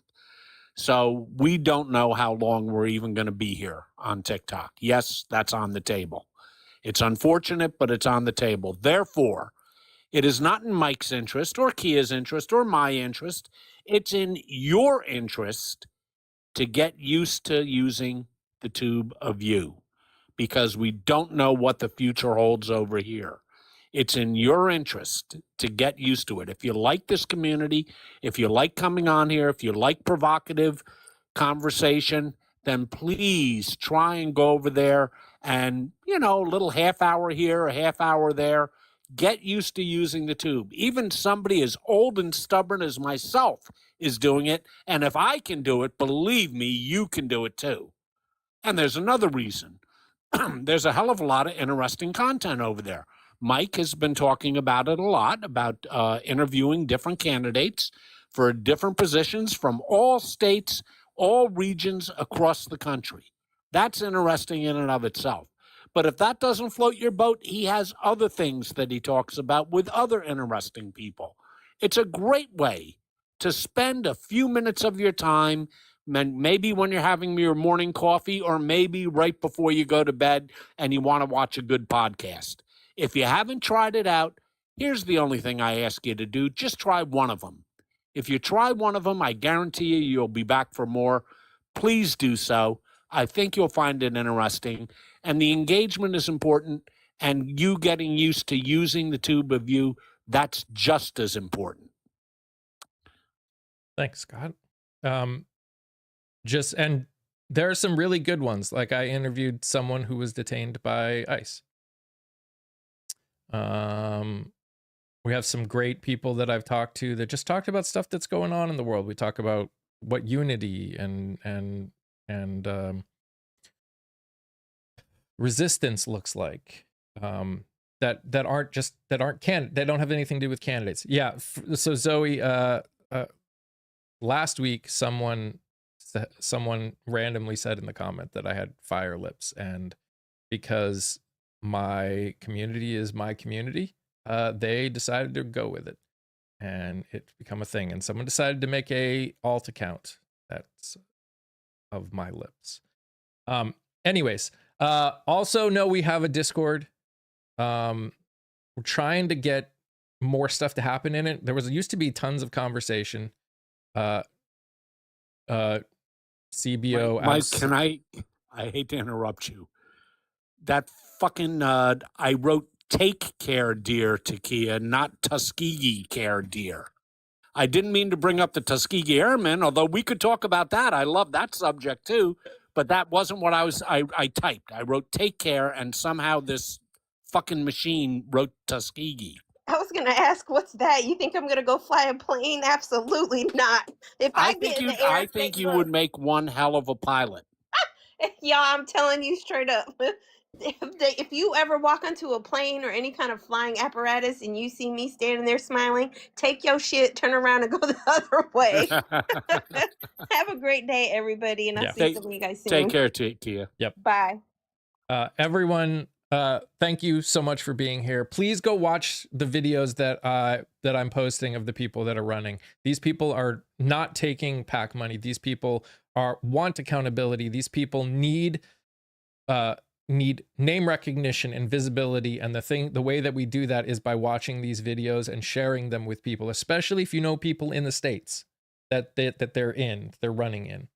S2: So we don't know how long we're even going to be here on TikTok. Yes, that's on the table. It's unfortunate, but it's on the table. Therefore, it is not in Mike's interest or Kia's interest or my interest. It's in your interest to get used to using the tube of you, because we don't know what the future holds over here. It's in your interest to get used to it. If you like this community, if you like coming on here, if you like provocative conversation, then please try and go over there and, a little half hour here, a half hour there. Get used to using the tube. Even somebody as old and stubborn as myself is doing it. And if I can do it, believe me, you can do it too. And there's another reason. There's a hell of a lot of interesting content over there. Mike has been talking about it a lot, about interviewing different candidates for different positions from all states, all regions across the country. That's interesting in and of itself. But if that doesn't float your boat, he has other things that he talks about with other interesting people. It's a great way to spend a few minutes of your time, maybe when you're having your morning coffee, or maybe right before you go to bed and you want to watch a good podcast. If you haven't tried it out, here's the only thing I ask you to do. Just try one of them. If you try one of them, I guarantee you'll be back for more. Please do so. I think you'll find it interesting. And the engagement is important. And you getting used to using the tube of you, that's just as important.
S1: Thanks, Scott. And there are some really good ones. Like I interviewed someone who was detained by ICE. We have some great people that I've talked to that just talked about stuff that's going on in the world. We talk about what unity and resistance looks like. That they don't have anything to do with candidates. Yeah. So Zoe, last week someone randomly said in the comment that I had fire lips, and because my community is my community, they decided to go with it, and it's become a thing. And someone decided to make a alt account that's of my lips. Anyways, also know we have a Discord. We're trying to get more stuff to happen in it. There used to be tons of conversation. CBO.
S2: Mike, can I hate to interrupt you. That fucking, I wrote take care deer to Kia, not Tuskegee care deer. I didn't mean to bring up the Tuskegee Airmen, although we could talk about that. I love that subject too, but that wasn't what I typed. I wrote take care, and somehow this fucking machine wrote Tuskegee.
S4: I was going to ask, what's that? You think I'm going to go fly a plane? Absolutely not. If I get in the air,
S2: I think you would make one hell of a pilot.
S4: Yeah, I'm telling you straight up. If you ever walk onto a plane or any kind of flying apparatus and you see me standing there smiling, take your shit, turn around, and go the other way. Have a great day, everybody, and I'll see some of you guys soon.
S2: Take care, Kia.
S1: Yep.
S4: Bye.
S1: Everyone, thank you so much for being here. Please go watch the videos that I'm posting of the people that are running. These people are not taking PAC money. These people want accountability. These people need name recognition and visibility, and the way that we do that is by watching these videos and sharing them with people, especially if you know people in the states that they're running in.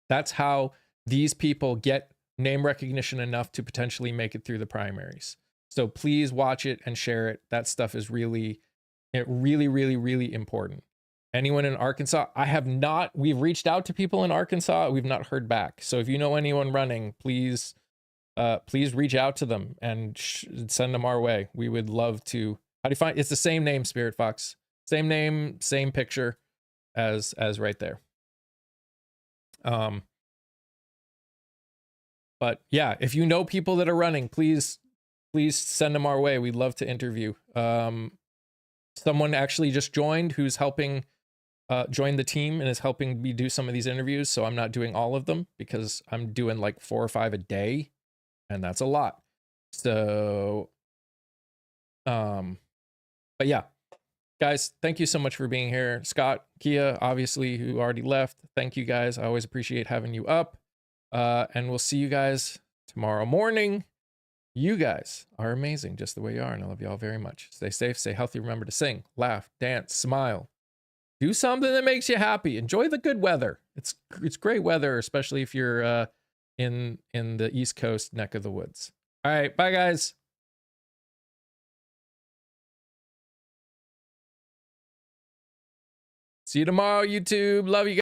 S1: That's how these people get name recognition enough to potentially make it through the primaries. So please watch it and share it. That stuff is really important. Anyone in Arkansas, we've reached out to people in Arkansas. We've not heard back. So if you know anyone running, please reach out to them and send them our way. We would love to. How do you find? It's the same name, Spirit Fox. Same name, same picture as right there. But yeah, if you know people that are running, please send them our way. We'd love to interview. Someone actually just joined who's helping joined the team and is helping me do some of these interviews. So I'm not doing all of them because I'm doing like 4 or 5 a day, and that's a lot. So, but yeah, guys, thank you so much for being here. Scott, Kia, obviously, who already left. Thank you guys. I always appreciate having you up. And we'll see you guys tomorrow morning. You guys are amazing just the way you are, and I love you all very much. Stay safe, stay healthy. Remember to sing, laugh, dance, smile. Do something that makes you happy. Enjoy the good weather. It's great weather, especially if you're in the East Coast neck of the woods. All right, bye guys. See you tomorrow, YouTube. Love you guys.